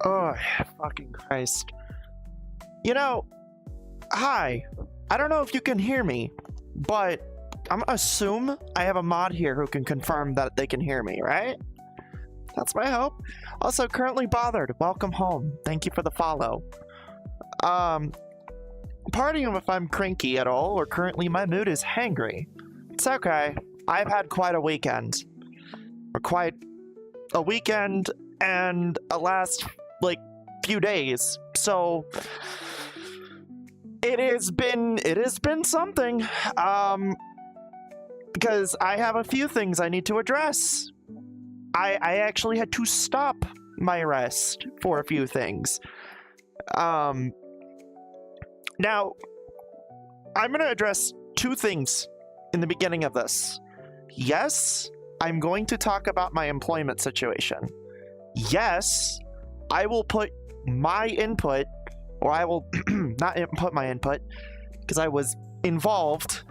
Oh, fucking Christ. You know, hi. I don't know if you can hear me, but I'm gonna assume I have a mod here who can confirm that they can hear me, right? That's my hope. Also, currently bothered. Welcome home. Thank you for the follow. Pardon if I'm cranky at all, or currently my mood is hangry. It's okay. I've had quite a weekend. Or quite a weekend and a last, like, few days. So it has been something. Because I have a few things I need to address. I actually had to stop my rest for a few things. Now, I'm going to address two things in the beginning of this. Yes, I'm going to talk about my employment situation. Yes, I will put my input, or I will not input my input, because I was involved.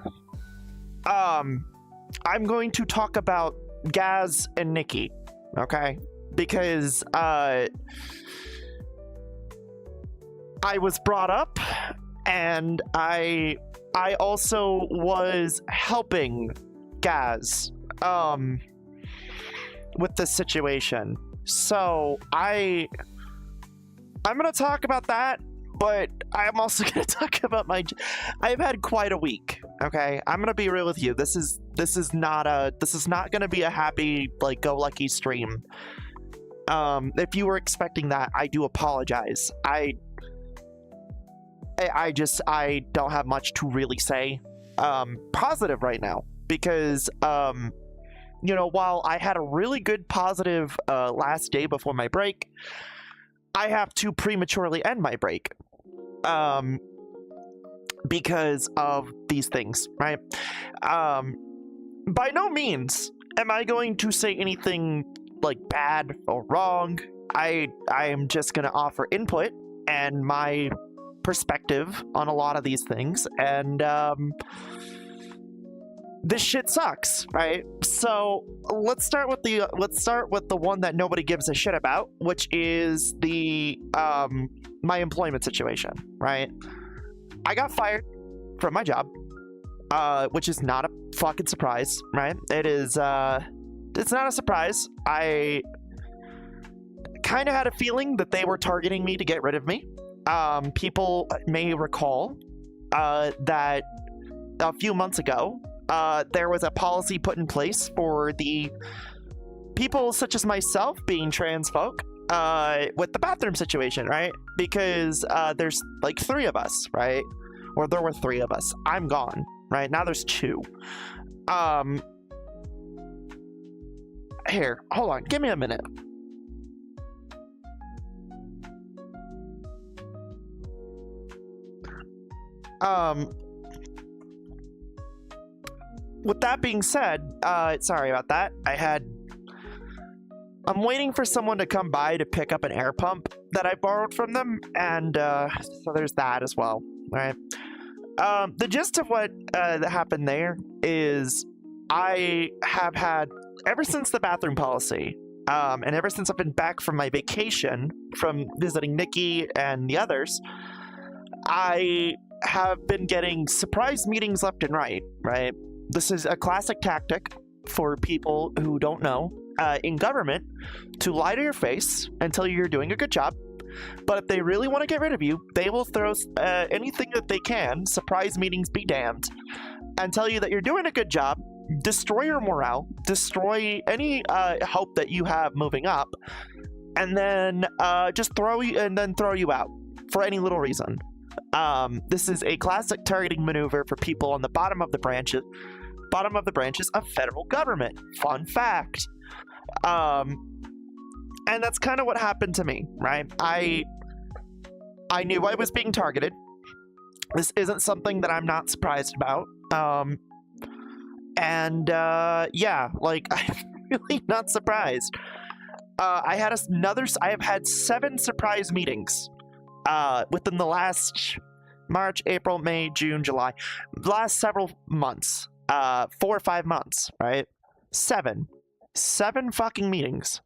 I'm going to talk about Gaz and Nikki, okay? Because, I was brought up, and I also was helping Gaz, with this situation. So, I'm gonna talk about that, but I'm also gonna talk about I've had quite a week, okay? I'm gonna be real with you. This is not gonna be a happy, like, go lucky stream. If you were expecting that, I do apologize. I don't have much to really say positive right now, because you know, while I had a really good positive last day before my break, I have to prematurely end my break because of these things, right? By no means am I going to say anything like bad or wrong. I am just going to offer input and my perspective on a lot of these things, and this shit sucks, right? So let's start with the one that nobody gives a shit about, which is the my employment situation, right? I got fired from my job, which is not a fucking surprise, right? It's not a surprise. I kind of had a feeling that they were targeting me to get rid of me. People may recall that a few months ago, there was a policy put in place for the people such as myself, being trans folk, with the bathroom situation, right? Because there's like 3 of us, right? Or there were 3 of us. I'm gone, right? Now there's 2. Here, hold on, give me a minute. With that being said, sorry about that. I'm waiting for someone to come by to pick up an air pump that I borrowed from them, and so there's that as well, right? The gist of what that happened there is I have had, ever since the bathroom policy, and ever since I've been back from my vacation from visiting Nikki and the others, I have been getting surprise meetings left and right, right? This is a classic tactic for people who don't know in government, to lie to your face and tell you you're doing a good job. But if they really want to get rid of you, they will throw anything that they can, surprise meetings be damned, and tell you that you're doing a good job, destroy your morale, destroy any hope that you have moving up, and then just throw you out for any little reason. This is a classic targeting maneuver for people on the bottom of the branches of federal government. Fun fact. And that's kind of what happened to me, right? I knew I was being targeted. This isn't something that I'm not surprised about. Yeah, like, I'm really not surprised. I have had 7 surprise meetings within the last March, April, May, June, July, last several months, 4 or 5 months, right? 7 fucking meetings.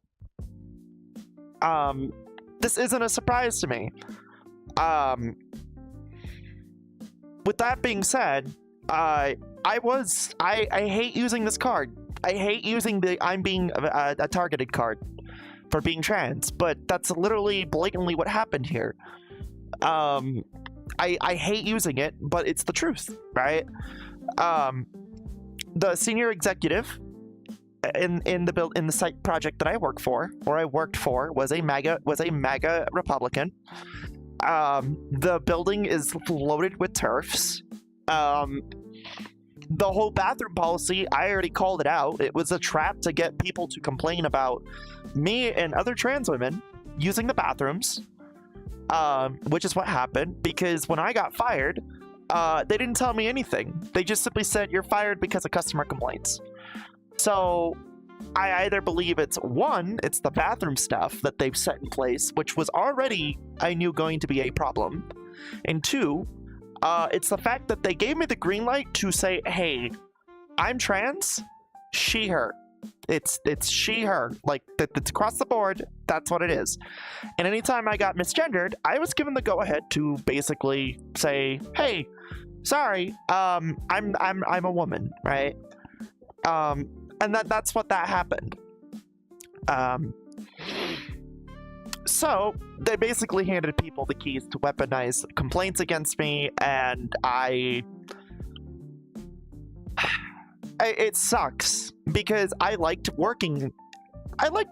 this isn't a surprise to me. Um, with that being said, I hate using this card. I hate using the I'm being a targeted card for being trans, but that's literally blatantly what happened here. I hate using it, but it's the truth, right? The senior executive in the site project that I worked for was a MAGA Republican. The building is loaded with TERFs. The whole bathroom policy, I already called it out. It was a trap to get people to complain about me and other trans women using the bathrooms, which is what happened, because when I got fired, they didn't tell me anything. They just simply said, you're fired because of customer complaints. So I either believe it's the bathroom stuff that they've set in place, which was already, I knew, going to be a problem, and two, it's the fact that they gave me the green light to say, hey, I'm trans, she, her. It's she, her. Like, it's across the board, that's what it is. And anytime I got misgendered, I was given the go-ahead to basically say, hey, sorry, I'm a woman, right? And that's what that happened. So they basically handed people the keys to weaponize complaints against me, and it sucks because I liked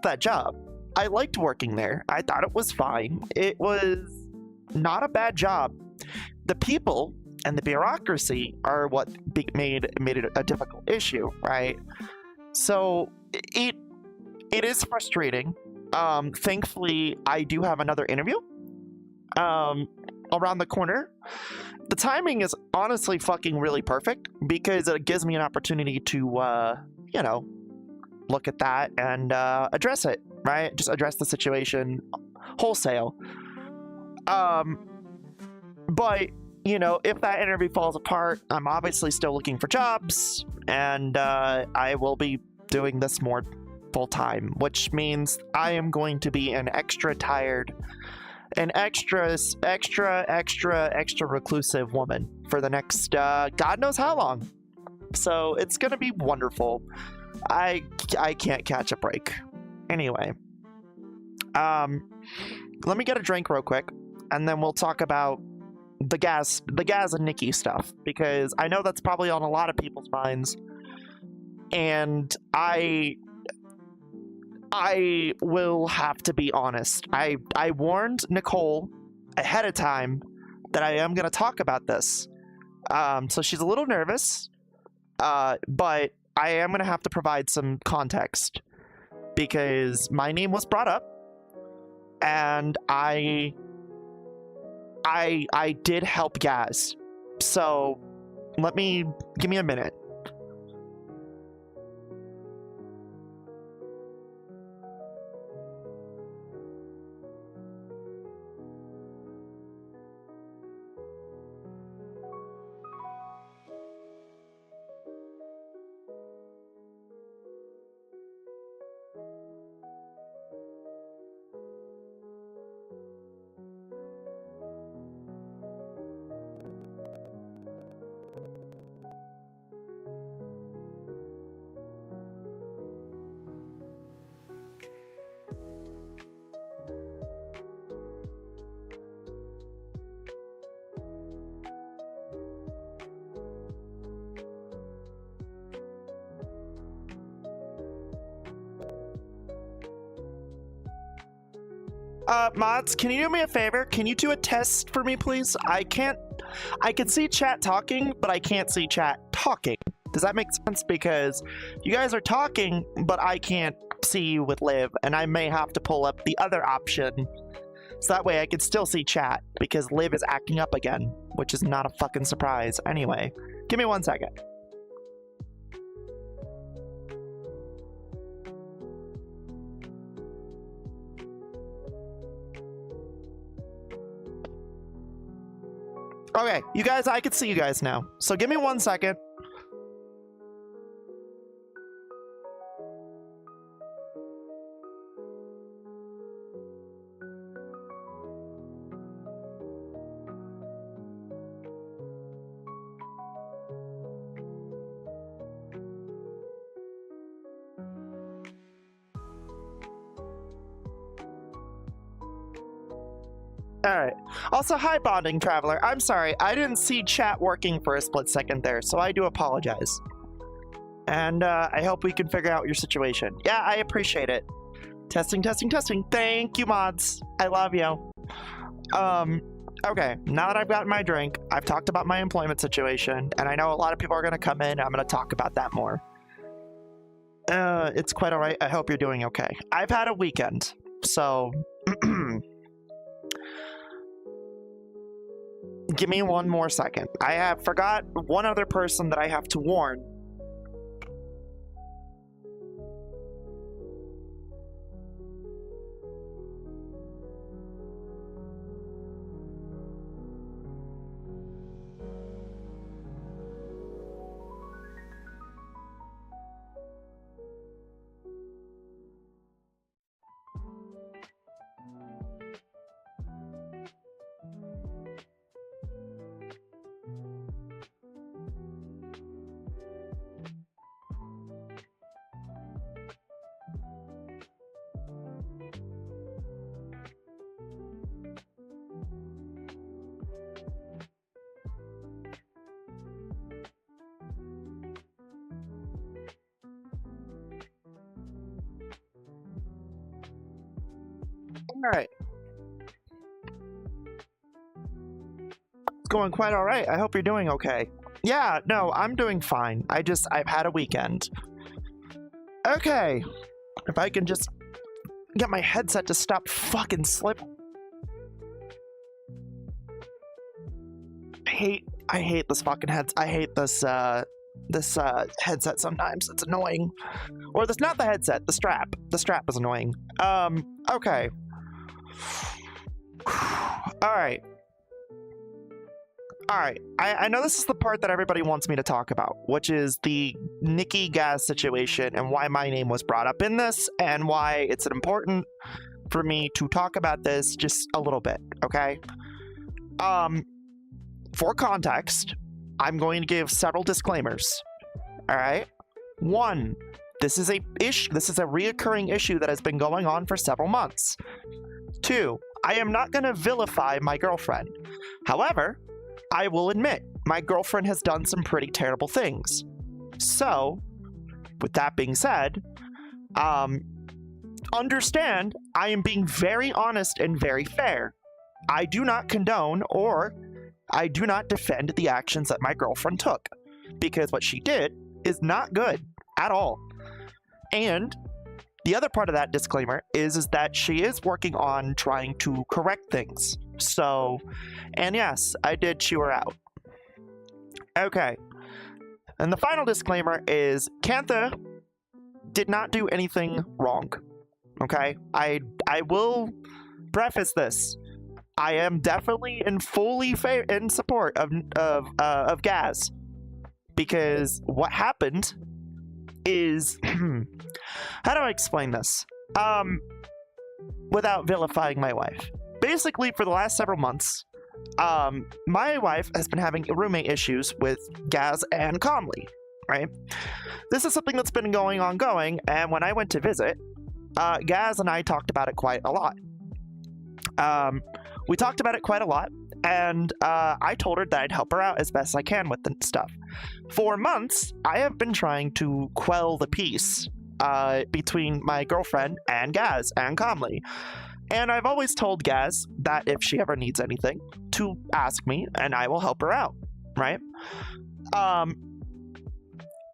that job. I liked working there. I thought it was fine. It was not a bad job. The people and the bureaucracy are what made it a difficult issue, right? So it is frustrating. Thankfully, I do have another interview around the corner. The timing is honestly fucking really perfect because it gives me an opportunity to, you know, look at that and address it, right? Just address the situation wholesale. But, you know, if that interview falls apart, I'm obviously still looking for jobs, and I will be doing this more full time, which means I am going to be an extra tired, an extra reclusive woman for the next God knows how long. So it's gonna be wonderful. I can't catch a break. Anyway, let me get a drink real quick, and then we'll talk about the Gaz and Nikki stuff, because I know that's probably on a lot of people's minds, and I will have to be honest. I warned Nicole ahead of time that I am going to talk about this. So she's a little nervous, but I am going to have to provide some context because my name was brought up, and I did help Gaz. So give me a minute. Mods, can you do me a favor? Can you do a test for me, please? I can see chat talking, but I can't see chat talking. Does that make sense? Because you guys are talking, but I can't see you with Liv, and I may have to pull up the other option, so that way I can still see chat, because Liv is acting up again, which is not a fucking surprise. Anyway, give me 1 second. Okay, you guys, I can see you guys now. So give me 1 second. Alright. Also, hi, Bonding Traveler. I'm sorry, I didn't see chat working for a split second there, so I do apologize. And I hope we can figure out your situation. Yeah, I appreciate it. Testing, testing, testing. Thank you, mods. I love you. Okay, now that I've gotten my drink, I've talked about my employment situation, and I know a lot of people are going to come in. I'm going to talk about that more. It's quite alright. I hope you're doing okay. I've had a weekend, so... Give me one more second. I have forgot one other person that I have to warn. Alright. It's going quite alright. I hope you're doing okay. Yeah, no, I'm doing fine. I've had a weekend. Okay. If I can just get my headset to stop fucking slipping. I hate this fucking headset. I hate this headset sometimes. It's annoying. Or this, not the headset, the strap. The strap is annoying. Okay. Alright. Alright. I know this is the part that everybody wants me to talk about, which is the Nikki Gaz situation and why my name was brought up in this and why it's important for me to talk about this just a little bit, okay? For context, I'm going to give several disclaimers. Alright? One, this is a reoccurring issue that has been going on for several months. Two, I am not going to vilify my girlfriend. However, I will admit, my girlfriend has done some pretty terrible things. So, with that being said, understand I am being very honest and very fair. I do not condone or I do not defend the actions that my girlfriend took, because what she did is not good at all. And the other part of that disclaimer is that she is working on trying to correct things. So, and yes, I did chew her out. Okay. And the final disclaimer is Cantha did not do anything wrong. Okay? I will preface this. I am definitely and fully in support of Gaz, because what happened is how do I explain this without vilifying my wife? Basically, for the last several months, my wife has been having roommate issues with Gaz and Conley, right? This is something that's been going, and when I went to visit, Gaz and I talked about it quite a lot. We talked about it quite a lot, and I told her that I'd help her out as best I can with the stuff. For months, I have been trying to quell the peace between my girlfriend and Gaz and Conley. And I've always told Gaz that if she ever needs anything, to ask me, and I will help her out, right?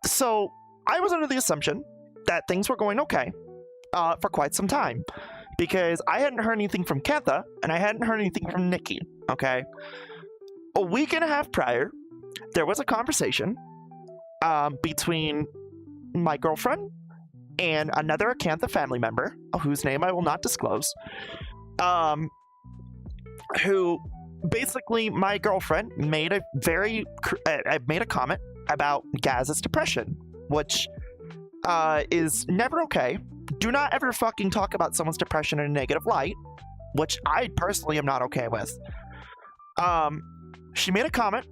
So I was under the assumption that things were going okay for quite some time, because I hadn't heard anything from Cantha, and I hadn't heard anything from Nikki, okay? A week and a half prior, there was a conversation between my girlfriend and another Cantha family member, whose name I will not disclose, who basically my girlfriend made a comment about Gaz's depression, which is never okay. Do not ever fucking talk about someone's depression in a negative light, which I personally am not okay with. She made a comment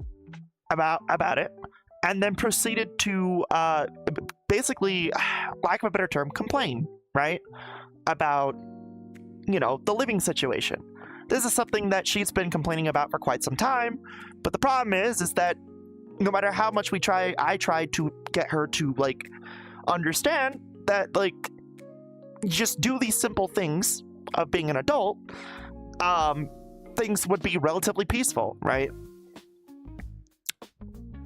about it, and then proceeded to basically, lack of a better term, complain, right? About, you know, the living situation. This is something that she's been complaining about for quite some time, but the problem is that no matter how much I tried to get her to, like, understand that, like, just do these simple things of being an adult, things would be relatively peaceful, right?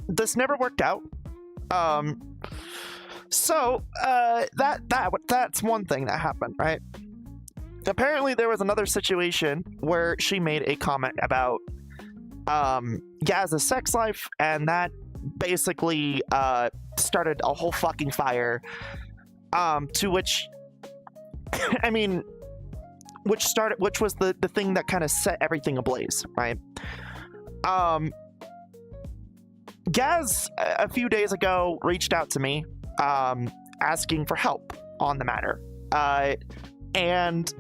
This never worked out. So that's one thing that happened, right? Apparently there was another situation where she made a comment about Gaz's sex life, and that basically started a whole fucking fire, to which I mean, which was the thing that kind of set everything ablaze, right? Gaz a few days ago reached out to me, asking for help on the matter, and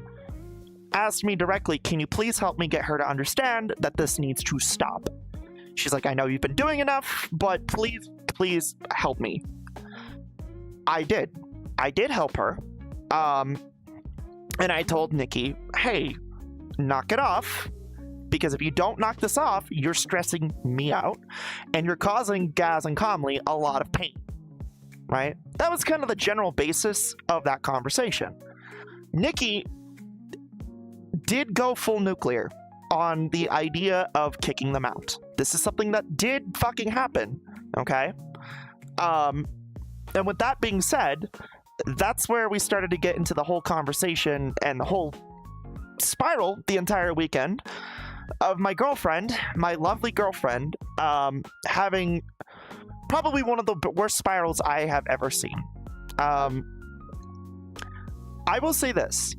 asked me directly, can you please help me get her to understand that this needs to stop? She's like, I know you've been doing enough, but please help me. I did help her, and I told Nikki, hey, knock it off, because if you don't knock this off, you're stressing me out, and you're causing Gaz and Comley a lot of pain, right? That was kind of the general basis of that conversation. Nikki did go full nuclear on the idea of kicking them out. This is something that did fucking happen, okay? And with that being said, that's where we started to get into the whole conversation and the whole spiral the entire weekend of my girlfriend, my lovely girlfriend, having probably one of the worst spirals I have ever seen. I will say this.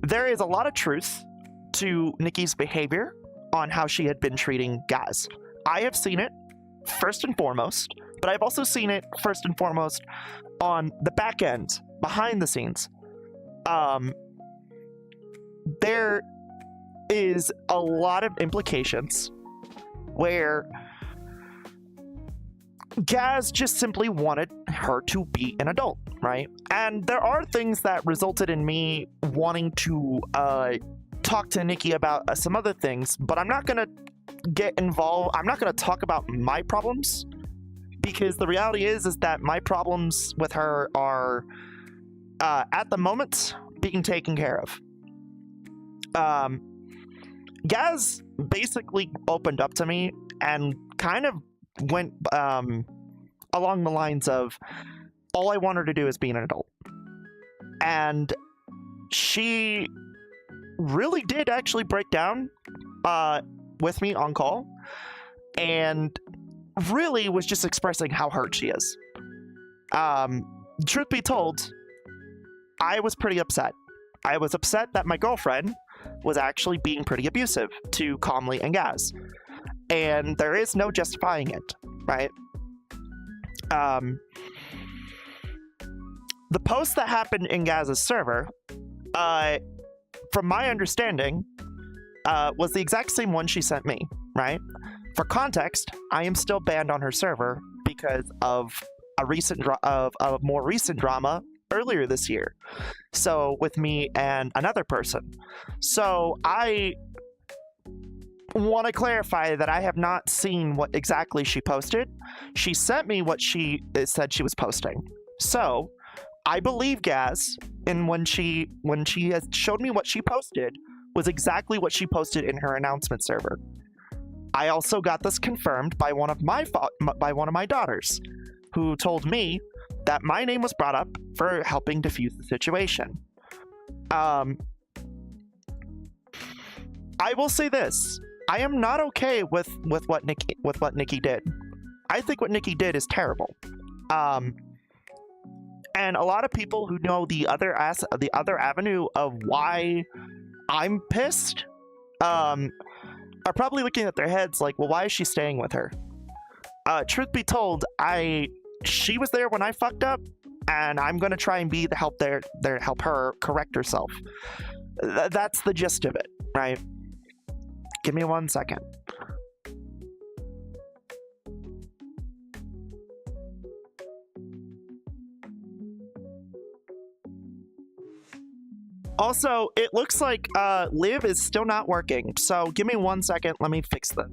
There is a lot of truth to Nikki's behavior on how she had been treating Gaz. I have seen it first and foremost, but I've also seen it first and foremost on the back end, behind the scenes. There is a lot of implications where Gaz just simply wanted her to be an adult, right? And there are things that resulted in me wanting to talk to Nikki about some other things, but I'm not gonna get involved. I'm not gonna talk about my problems, because the reality is that my problems with her are at the moment being taken care of. Gaz basically opened up to me and kind of went along the lines of, all I want her to do is be an adult. And she really did actually break down with me on call, and really was just expressing how hurt she is. Truth be told, I was pretty upset. I was upset that my girlfriend was actually being pretty abusive to Comley and Gaz. And there is no justifying it, right? The post that happened in Gaz's server, from my understanding, was the exact same one she sent me, right? For context, I am still banned on her server because of a more recent drama earlier this year. So with me and another person. So I want to clarify that I have not seen what exactly she posted. She sent me what she said she was posting. So I believe Gaz, and when she has showed me what she posted was exactly what she posted in her announcement server. I also got this confirmed by one of my daughters, who told me that my name was brought up for helping defuse the situation. I will say this: I am not okay with what Nikki did. I think what Nikki did is terrible. And a lot of people who know the other avenue of why I'm pissed, are probably looking at their heads like, well, why is she staying with her? Truth be told, she was there when I fucked up, and I'm gonna try and be the help help her correct herself. That's the gist of it, right? Give me 1 second. Also, it looks like Liv is still not working, so give me 1 second. Let me fix this.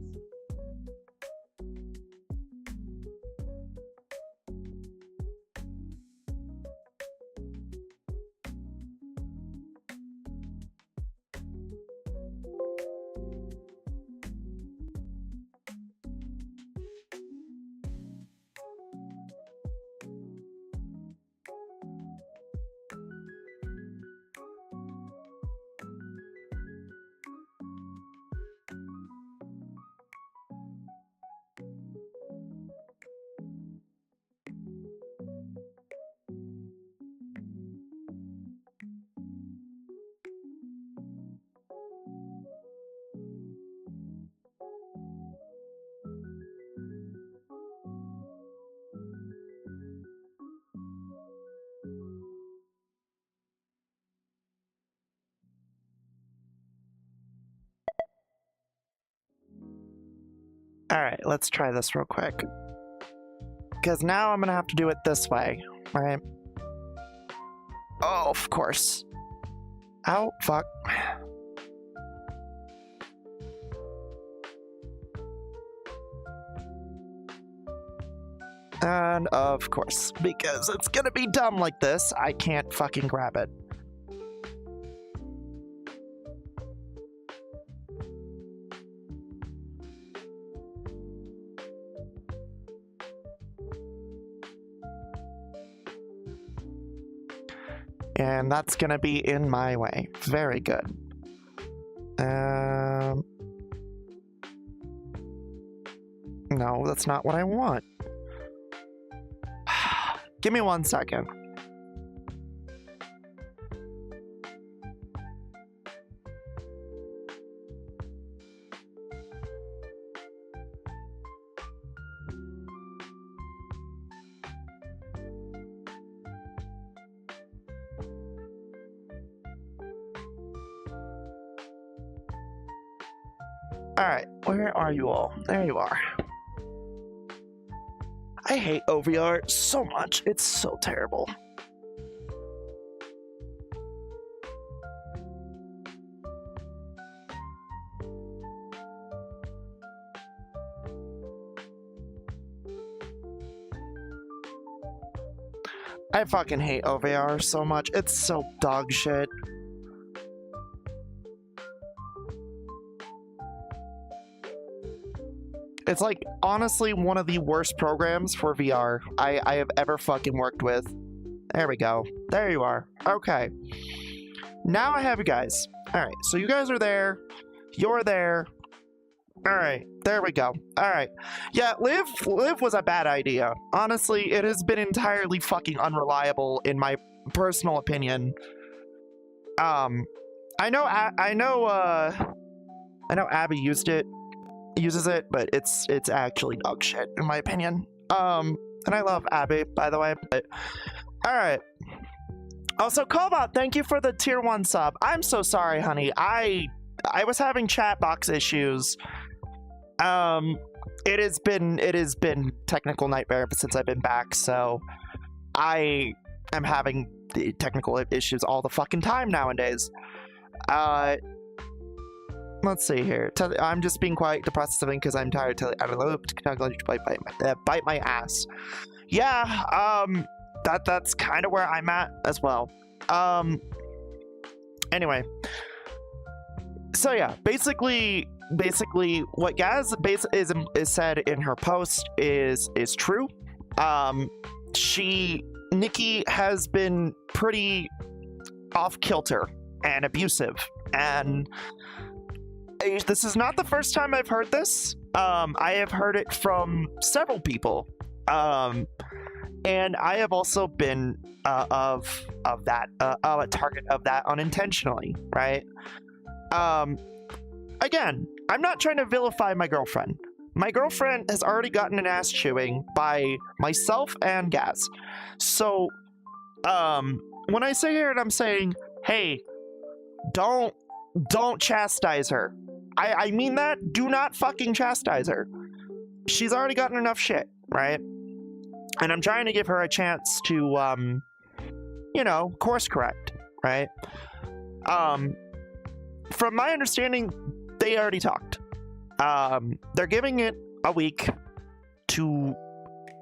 Alright, let's try this real quick. Because now I'm gonna have to do it this way, right? Oh, of course. Ow, fuck. And of course, because it's gonna be dumb like this, I can't fucking grab it. And that's gonna be in my way. Very good. No, that's not what I want. Give me 1 second. Alright, where are you all? There you are. I hate OVR so much. It's so terrible. I fucking hate OVR so much. It's so dog shit. It's like, honestly, one of the worst programs for VR I have ever fucking worked with. There we go. There you are. Okay. Now I have you guys. Alright, so you guys are there. You're there. Alright, there we go. Alright. Yeah, Liv was a bad idea. Honestly, it has been entirely fucking unreliable in my personal opinion. I know Abby uses it, but it's actually dog shit in my opinion. And I love Abby, by the way, but alright. Also, Cobot, thank you for the tier 1 sub. I'm so sorry, honey. I was having chat box issues. It has been technical nightmare since I've been back, so I am having the technical issues all the fucking time nowadays. Let's see here. I'm just being quiet to process something because I'm tired to bite my ass. Yeah, that's kind of where I'm at as well. Anyway. So yeah, basically what Gaz is said in her post is true. Nikki has been pretty off kilter and abusive, and this is not the first time I've heard this. I have heard it from several people, and I have also been a target of that unintentionally, right? Again, I'm not trying to vilify my girlfriend. My girlfriend has already gotten an ass chewing by myself and Gaz. So, when I say here and I'm saying, hey, don't chastise her. I mean that. Do not fucking chastise her. She's already gotten enough shit, right? And I'm trying to give her a chance to, you know, course correct, right? From my understanding, they already talked. They're giving it a week to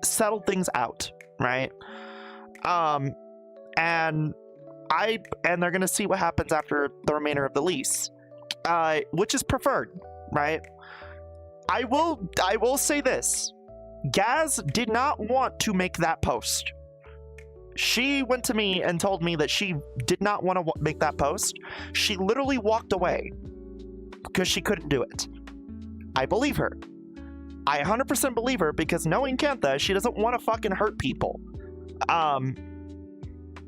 settle things out, right? And they're gonna see what happens after the remainder of the lease, which is preferred, right? I will say this: Gaz did not want to make that post. She went to me and told me that she did not want to make that post. She literally walked away because she couldn't do it. I believe her. I 100% believe her, because knowing Kantha, she doesn't want to fucking hurt people.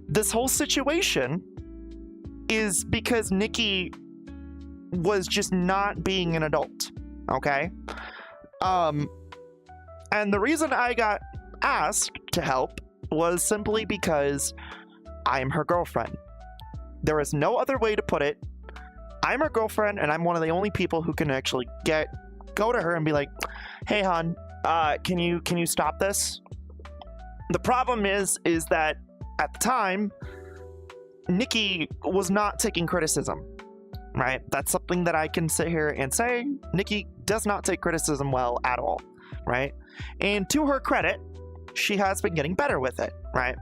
This whole situation is because Nikki was just not being an adult, okay? And the reason I got asked to help was simply because I'm her girlfriend. There is no other way to put it. I'm her girlfriend, and I'm one of the only people who can actually go to her and be like, "Hey, hon, can you stop this?" The problem is that at the time, Nikki was not taking criticism, right? That's something that I can sit here and say. Nikki does not take criticism well at all, right? And to her credit, she has been getting better with it, right?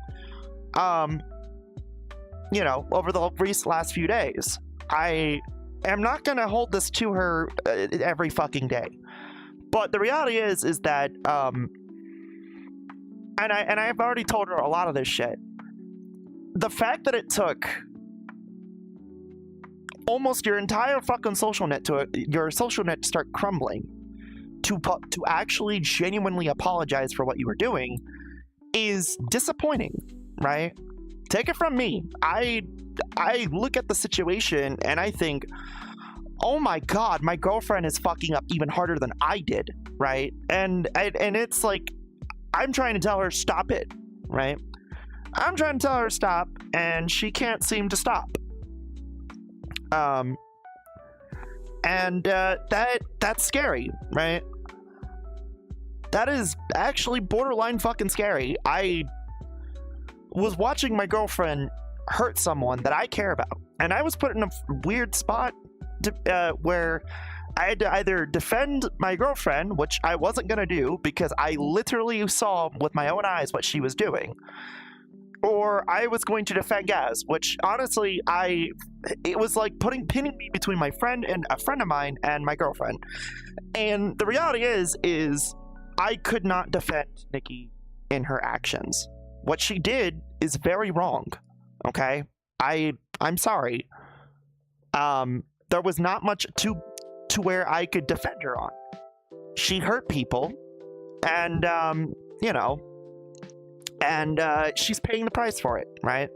You know, over the last few days, I am not gonna hold this to her every fucking day. But the reality is that, and I've already told her a lot of this shit. The fact that it took almost your entire fucking social net to start crumbling to actually genuinely apologize for what you were doing is disappointing, right? Take it from me. I look at the situation and I think, oh my god, my girlfriend is fucking up even harder than I did, right? And it's like, I'm trying to tell her stop it, right? I'm trying to tell her stop, and she can't seem to stop. That's scary, right? That is actually borderline fucking scary. I was watching my girlfriend hurt someone that I care about, and I was put in a weird spot where I had to either defend my girlfriend, which I wasn't gonna do because I literally saw with my own eyes what she was doing, or I was going to defend Gaz, which honestly, it was like pinning me between my friend and a friend of mine and my girlfriend. And the reality is I could not defend Nikki in her actions. What she did is very wrong, okay? I'm sorry. There was not much to where I could defend her on. She hurt people, and, you know, and she's paying the price for it, right?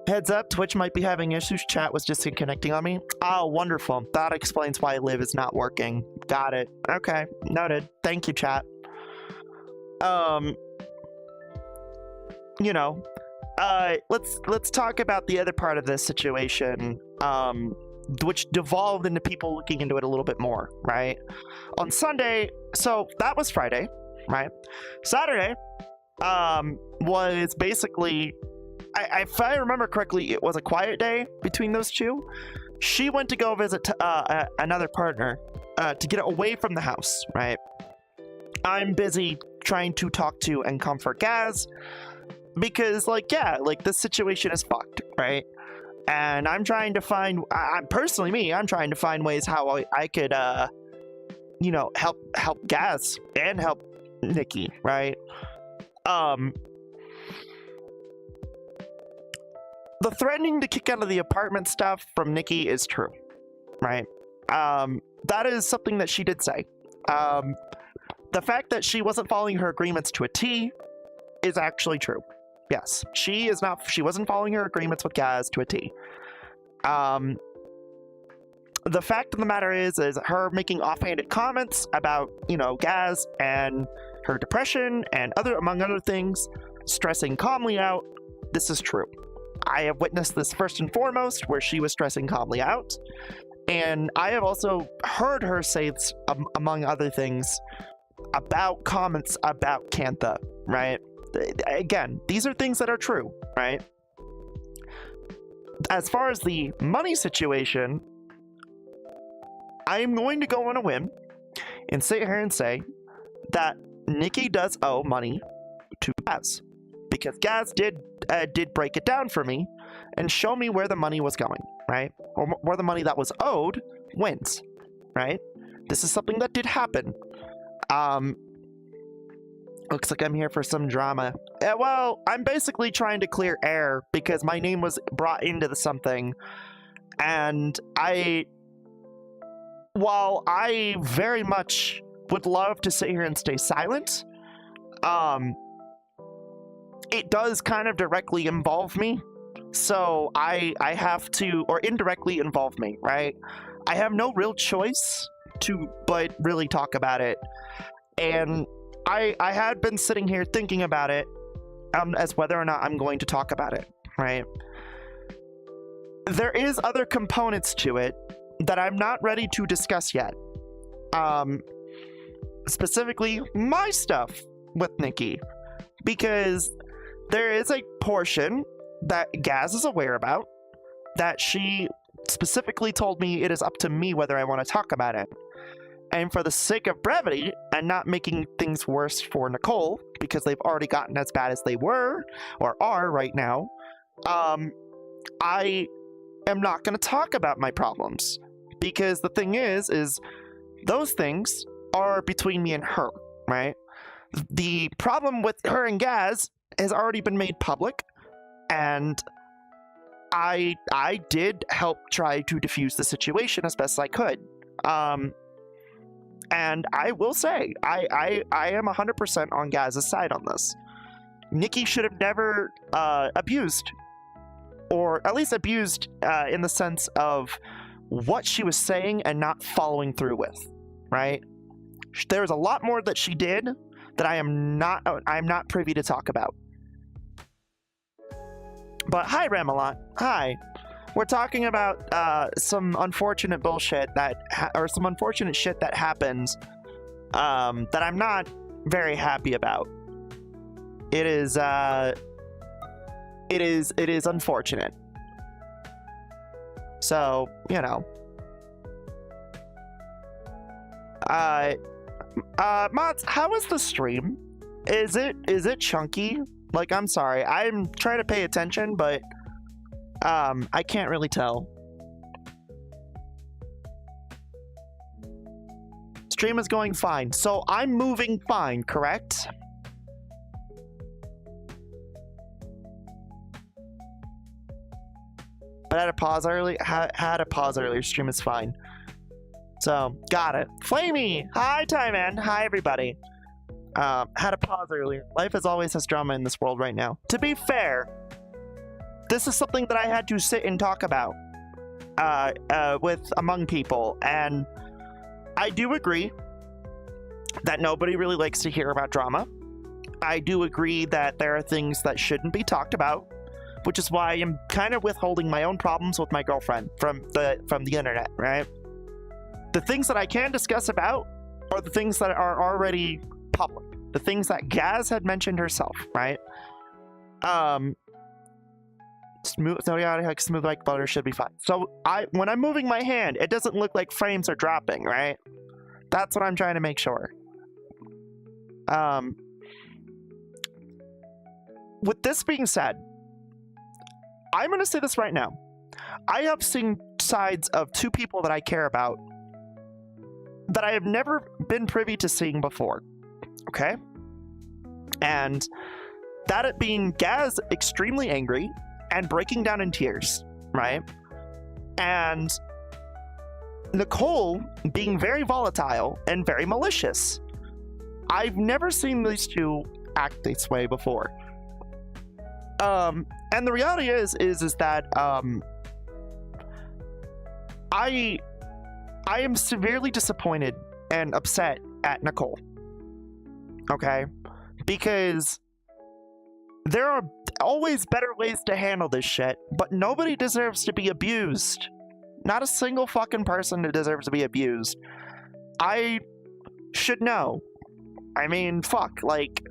Heads up, Twitch might be having issues. Chat was just connecting on me. Oh, wonderful. That explains why Live is not working. Got it. Okay, noted. Thank you, chat. You know, let's talk about the other part of this situation, which devolved into people looking into it a little bit more, right? On Sunday, so that was Friday, right? Saturday was basically, if I remember correctly, it was a quiet day between those two. She went to go visit another partner to get away from the house, right? I'm busy trying to talk to and comfort Gaz because, like, yeah, like, this situation is fucked, right? And I'm trying to find, I'm trying to find ways how I could, you know, help Gaz and help Nikki, right? The threatening to kick out of the apartment stuff from Nikki is true, right? That is something that she did say. The fact that she wasn't following her agreements to a T is actually true. Yes, she wasn't following her agreements with Gaz to a T. The fact of the matter is her making offhanded comments about, you know, Gaz and her depression and among other things, stressing calmly out. This is true. I have witnessed this first and foremost, where she was stressing calmly out. And I have also heard her say, among other things, about comments about Kantha, right? Again, these are things that are true, right? as far as the money situation, I'm going to go on a whim and sit here and say that Nikki does owe money to Gaz, because Gaz did break it down for me and show me where the money was going, right? Or where the money that was owed went, right? This is something that did happen. Looks like I'm here for some drama. Well, I'm basically trying to clear air because my name was brought into something, and while I very much would love to sit here and stay silent, it does kind of directly involve me. So I have to, or indirectly involve me, right? I have no real choice but really talk about it. And I had been sitting here thinking about it as whether or not I'm going to talk about it, right? There is other components to it that I'm not ready to discuss yet. Specifically, my stuff with Nikki. Because there is a portion that Gaz is aware about that she specifically told me it is up to me whether I want to talk about it. And for the sake of brevity and not making things worse for Nicole, because they've already gotten as bad as they were or are right now, I am not going to talk about my problems. Because the thing is those things are between me and her, right? The problem with her and Gaz has already been made public, and I did help try to diffuse the situation as best I could. And I will say, I am 100% on Gaz's side on this. Nikki should have never abused, or at least abused in the sense of what she was saying and not following through with, right? There's a lot more that she did that I'm not privy to talk about. But hi, Ramelot. Hi. We're talking about some unfortunate bullshit or some unfortunate shit that happens that I'm not very happy about. It is unfortunate. So, you know. Mods, how is the stream? Is it chunky? Like, I'm sorry. I'm trying to pay attention, but I can't really tell. Stream is going fine. So I'm moving fine, correct? But I had a pause early. Had a pause earlier. Stream is fine. So, got it. Flamie! Hi, Tyman. Hi, everybody. Had a pause earlier. Life as always has drama in this world right now. To be fair, this is something that I had to sit and talk about among people, and I do agree that nobody really likes to hear about drama. I do agree that there are things that shouldn't be talked about, which is why I'm kind of withholding my own problems with my girlfriend from the internet, right? The things that I can discuss about are the things that are already public, the things that Gaz had mentioned herself, right? Smooth like butter should be fine. So when I'm moving my hand, it doesn't look like frames are dropping, right? That's what I'm trying to make sure. With this being said, I'm going to say this right now. I have seen sides of two people that I care about that I have never been privy to seeing before. Okay? And that it being Gaz extremely angry and breaking down in tears, right? And Nicole being very volatile and very malicious. I've never seen these two act this way before. And the reality is that I am severely disappointed and upset at Nicole. Okay? Because there are always better ways to handle this shit, but nobody deserves to be abused. Not a single fucking person deserves to be abused. I should know. I mean, fuck, like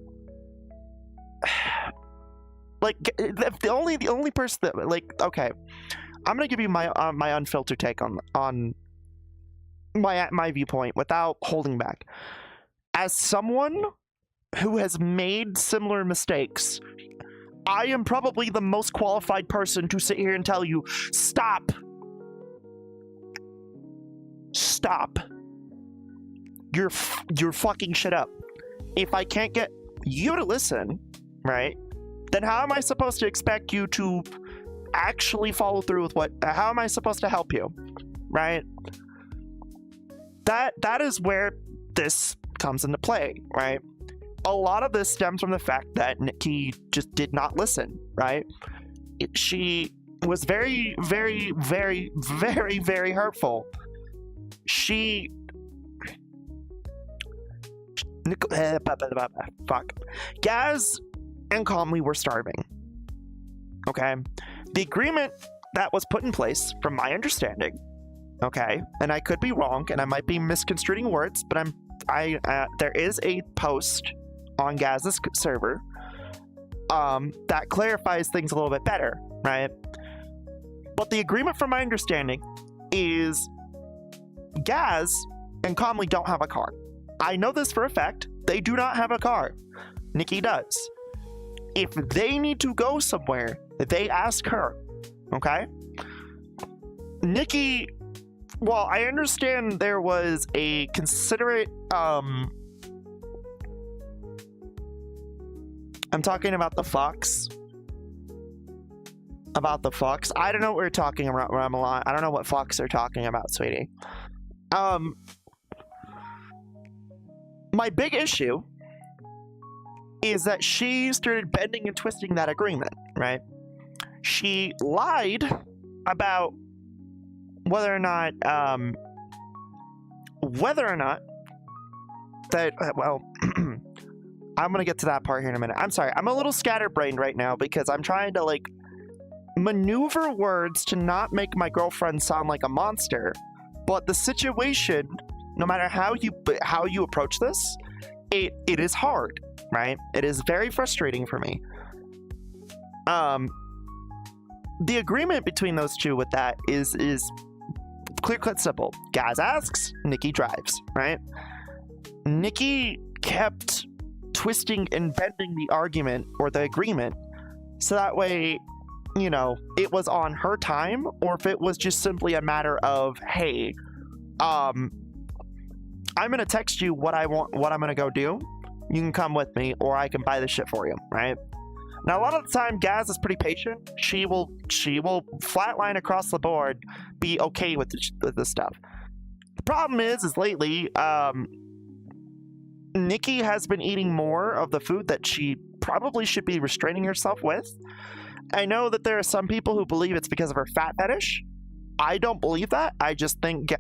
the only person that, like, okay, I'm gonna give you my my unfiltered take on my viewpoint without holding back. As someone who has made similar mistakes, I am probably the most qualified person to sit here and tell you, stop. Stop. You're fucking shit up. If I can't get you to listen, right, then how am I supposed to expect you to actually follow through with what, how am I supposed to help you, right? That is where this comes into play, right? A lot of this stems from the fact that Nikki just did not listen, right? She was very, very, very, very, very hurtful. Fuck. Gaz and Calmly were starving. Okay? The agreement that was put in place, from my understanding, okay, and I could be wrong, and I might be misconstruing words, but there is a post on Gaz's server that clarifies things a little bit better, right? But the agreement, from my understanding, is Gaz and Calmly don't have a car. I know this for a fact. They do not have a car. Nikki does. If they need to go somewhere, they ask her, okay? Nikki, well, I understand there was a considerate, I'm talking about the Fox. About the Fox. I don't know what we're talking about, Ramalon. I don't know what Fox are talking about, sweetie. My big issue is that she started bending and twisting that agreement, right? She lied about whether or not that, well, I'm gonna get to that part here in a minute. I'm sorry, I'm a little scatterbrained right now because I'm trying to, like, maneuver words to not make my girlfriend sound like a monster. But the situation, no matter how you approach this, it is hard, right? It is very frustrating for me. The agreement between those two with that is clear cut simple. Gaz asks, Nikki drives, right? Nikki kept twisting and bending the argument or the agreement so that way, you know, it was on her time, or if it was just simply a matter of, hey, I'm gonna text you what I want, what I'm gonna go do. You can come with me, or I can buy the shit for you, right? Now, a lot of the time, Gaz is pretty patient. She will flatline across the board, be okay with this stuff. The problem is lately, Nikki has been eating more of the food that she probably should be restraining herself with. I know that there are some people who believe it's because of her fat fetish. I don't believe that. I just think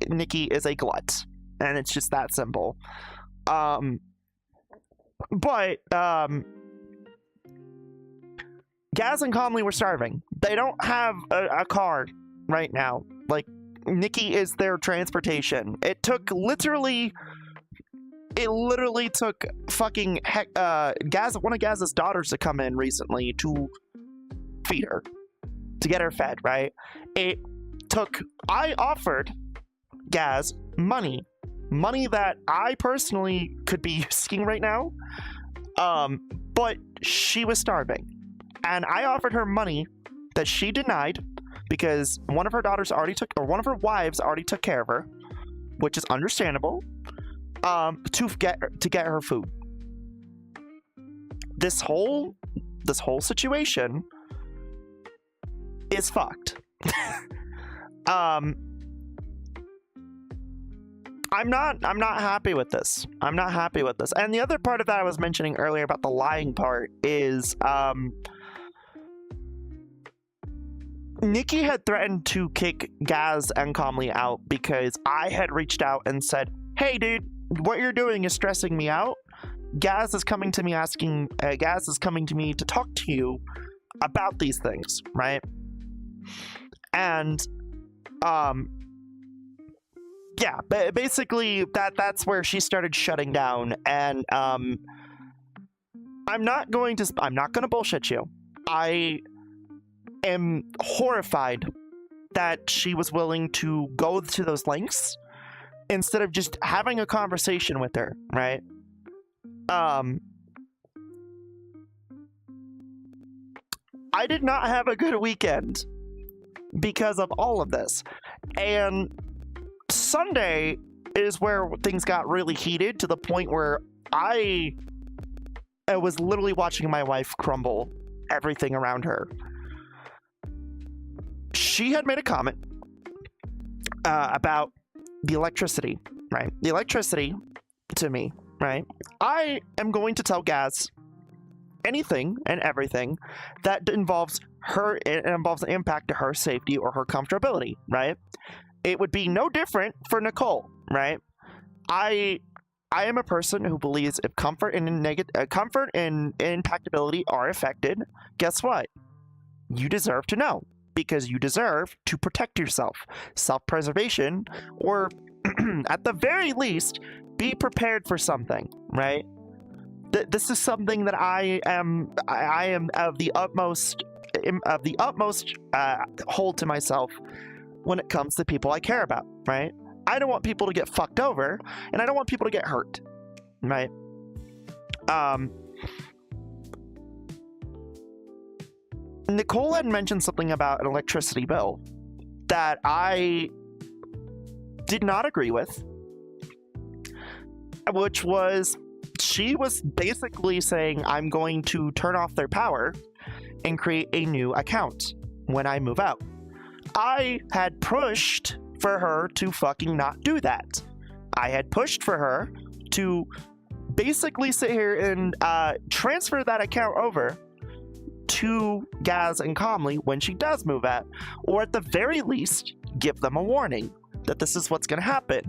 Nikki is a glut, and it's just that simple. Gaz and Calmly were starving. They don't have a car right now. Like, Nikki is their transportation. It literally took fucking one of Gaz's daughters to come in recently to feed her, to get her fed, right? I offered Gaz money that I personally could be using right now, but she was starving, and I offered her money that she denied because one of her daughters one of her wives already took care of her, which is understandable, to get her food. This whole situation is fucked. I'm not happy with this. I'm not happy with this. And the other part of that I was mentioning earlier about the lying part is Nikki had threatened to kick Gaz and Calmly out because I had reached out and said, hey dude, what you're doing is stressing me out. Gaz is coming to me to talk to you about these things, right? And yeah, basically that's where she started shutting down. And I'm not gonna bullshit you. I am horrified that she was willing to go to those lengths instead of just having a conversation with her, right? I did not have a good weekend because of all of this. And Sunday is where things got really heated to the point where I was literally watching my wife crumble everything around her. She had made a comment about the electricity, right? The electricity to me, right? I am going to tell Gaz anything and everything that involves her, it involves an impact to her safety or her comfortability, right? It would be no different for Nicole, right? I am a person who believes if comfort and impactability are affected, guess what? You deserve to know, because you deserve to protect yourself. Self-preservation, or at the very least, be prepared for something, right? This is something that I am of the utmost hold to myself when it comes to people I care about, right? I don't want people to get fucked over, and I don't want people to get hurt, right? Nicole had mentioned something about an electricity bill that I did not agree with, which was she was basically saying, I'm going to turn off their power and create a new account when I move out. I had pushed for her to fucking not do that. I had pushed for her to basically sit here and transfer that account over to Gaz and Comley when she does move out, or at the very least, give them a warning that this is what's going to happen.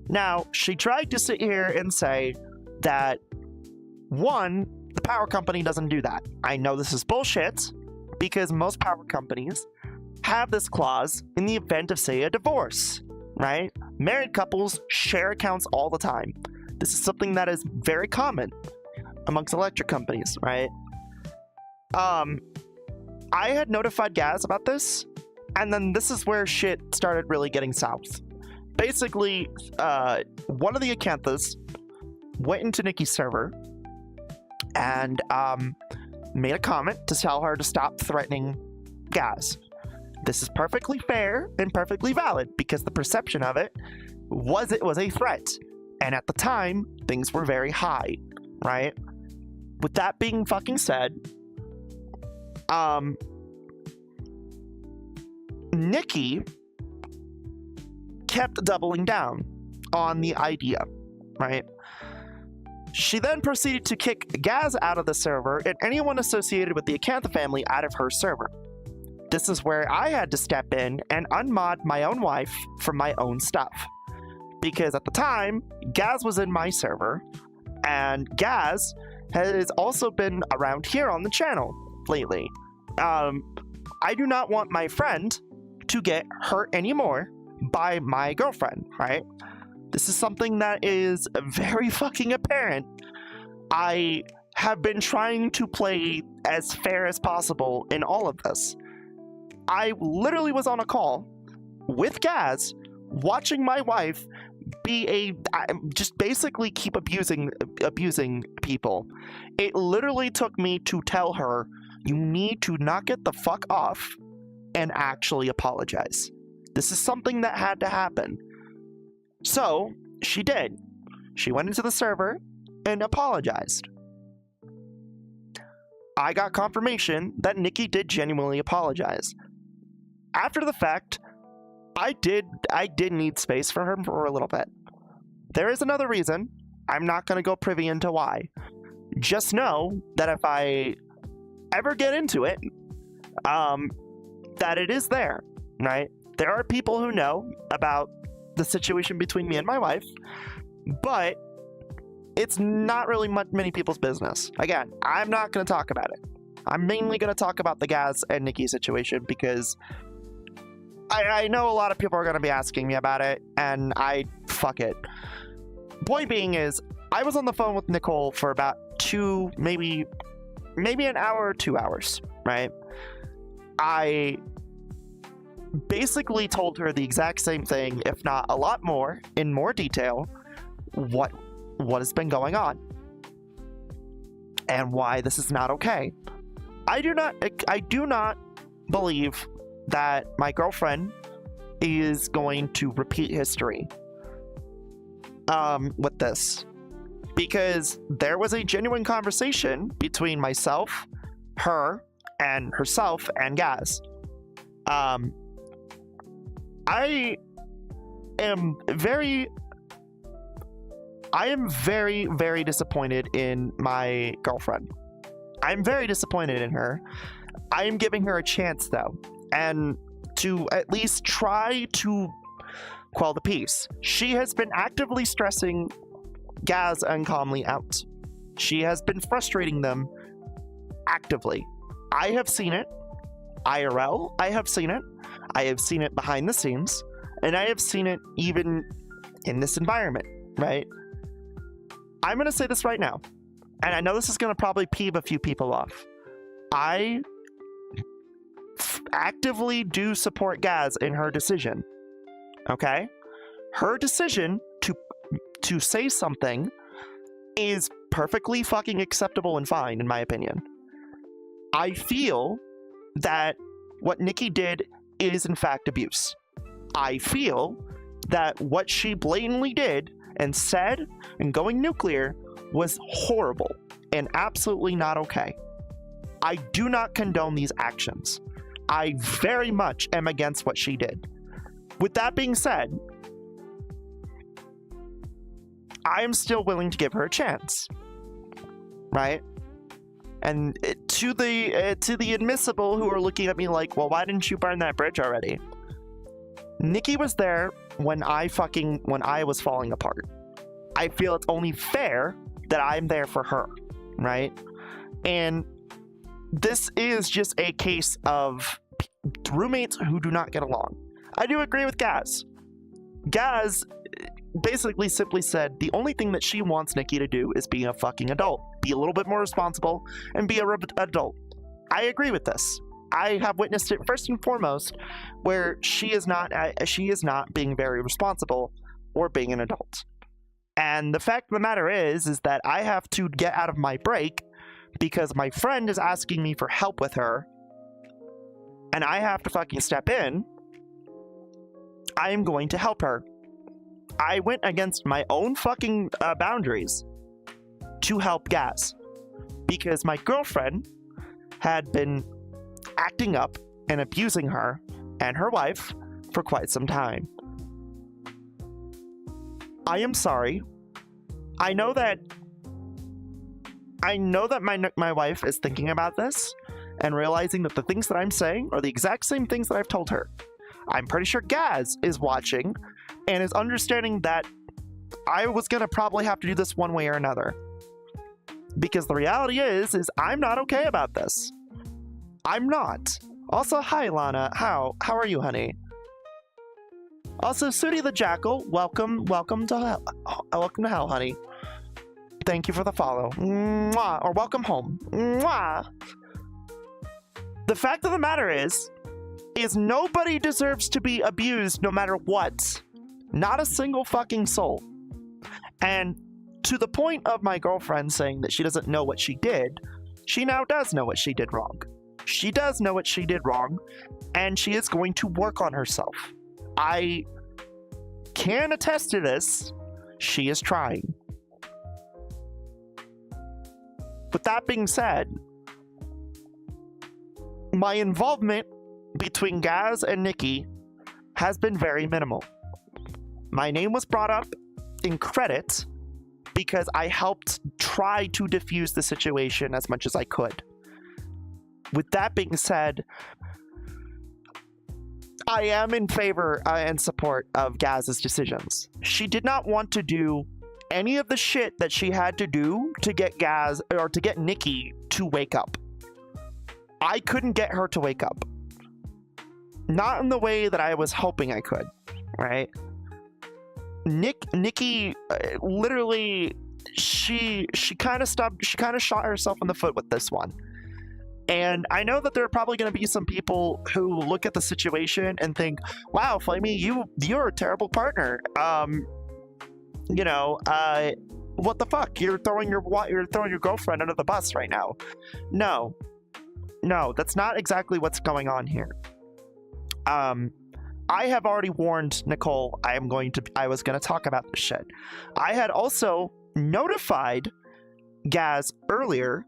Now, she tried to sit here and say that, one, the power company doesn't do that. I know this is bullshit, because most power companies have this clause in the event of, say, a divorce, right? Married couples share accounts all the time. This is something that is very common amongst electric companies, right? I had notified Gaz about this, and then this is where shit started really getting south. Basically, one of the Acanthas went into Nikki's server and made a comment to tell her to stop threatening Gaz. This is perfectly fair and perfectly valid, because the perception of it was a threat. And at the time, things were very high, right? With that being fucking said, Nikki kept doubling down on the idea, right? She then proceeded to kick Gaz out of the server and anyone associated with the Acantha family out of her server. This is where I had to step in and unmod my own wife from my own stuff. Because at the time, Gaz was in my server, and Gaz has also been around here on the channel lately. I do not want my friend to get hurt anymore by my girlfriend, right? This is something that is very fucking apparent. I have been trying to play as fair as possible in all of this. I literally was on a call with Gaz, watching my wife just basically keep abusing people. It literally took me to tell her, you need to knock it the fuck off and actually apologize. This is something that had to happen. So, she did. She went into the server and apologized. I got confirmation that Nikki did genuinely apologize. After the fact, I did need space for her for a little bit. There is another reason. I'm not going to go privy into why. Just know that if I ever get into it, that it is there, right? There are people who know about the situation between me and my wife, but it's not really many people's business. Again, I'm not going to talk about it. I'm mainly going to talk about the Gaz and Nikki situation because I know a lot of people are going to be asking me about it, and fuck it. Point being is, I was on the phone with Nicole for about maybe an hour or 2 hours, right? I basically told her the exact same thing, if not a lot more, in more detail, what has been going on and why this is not okay. I do not believe that my girlfriend is going to repeat history with this, because there was a genuine conversation between myself, her, and herself and Gaz. I am very, very disappointed in my girlfriend. I'm very disappointed in her. I am giving her a chance, though, and to at least try to quell the peace. She has been actively stressing Gaz and Comley out. She has been frustrating them actively. I have seen it. IRL, I have seen it. I have seen it behind the scenes, and I have seen it even in this environment, right? I'm going to say this right now, and I know this is going to probably peeve a few people off. I actively do support Gaz in her decision, okay? Her decision to say something is perfectly fucking acceptable and fine, in my opinion. I feel that what Nikki did is in fact abuse. I feel that what she blatantly did and said and going nuclear was horrible and absolutely not okay. I do not condone these actions. I very much am against what she did. With that being said, I am still willing to give her a chance, right? And to the admissible who are looking at me like, well, why didn't you burn that bridge already? Nikki was there when I was falling apart. I feel it's only fair that I'm there for her, right? And this is just a case of roommates who do not get along. I do agree with Gaz. Gaz basically simply said the only thing that she wants Nikki to do is be a fucking adult. Be a little bit more responsible and be an adult. I agree with this. I have witnessed it first and foremost where she is not being very responsible or being an adult. And the fact of the matter is that I have to get out of my break because my friend is asking me for help with her and I have to fucking step in. I am going to help her. I went against my own fucking boundaries to help Gaz because my girlfriend had been acting up and abusing her and her wife for quite some time. I am sorry. I know that my wife is thinking about this and realizing that the things that I'm saying are the exact same things that I've told her. I'm pretty sure Gaz is watching and is understanding that I was gonna probably have to do this one way or another. Because the reality is I'm not okay about this. I'm not. Also, hi Lana. How are you, honey? Also, Sooty the Jackal, welcome to hell, honey. Thank you for the follow. Mwah. Or welcome home. Mwah. The fact of the matter is nobody deserves to be abused no matter what. Not a single fucking soul. And to the point of my girlfriend saying that she doesn't know what she did, she now does know what she did wrong. She does know what she did wrong, and she is going to work on herself. I can attest to this. She is trying. With that being said, my involvement between Gaz and Nikki has been very minimal. My name was brought up in credit because I helped try to diffuse the situation as much as I could. With that being said, I am in favor and support of Gaz's decisions. She did not want to do any of the shit that she had to do to get Gaz or to get Nikki to wake up. I couldn't get her to wake up. Not in the way that I was hoping I could, right? Nikki literally she kind of shot herself in the foot with this one. And I know that there are probably going to be some people who look at the situation and think, "Wow, Flamie, you're a terrible partner. You know, what the fuck? You're throwing your girlfriend under the bus right now." No, that's not exactly what's going on here. I have already warned Nicole I was going to talk about this shit. I had also notified Gaz earlier,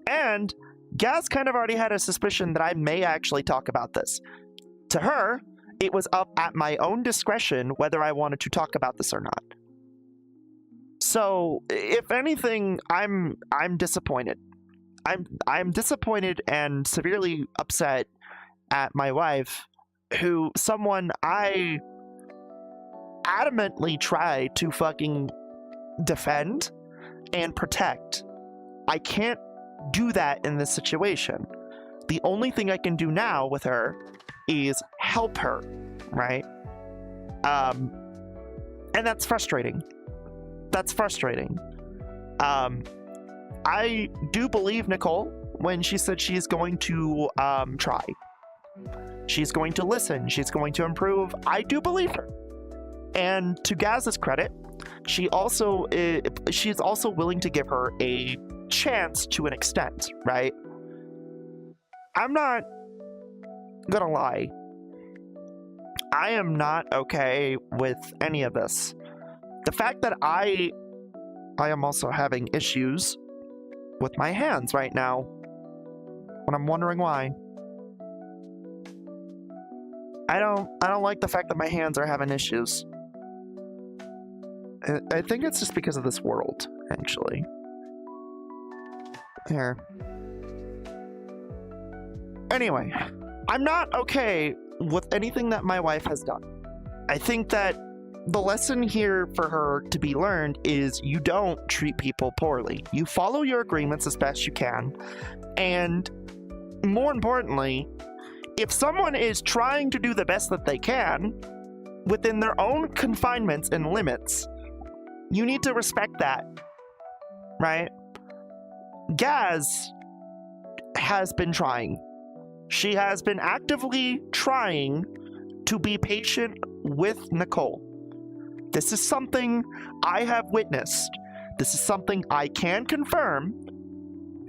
and Gaz kind of already had a suspicion that I may actually talk about this. To her, it was up at my own discretion whether I wanted to talk about this or not. So, if anything, I'm disappointed. I'm disappointed and severely upset at my wife, someone I adamantly try to fucking defend and protect. I can't do that in this situation. The only thing I can do now with her is help her, right? And that's frustrating. I do believe Nicole when she said she's going to try. She's going to listen. She's going to improve. I do believe her. And to Gaz's credit, she's also willing to give her a chance to an extent, right? I'm not gonna lie. I am not okay with any of this. The fact that I am also having issues with my hands right now, and I'm wondering why. I don't like the fact that my hands are having issues. I think it's just because of this world, actually. Here. Anyway, I'm not okay with anything that my wife has done. I think that the lesson here for her to be learned is you don't treat people poorly. You follow your agreements as best you can, and more importantly, if someone is trying to do the best that they can within their own confinements and limits, you need to respect that, right? Gaz has been trying. She has been actively trying to be patient with Nicole. This is something I have witnessed. This is something I can confirm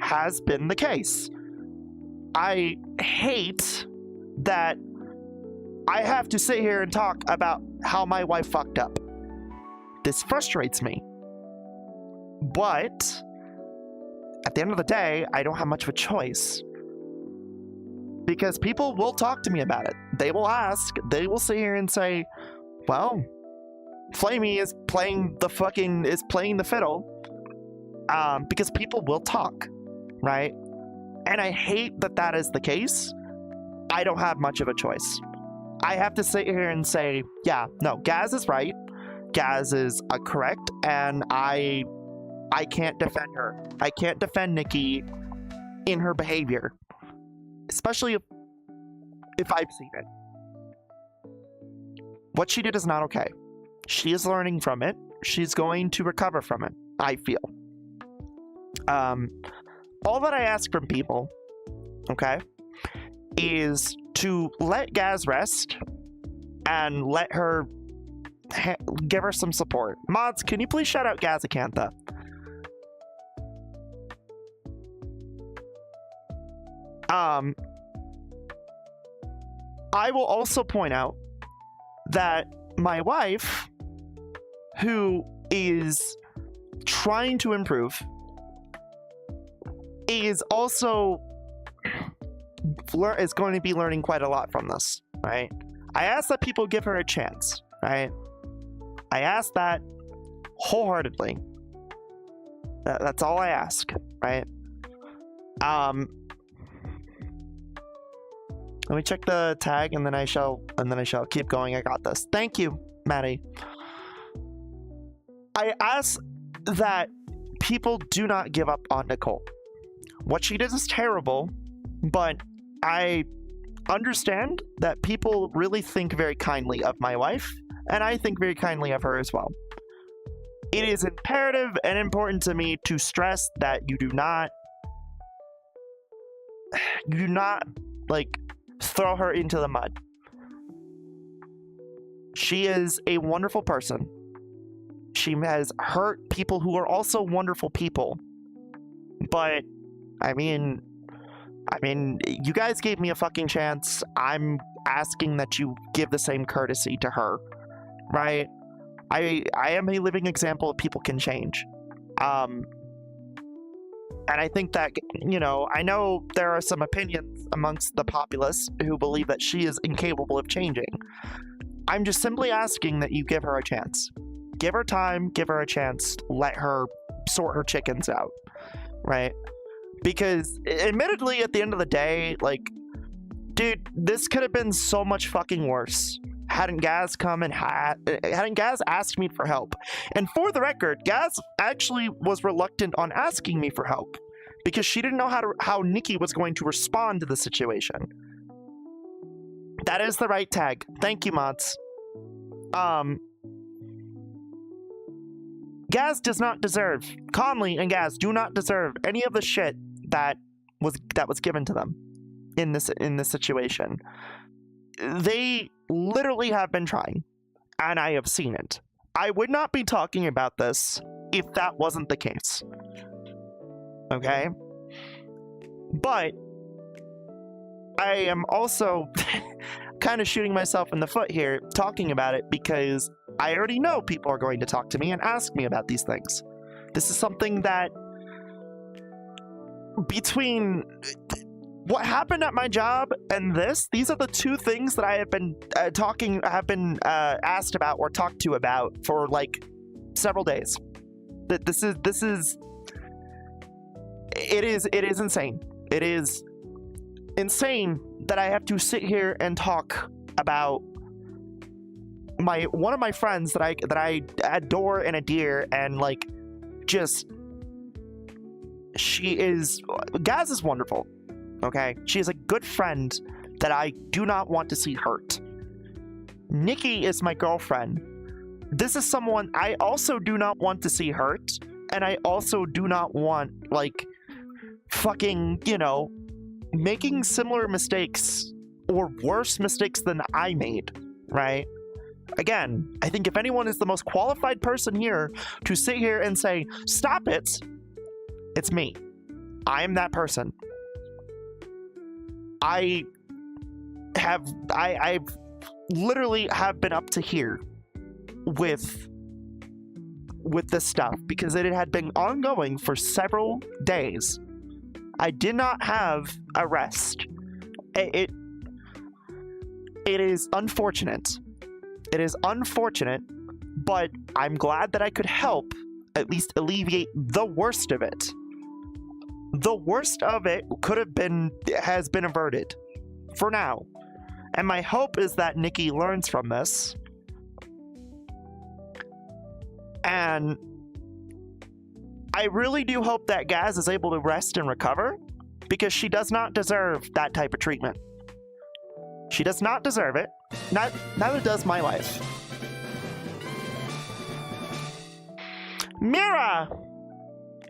has been the case. I hate that I have to sit here and talk about how my wife fucked up. This frustrates me. But at the end of the day, I don't have much of a choice. Because people will talk to me about it. They will ask, they will sit here and say, well, Flamie is playing the fiddle. Because people will talk, right? And I hate that that is the case. I don't have much of a choice. I have to sit here and say, yeah, no, Gaz is right. Gaz is correct, and I can't defend her. I can't defend Nikki in her behavior, especially if I've seen it. What she did is not okay. She is learning from it. She's going to recover from it, I feel. All that I ask from people, okay, is to let Gaz rest and let her give her some support. Mods, can you please shout out Gazakantha? I will also point out that my wife, who is trying to improve, is also going to be learning quite a lot from this, right? I ask that people give her a chance, right? I ask that wholeheartedly. That's all I ask, right? Let me check the tag, and then I shall keep going. I got this. Thank you, Maddie. I ask that people do not give up on Nicole. What she did is terrible, but I understand that people really think very kindly of my wife, and I think very kindly of her as well. It is imperative and important to me to stress that you do not you do not, like, throw her into the mud. She is a wonderful person. She has hurt people who are also wonderful people. But, I mean, you guys gave me a fucking chance. I'm asking that you give the same courtesy to her, right? I am a living example of people can change. And I think that, you know, I know there are some opinions amongst the populace who believe that she is incapable of changing. I'm just simply asking that you give her a chance. Give her time, give her a chance, let her sort her chickens out, right? Because, admittedly, at the end of the day, like, dude, this could have been so much fucking worse. Hadn't Gaz come and hadn't Gaz asked me for help. And for the record, Gaz actually was reluctant on asking me for help because she didn't know how Nikki was going to respond to the situation. That is the right tag. Thank you, mods. Gaz does not deserve, Conley and Gaz do not deserve any of the shit that was given to them in this situation. They literally have been trying, and I have seen it. I would not be talking about this if that wasn't the case. Okay? But I am also kind of shooting myself in the foot here talking about it because I already know people are going to talk to me and ask me about these things. This is something that, between what happened at my job and these are the two things that I have been asked about or talked to about for like several days. It is insane. It is insane that I have to sit here and talk about one of my friends that I adore and adhere, and like, just, Gaz is wonderful. Okay, she is a good friend that I do not want to see hurt. Nikki is my girlfriend. This is someone I also do not want to see hurt, and I also do not want, like, fucking, you know, making similar mistakes or worse mistakes than I made, right? Again, I think if anyone is the most qualified person here to sit here and say, stop it, it's me. I am that person. I literally have been up to here with this stuff because it had been ongoing for several days. I did not have a rest. It is unfortunate. It is unfortunate, but I'm glad that I could help at least alleviate the worst of it. The worst of it has been averted for now. And my hope is that Nikki learns from this. And I really do hope that Gaz is able to rest and recover, because she does not deserve that type of treatment. She does not deserve it. Neither does my life. Mira!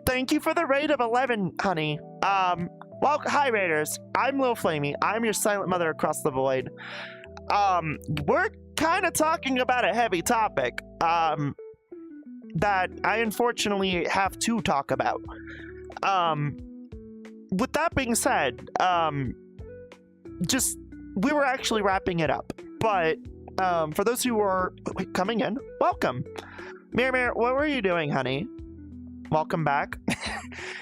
Thank you for the raid of 11, honey. Well, hi, Raiders. I'm Lil Flamie. I'm your silent mother across the void. We're kind of talking about a heavy topic, that I unfortunately have to talk about. With that being said, we were actually wrapping it up, but, for those who are coming in, welcome. Mir, what were you doing, honey? Welcome back.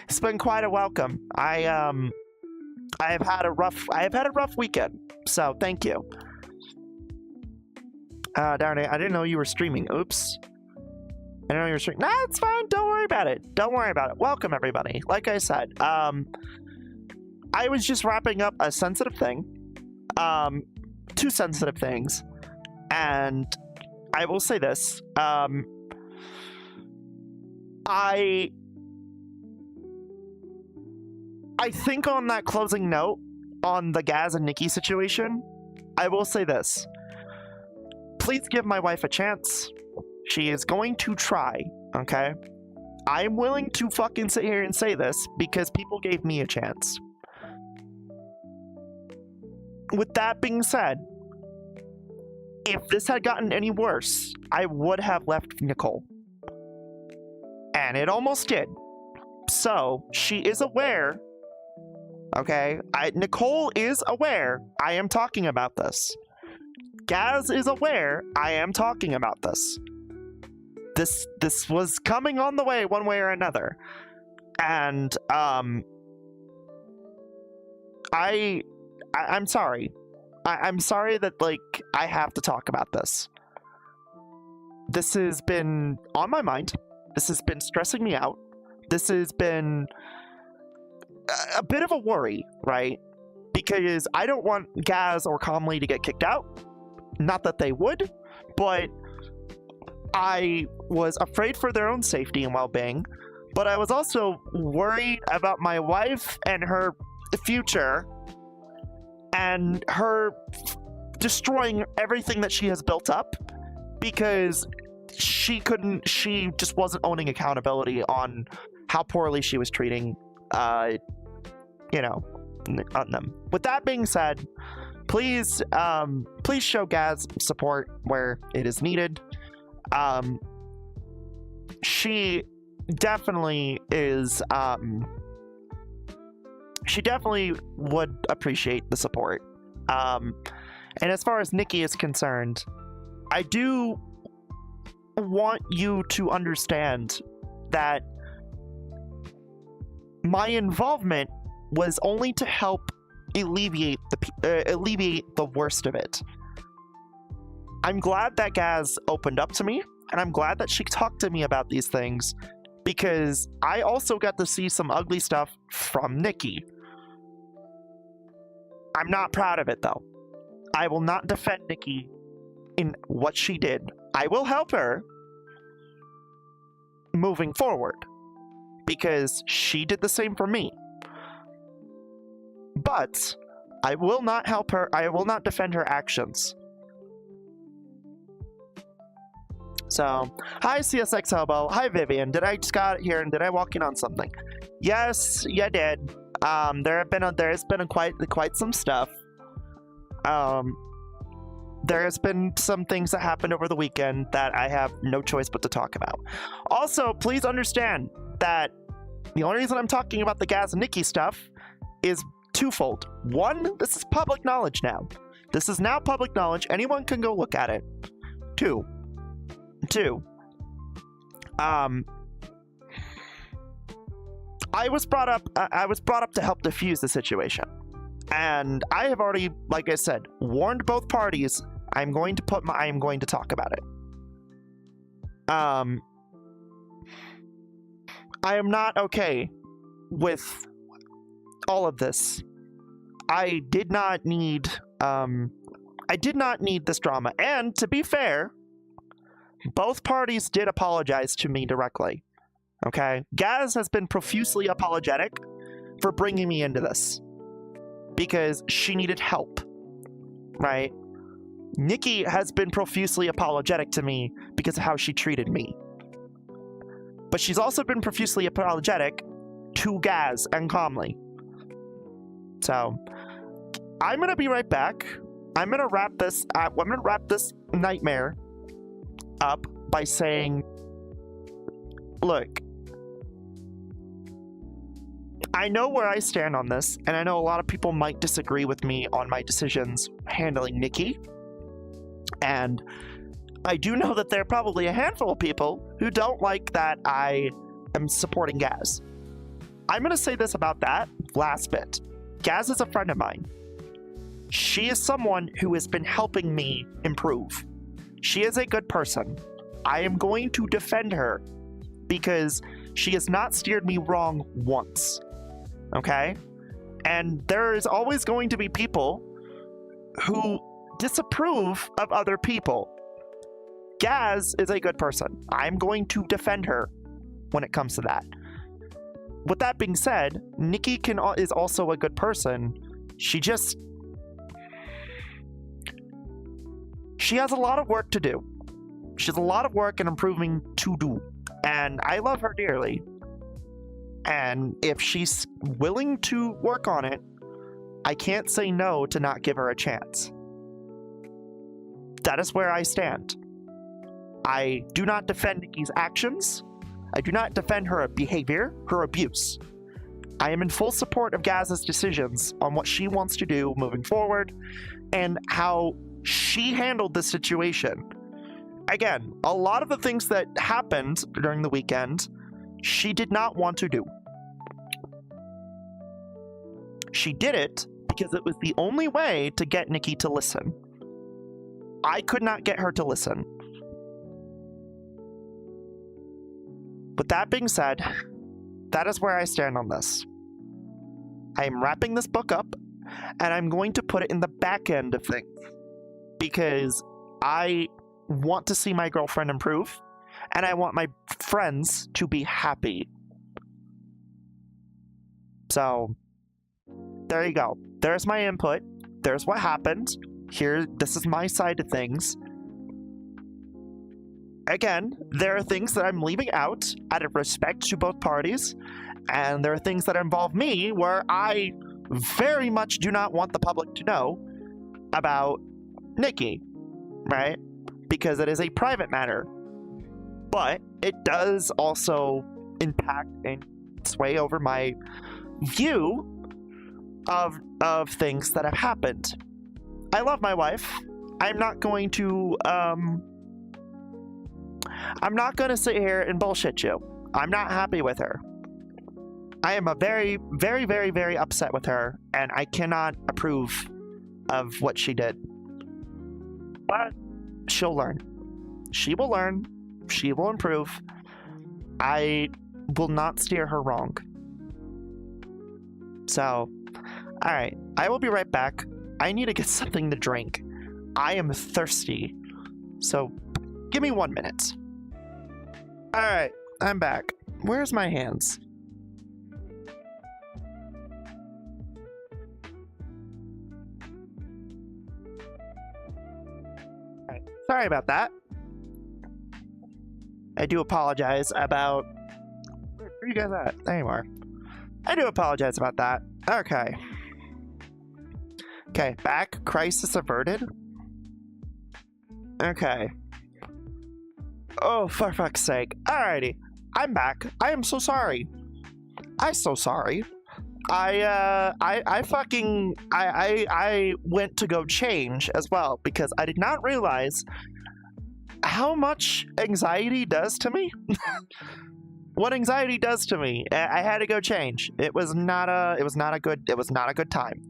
It's been quite a welcome. I have had a rough weekend, so thank you. Darn it, I didn't know you were streaming. Oops. I didn't know you were streaming. Nah, it's fine. Don't worry about it. Don't worry about it. Welcome, everybody. Like I said, I was just wrapping up a sensitive thing. Two sensitive things. And I will say this. I think on that closing note on the Gaz and Nikki situation, I will say this. Please give my wife a chance. She is going to try, okay? I'm willing to fucking sit here and say this because people gave me a chance. with that being said, if this had gotten any worse, I would have left Nicole. And it almost did. So, she is aware, okay? Nicole is aware I am talking about this. Gaz is aware I am talking about this. This was coming on the way one way or another. And, I'm sorry. I'm sorry that, like, I have to talk about this. This has been on my mind. This has been stressing me out. This has been a bit of a worry, right? Because I don't want Gaz or Comley to get kicked out. Not that they would, but I was afraid for their own safety and well-being. But I was also worried about my wife and her future and her destroying everything that she has built up because she just wasn't owning accountability on how poorly she was treating, on them. With that being said, please show Gaz support where it is needed. She definitely is, she definitely would appreciate the support. And as far as Nikki is concerned, I do want you to understand that my involvement was only to help alleviate the worst of it. I'm glad that Gaz opened up to me, and I'm glad that she talked to me about these things, because I also got to see some ugly stuff from Nikki. I'm not proud of it, though. I will not defend Nikki in what she did. I will help her moving forward, because she did the same for me. But I will not help her. I will not defend her actions. So, hi CSX Hobo. Hi Vivian. Did I just got here and did I walk in on something? Yes, you did. There has been quite some stuff. There has been some things that happened over the weekend that I have no choice but to talk about. Also, please understand that the only reason I'm talking about the Gaz and Nikki stuff is twofold. One, this is public knowledge now. This is now public knowledge. Anyone can go look at it. Two, I was brought up to help defuse the situation. And I have already, like I said, warned both parties I am going to talk about it. I am not okay with all of this. I did not need this drama. And to be fair, both parties did apologize to me directly. Okay? Gaz has been profusely apologetic for bringing me into this, because she needed help, right? Nikki has been profusely apologetic to me because of how she treated me. But she's also been profusely apologetic to Gaz and Comley. So, I'm gonna be right back. I'm gonna wrap this nightmare up by saying, look, I know where I stand on this, and I know a lot of people might disagree with me on my decisions handling Nikki. And I do know that there are probably a handful of people who don't like that I am supporting Gaz. I'm going to say this about that last bit. Gaz is a friend of mine. She is someone who has been helping me improve. She is a good person. I am going to defend her because she has not steered me wrong once. Okay? And there is always going to be people who disapprove of other people. Gaz is a good person. I'm going to defend her when it comes to that. With that being said, Nikki is also a good person. She has a lot of work to do. She has a lot of work and improving to do. And I love her dearly. And if she's willing to work on it, I can't say no to not give her a chance. That is where I stand. I do not defend Nikki's actions. I do not defend her behavior, her abuse. I am in full support of Gaz's decisions on what she wants to do moving forward and how she handled the situation. Again, a lot of the things that happened during the weekend, she did not want to do. She did it because it was the only way to get Nikki to listen. I could not get her to listen. With that being said, that is where I stand on this. I am wrapping this book up, and I'm going to put it in the back end of things, because I want to see my girlfriend improve, and I want my friends to be happy. So, there you go. There's my input. There's what happened. Here, this is my side of things. Again, there are things that I'm leaving out out of respect to both parties, and there are things that involve me where I very much do not want the public to know about Nikki, right? Because it is a private matter. But it does also impact and sway over my view of things that have happened. I love my wife. I'm not going to sit here and bullshit you. I'm not happy with her. I am a very, very, very, very upset with her, and I cannot approve of what she did. But she'll learn. She will learn. She will improve. I will not steer her wrong. So, alright. I will be right back. I need to get something to drink. I am thirsty. So, give me 1 minute. Alright, I'm back. Where's my hands? Alright, sorry about that. I do apologize about... Where are you guys at? There you are. I do apologize about that. Okay. Okay, back. Crisis averted. Okay. Oh, for fuck's sake. Alrighty. I'm back. I am so sorry. I'm so sorry. I went to go change as well because I did not realize how much anxiety does to me. What anxiety does to me. I had to go change. It was not a good time.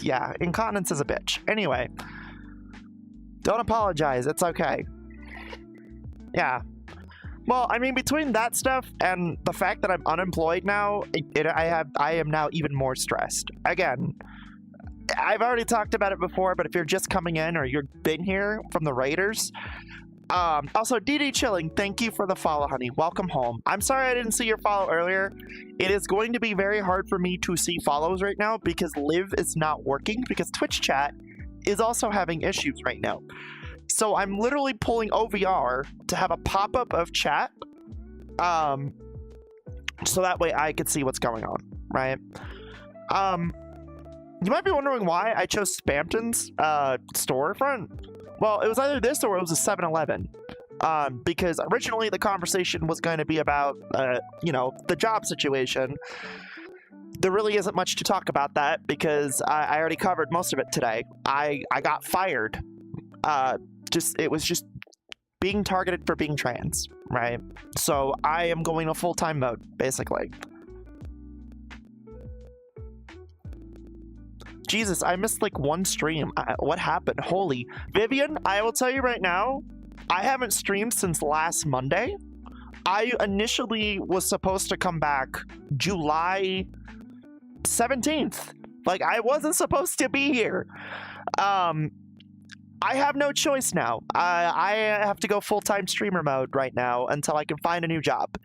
Yeah, incontinence is a bitch. Anyway, don't apologize. It's okay. Yeah. Well, I mean, between that stuff and the fact that I'm unemployed now, I am now even more stressed. Again, I've already talked about it before, but if you're just coming in or you've been here from the Raiders, also, DD Chilling, thank you for the follow, honey. Welcome home. I'm sorry I didn't see your follow earlier. It is going to be very hard for me to see follows right now because Live is not working because Twitch chat is also having issues right now. So I'm literally pulling OVR to have a pop-up of chat, so that way I could see what's going on, right? You might be wondering why I chose Spampton's storefront. Well, it was either this or it was a 7-Eleven. Because originally the conversation was going to be about, you know, the job situation. There really isn't much to talk about that because I already covered most of it today. I got fired. It was just being targeted for being trans, right? So I am going to full-time mode, basically. Jesus, I missed like one stream. What happened? Holy. Vivian, I will tell you right now, I haven't streamed since last Monday. I initially was supposed to come back July 17th. Like, I wasn't supposed to be here. I have no choice now. I have to go full-time streamer mode right now until I can find a new job.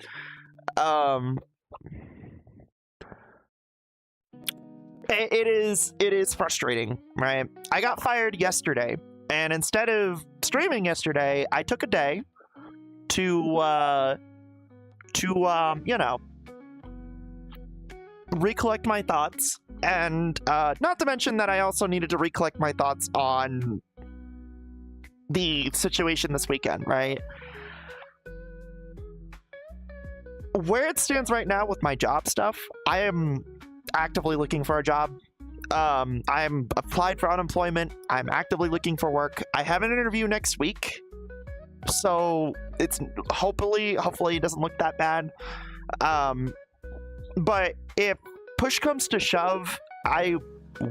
It is frustrating, right? I got fired yesterday, and instead of streaming yesterday, I took a day to you know, recollect my thoughts, and not to mention that I also needed to recollect my thoughts on the situation this weekend, right? Where it stands right now with my job stuff, I am actively looking for a job. I'm applied for unemployment. I'm actively looking for work. I have an interview next week, so it's hopefully it doesn't look that bad. But if push comes to shove, I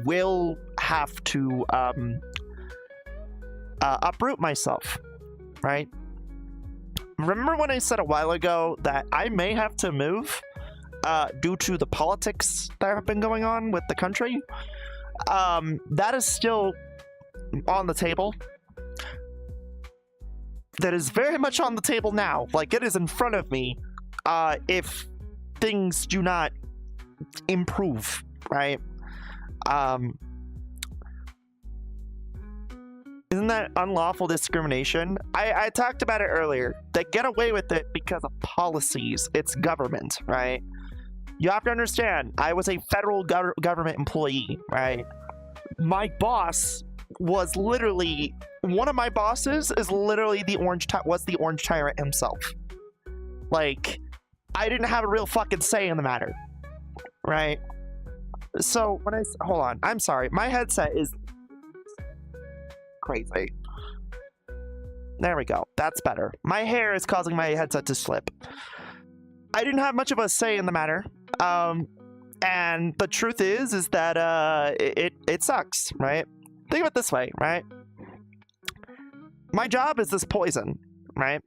will have to uproot myself, right? Remember when I said a while ago that I may have to move due to the politics that have been going on with the country? That is still on the table. That is very much on the table now. Like, it is in front of me if things do not improve, right? Isn't that unlawful discrimination? I talked about it earlier. They get away with it because of policies. It's government, right? You have to understand, I was a federal government employee, right? My boss was literally, one of my bosses is literally the orange tyrant himself. Like, I didn't have a real fucking say in the matter, right? So when hold on, I'm sorry, my headset is crazy. There we go, that's better. My hair is causing my headset to slip. I didn't have much of a say in the matter, and the truth is that it sucks, right? Think of it this way, right? My job is this poison, right?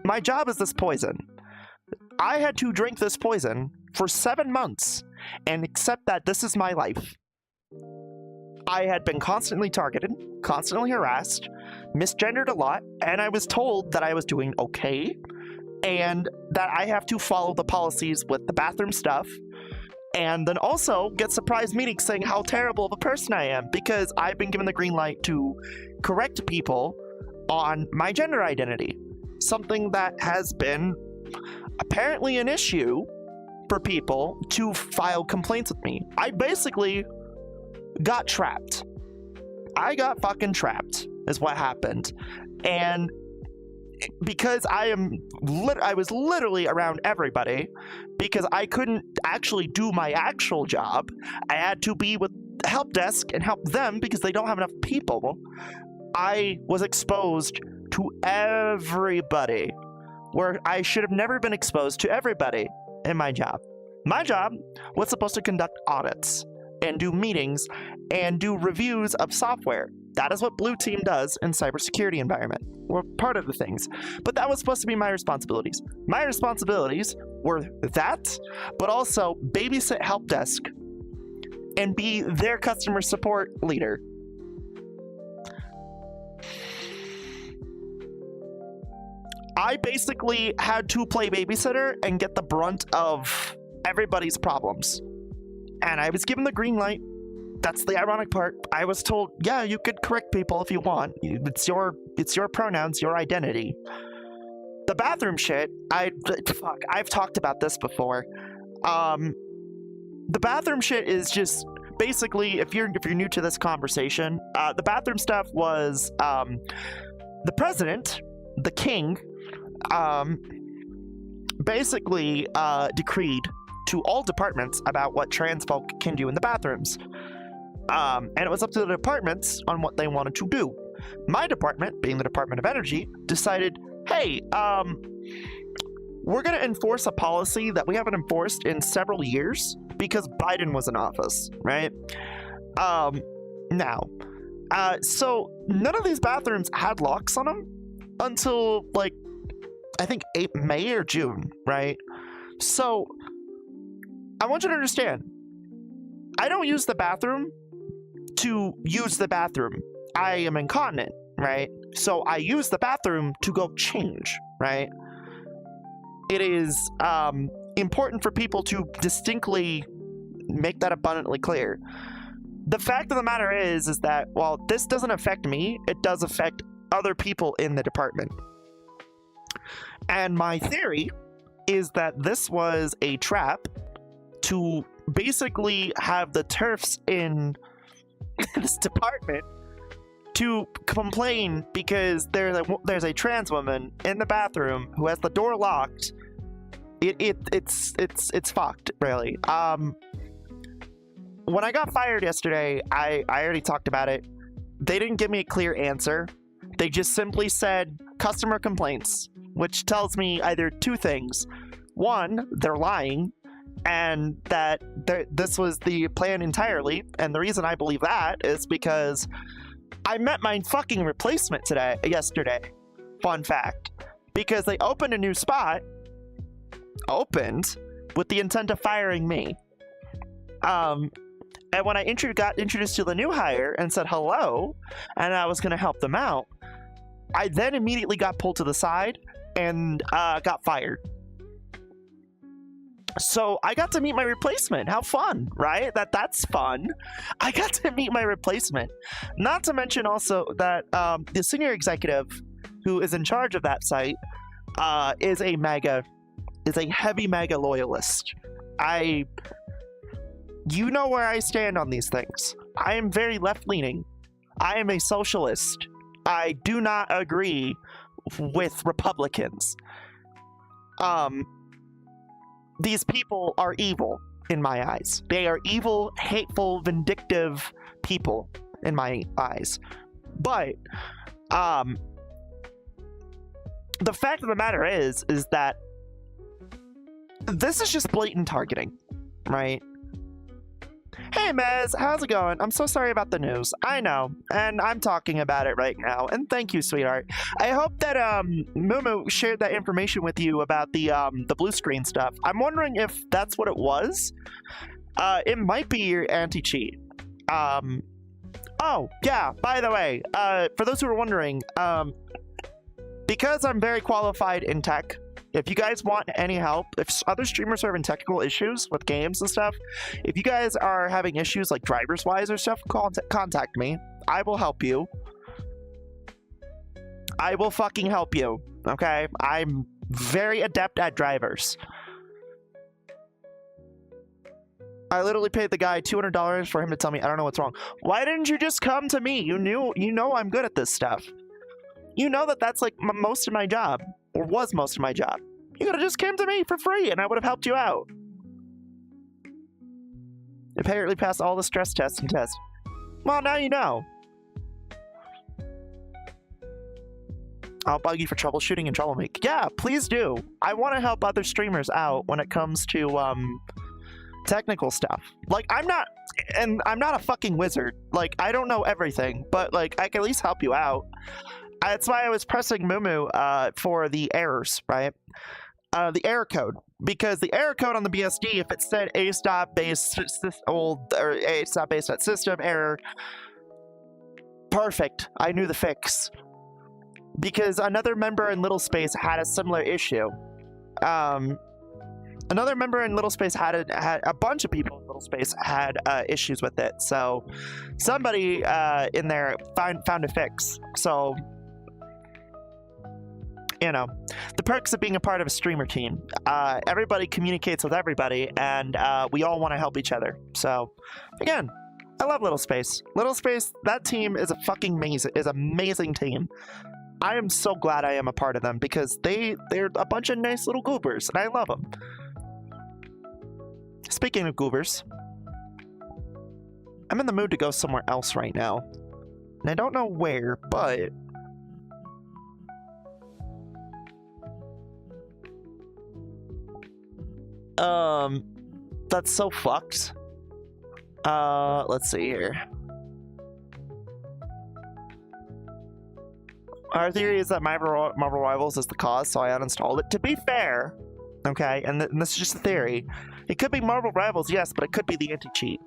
My job is this poison. I had to drink this poison for 7 months and accept that this is my life. I had been constantly targeted, constantly harassed, misgendered a lot, and I was told that I was doing okay and that I have to follow the policies with the bathroom stuff, and then also get surprise meetings saying how terrible of a person I am because I've been given the green light to correct people on my gender identity. Something that has been apparently an issue for people to file complaints with me. I basically got trapped. I got fucking trapped is what happened. And because I was literally around everybody, because I couldn't actually do my actual job, I had to be with help desk and help them because they don't have enough people. I was exposed to everybody, where I should have never been exposed to everybody in my job. My job was supposed to conduct audits and do meetings and do reviews of software. That is what Blue Team does in cybersecurity environment. We're part of the things. But that was supposed to be my responsibilities. My responsibilities were that, but also babysit help desk and be their customer support leader. I basically had to play babysitter and get the brunt of everybody's problems. And I was given the green light. That's the ironic part. I was told, yeah, you could correct people if you want. It's your pronouns, your identity. The bathroom shit, I've talked about this before. The bathroom shit is just basically, if you're new to this conversation, the bathroom stuff was the president, the king, basically decreed to all departments about what trans folk can do in the bathrooms. And it was up to the departments on what they wanted to do. My department, being the Department of Energy, decided, hey, we're going to enforce a policy that we haven't enforced in several years because Biden was in office, right? So none of these bathrooms had locks on them until, like, I think May or June, right? So I want you to understand, I don't use the bathroom to use the bathroom. I am incontinent, right? So I use the bathroom to go change, right? It is important for people to distinctly make that abundantly clear. The fact of the matter is that while this doesn't affect me, it does affect other people in the department. And my theory is that this was a trap to basically have the TERFs in this department to complain because there's a trans woman in the bathroom who has the door locked. It's fucked, really. When I got fired yesterday, I already talked about it. They didn't give me a clear answer. They just simply said customer complaints, which tells me either two things. One, they're lying, and that this was the plan entirely. And the reason I believe that is because I met my fucking replacement yesterday. Fun fact. Because they opened a new spot, with the intent of firing me. And when I got introduced to the new hire and said hello, and I was going to help them out, I then immediately got pulled to the side and got fired. So I got to meet my replacement. How fun, right? That's fun. I got to meet my replacement. Not to mention also that the senior executive who is in charge of that site is a heavy MAGA loyalist. You know where I stand on these things. I am very left-leaning. I am a socialist. I do not agree with Republicans. These people are evil in my eyes. They are evil, hateful, vindictive people in my eyes. But the fact of the matter is that this is just blatant targeting, right? Hey Mez, how's it going? I'm so sorry about the news. I know, and I'm talking about it right now. And thank you, sweetheart. I hope that Mumu shared that information with you about the blue screen stuff. I'm wondering if that's what it was. It might be your anti-cheat. Oh yeah. By the way, for those who are wondering, because I'm very qualified in tech. If you guys want any help, if other streamers are having technical issues with games and stuff, if you guys are having issues like drivers-wise or stuff, contact me. I will help you. I will fucking help you, okay? I'm very adept at drivers. I literally paid the guy $200 for him to tell me I don't know what's wrong. Why didn't you just come to me? You know I'm good at this stuff. You know that's like most of my job. Or was most of my job. You could have just came to me for free and I would have helped you out. Apparently passed all the stress tests and tests. Well, now you know. I'll bug you for troubleshooting and troublemaking. Yeah, please do. I want to help other streamers out when it comes to technical stuff. Like, I'm not a fucking wizard. Like, I don't know everything, but like I can at least help you out. That's why I was pressing Mumu for the errors, right? The error code. Because the error code on the BSD, if it said a.base.system error, perfect. I knew the fix. Because another member in Little Space had a similar issue. Another member in Little Space had a bunch of people in Little Space had issues with it. So somebody in there found a fix. So, you know, the perks of being a part of a streamer team. Everybody communicates with everybody, and we all want to help each other. So, again, I love Little Space. Little Space, that team is a fucking amazing team. I am so glad I am a part of them because they're a bunch of nice little goobers, and I love them. Speaking of goobers, I'm in the mood to go somewhere else right now. And I don't know where, but that's so fucked. Let's see here. Our theory is that Marvel Rivals is the cause, so I uninstalled it. To be fair, okay, and this is just a theory, it could be Marvel Rivals, yes, but it could be the anti-cheat.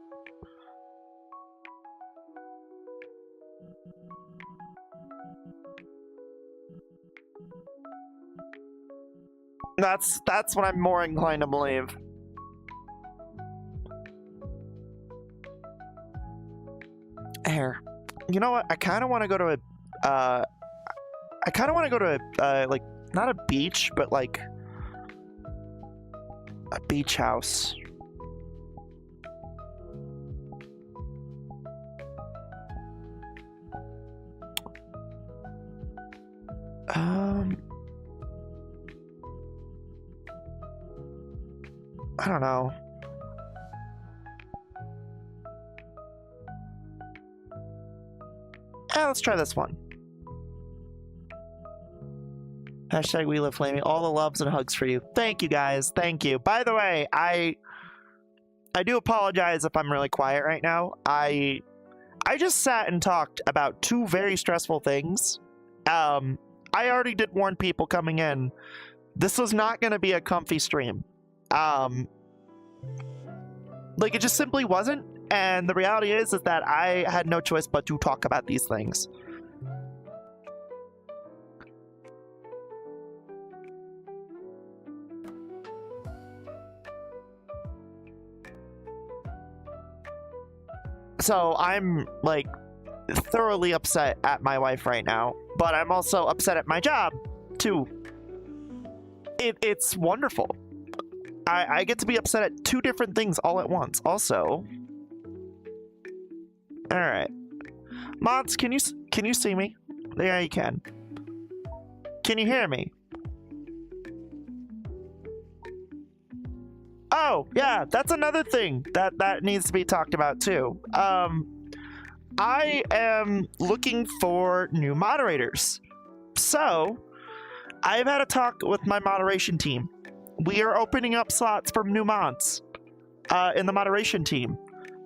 That's what I'm more inclined to believe. Here, you know what? I kind of want to go to a, like, not a beach, but like a beach house. I don't know. Let's try this one. Hashtag we love Flamie. All the loves and hugs for you. Thank you guys. Thank you. By the way, I do apologize if I'm really quiet right now. I just sat and talked about two very stressful things. I already did warn people coming in. This was not going to be a comfy stream. Like, it just simply wasn't. And the reality is that I had no choice but to talk about these things. So I'm, like, thoroughly upset at my wife right now, but I'm also upset at my job, too. It's wonderful. I get to be upset at two different things all at once, also. Alright. Mods, can you see me? Yeah, you can. Can you hear me? Oh, yeah, that's another thing that needs to be talked about too. I am looking for new moderators. So, I've had a talk with my moderation team. We are opening up slots for new mods in the moderation team.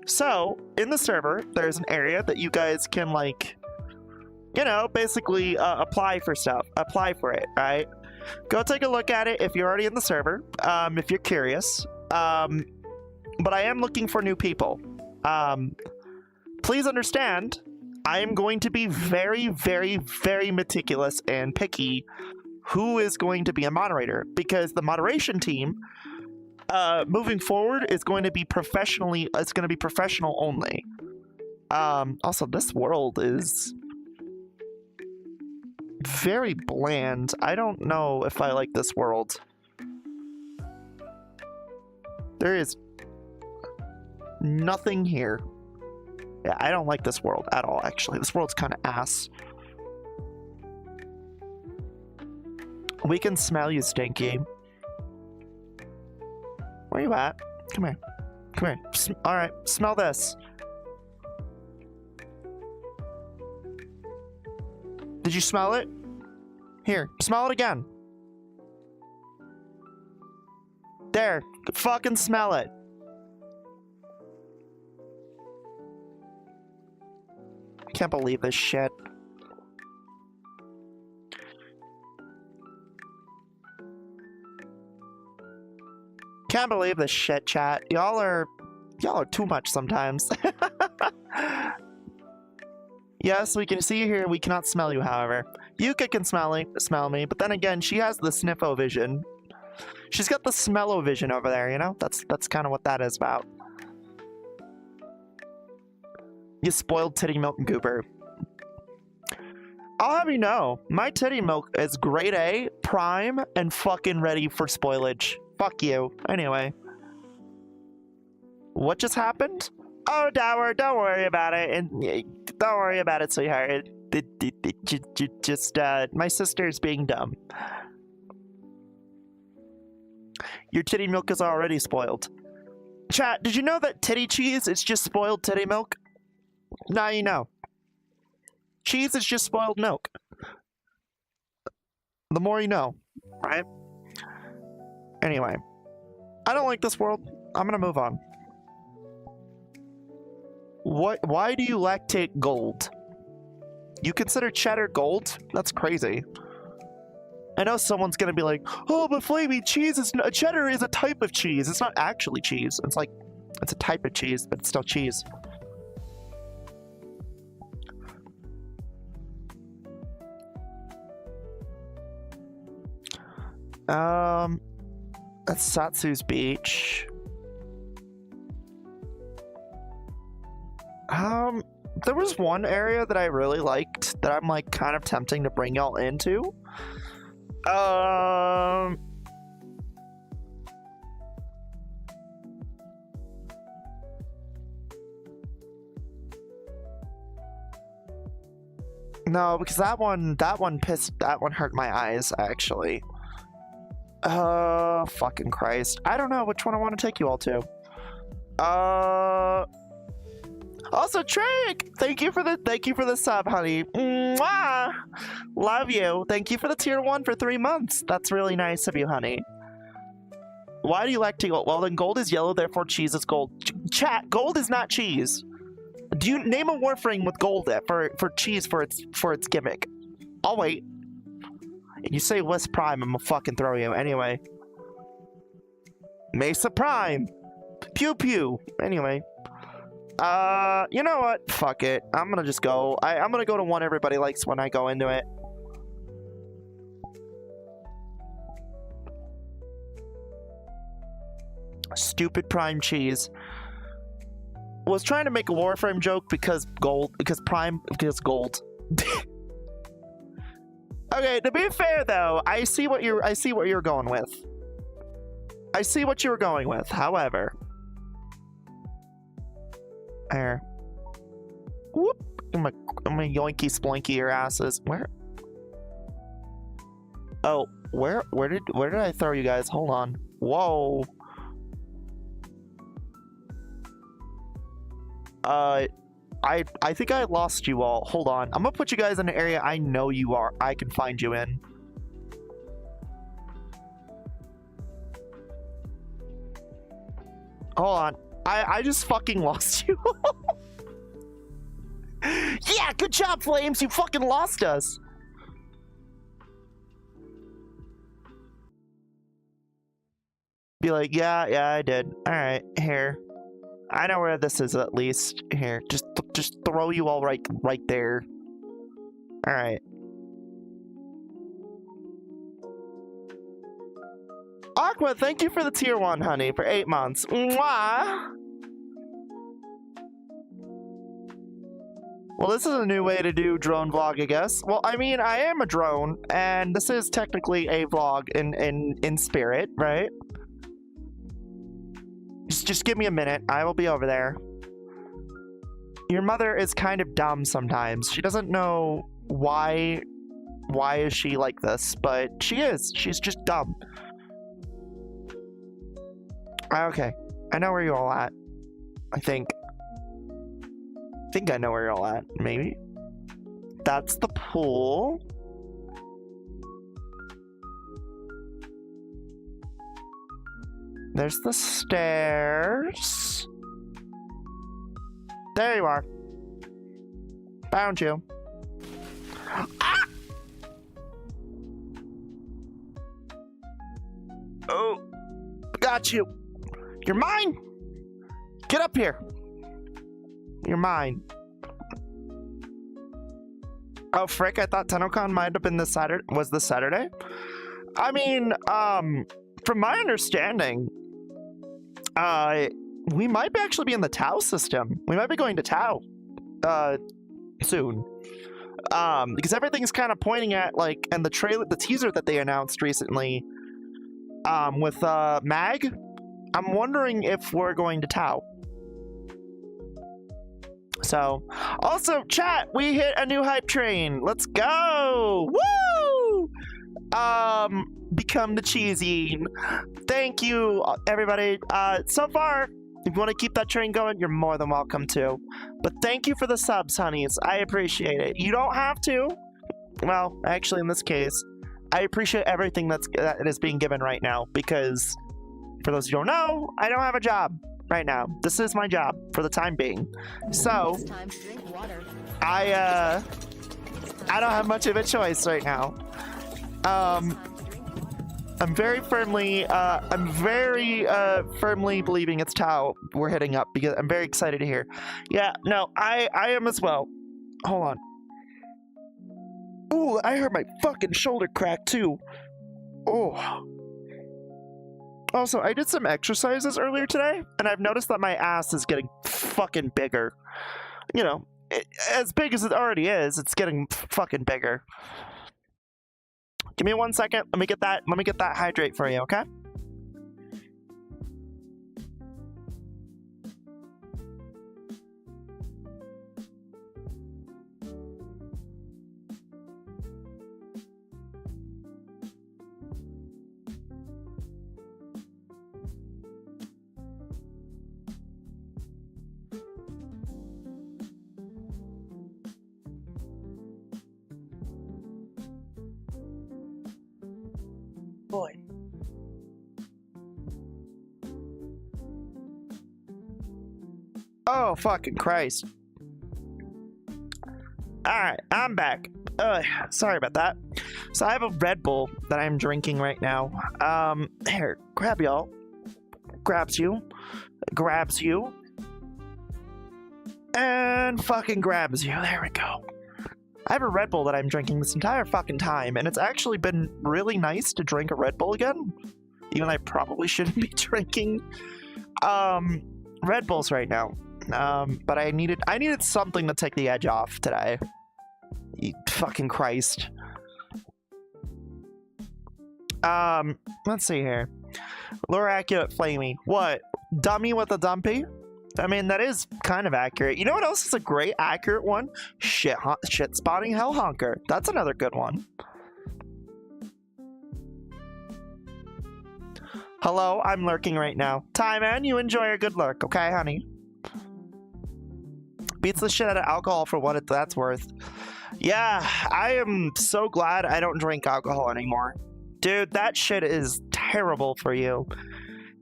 So, in the server, there's an area that you guys can, like, you know, basically apply for stuff. Apply for it, right? Go take a look at it if you're already in the server, if you're curious. But I am looking for new people. Please understand, I am going to be very, very, very meticulous and picky who is going to be a moderator, because the moderation team, moving forward, is going to be professional only. Also, this world is very bland. I don't know if I like this world. There is nothing here. Yeah, I don't like this world at all, actually. This world's kind of ass. We can smell you, Stinky. Where you at? Come here. Come here. Alright, smell this. Did you smell it? Here, smell it again. There, fucking smell it. Can't believe this shit. Can't believe this shit, chat. Y'all are too much sometimes. Yes, we can see you here. We cannot smell you, however. Yuka can smell me, but then again, she has the sniffo vision. She's got the smello vision over there, you know? That's kind of what that is about. You spoiled titty milk goober. I'll have you know, my titty milk is grade A, prime, and fucking ready for spoilage. Fuck you. Anyway. What just happened? Oh, Dower, don't worry about it. And don't worry about it, sweetheart. Just, my sister's being dumb. Your titty milk is already spoiled. Chat, did you know that titty cheese is just spoiled titty milk? Now you know. Cheese is just spoiled milk. The more you know, right? Anyway. I don't like this world. I'm gonna move on. Why do you lactate gold? You consider cheddar gold? That's crazy. I know someone's gonna be like, oh, but Flamie, cheddar is a type of cheese. It's not actually cheese. It's like, it's a type of cheese, but it's still cheese. That's Satsu's beach. There was one area that I really liked that I'm like kind of tempting to bring y'all into. No, because that one hurt my eyes, actually. Fucking Christ. I don't know which one I want to take you all to. Also, Trick! Thank you for the sub, honey. Mwah! Love you. Thank you for the tier 1 for 3 months. That's really nice of you, honey. Why do you like to gold? Well, then gold is yellow, therefore cheese is gold. Chat, gold is not cheese. Do you name a Warframe with gold for cheese for its gimmick? I'll wait. And you say West Prime, I'm gonna fucking throw you. Anyway. Mesa Prime! Pew pew! Anyway. You know what? Fuck it. I'm gonna just go. I'm gonna go to one everybody likes when I go into it. Stupid Prime cheese. Was trying to make a Warframe joke because gold. Because gold. Okay, to be fair though, I see what you're going with. I see what you were going with. However, there. Whoop! I'm gonna yoinky splinky your asses. Where? Oh, where did I throw you guys? Hold on. Whoa. I think I lost you all. Hold on. I'm gonna put you guys in an area I know you are. I can find you in. Hold on. I just fucking lost you. Yeah, good job, Flames. You fucking lost us. Be like, yeah, I did. All right, here. I know where this is at least. Here, just throw you all right there. All right. Aqua, thank you for the tier 1, honey, for 8 months. Mwah! Well, this is a new way to do drone vlog, I guess. Well, I mean, I am a drone, and this is technically a vlog in spirit, right? Just give me a minute. I will be over there. Your mother is kind of dumb sometimes. She doesn't know why is she like this, but she is. She's just dumb. Okay. I know where you're all at. I think I know where you're all at. Maybe. That's the pool. There's the stairs. There you are. Found you. Ah! Oh, got you. You're mine. Get up here. You're mine. Oh, frick, I thought TennoCon might have been this Saturday. Was this Saturday? I mean, from my understanding, we might actually be in the Tau system. We might be going to Tau, soon. Because everything's kind of pointing at, like, and the teaser that they announced recently, with, Mag, I'm wondering if we're going to Tau. So, also, chat, we hit a new hype train. Let's go! Woo! Become the cheesy. Thank you, everybody. So far, if you want to keep that train going, you're more than welcome to. But thank you for the subs, honeys. I appreciate it. You don't have to. Well, actually, in this case, I appreciate everything that is being given right now, because for those who don't know, I don't have a job right now. This is my job for the time being. So, I don't have much of a choice right now. I'm very firmly believing it's Tau we're hitting up, because I'm very excited to hear. Yeah, no, I am as well. Hold on. Ooh, I heard my fucking shoulder crack too. Oh. Also, I did some exercises earlier today, and I've noticed that my ass is getting fucking bigger. You know, as big as it already is, it's getting fucking bigger. Give me 1 second. Let me get that hydrate for you, okay? Oh, fucking Christ. Alright, I'm back. Sorry about that. So I have a Red Bull that I'm drinking right now. Here, grab y'all. Grabs you. Grabs you. And fucking grabs you. There we go. I have a Red Bull that I'm drinking this entire fucking time, and it's actually been really nice to drink a Red Bull again. Even though I probably shouldn't be drinking Red Bulls right now. But I needed something to take the edge off today. Fucking Christ. Let's see here. Lure accurate Flamie. What? Dummy with a dumpy? I mean, that is kind of accurate. You know what else is a great accurate one? Shit spotting hell honker. That's another good one. Hello, I'm lurking right now. Ty, man, you enjoy a good lurk, okay, honey? Beats the shit out of alcohol for what that's worth. Yeah, I am so glad I don't drink alcohol anymore. Dude, that shit is terrible for you.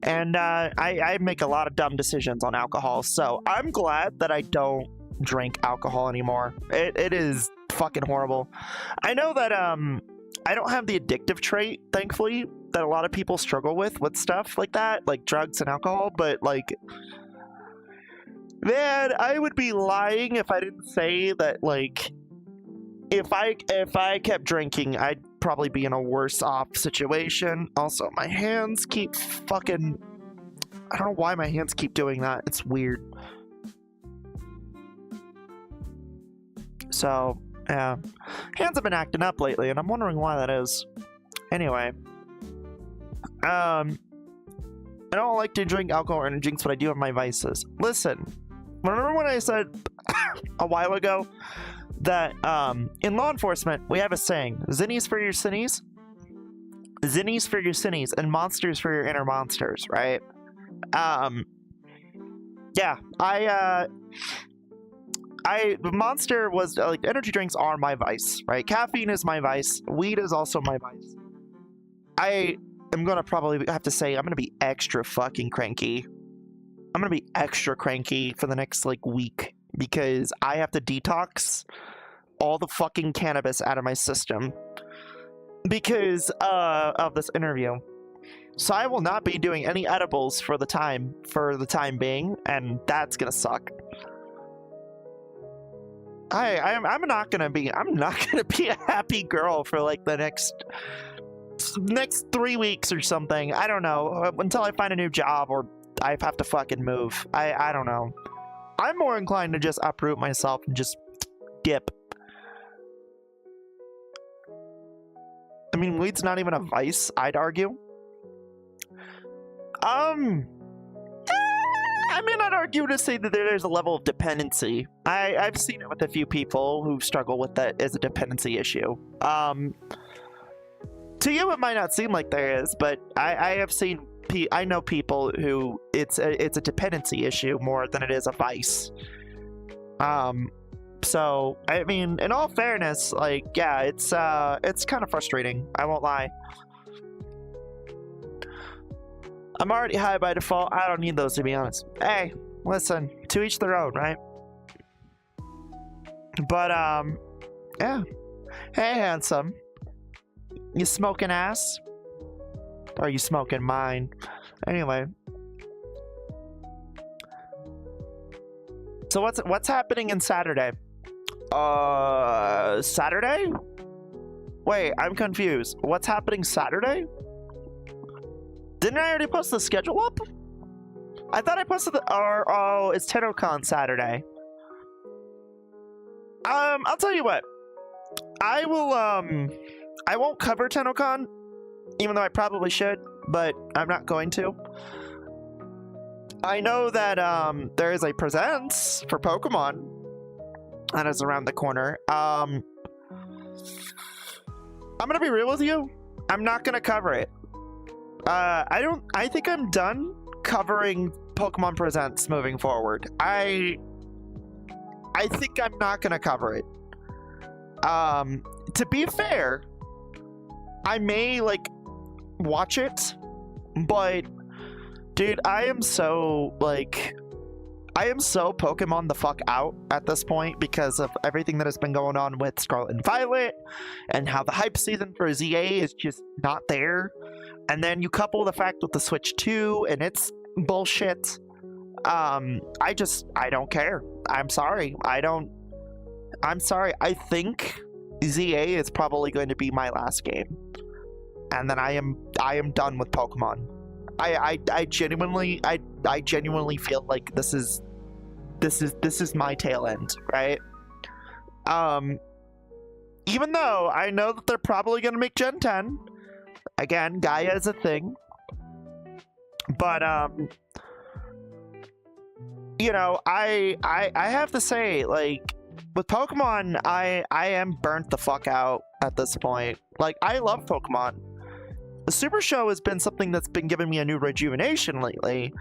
And I make a lot of dumb decisions on alcohol, so I'm glad that I don't drink alcohol anymore. It is fucking horrible. I know that I don't have the addictive trait, thankfully, that a lot of people struggle with stuff like that, like drugs and alcohol, but like, man, I would be lying if I didn't say that, like, if I kept drinking, I'd probably be in a worse off situation. Also, my hands keep fucking... I don't know why my hands keep doing that. It's weird. So, yeah. Hands have been acting up lately, and I'm wondering why that is. Anyway. I don't like to drink alcohol or energy drinks, but I do have my vices. Listen. Remember when I said a while ago that in law enforcement we have a saying: zinnies for your cinnies, zinnies for your cinnies, and monsters for your inner monsters, right? Yeah, the monster was like, energy drinks are my vice, right? Caffeine is my vice, weed is also my vice. I am gonna probably have to say I'm gonna be extra fucking cranky. I'm gonna be extra cranky for the next like week, because I have to detox all the fucking cannabis out of my system because of this interview. So I will not be doing any edibles for the time being, and that's gonna suck. I'm not gonna be a happy girl for like the next 3 weeks or something. I don't know, until I find a new job or I have to fucking move. I don't know. I'm more inclined to just uproot myself and just dip. I mean, weed's not even a vice, I'd argue. I mean, I'd argue to say that there's a level of dependency. I've seen it with a few people who struggle with that as a dependency issue. To you, it might not seem like there is, but I have seen... I know people who it's a dependency issue more than it is a vice. So I mean, in all fairness, like, yeah, it's kind of frustrating. I won't lie. I'm already high by default. I don't need those, to be honest. Hey, listen, to each their own, right? But yeah. Hey, handsome. You smoking ass? Or are you smoking mine? Anyway. So what's happening in Saturday? Saturday? Wait, I'm confused. What's happening Saturday? Didn't I already post the schedule up? I thought I posted oh, it's TennoCon Saturday. I'll tell you what. I won't cover TennoCon, even though I probably should, but I'm not going to. I know that there is a presents for Pokemon that is around the corner. I'm gonna be real with you. I'm not gonna cover it. I think I'm done covering Pokemon Presents moving forward. I think I'm not gonna cover it. To be fair, I may like watch it, but dude, I am so like I am so Pokemon the fuck out at this point because of everything that has been going on with Scarlet and Violet and how the hype season for ZA is just not there. And then you couple the fact with the Switch 2 and it's bullshit. I don't care. I'm sorry. I'm sorry. I think ZA is probably going to be my last game. And then I am done with Pokemon. I genuinely feel like this is my tail end, right? Even though I know that they're probably gonna make Gen 10. Again, Gaia is a thing. But you know, I have to say, like, with Pokemon, I am burnt the fuck out at this point. Like, I love Pokemon. The Super Show has been something that's been giving me a new rejuvenation lately,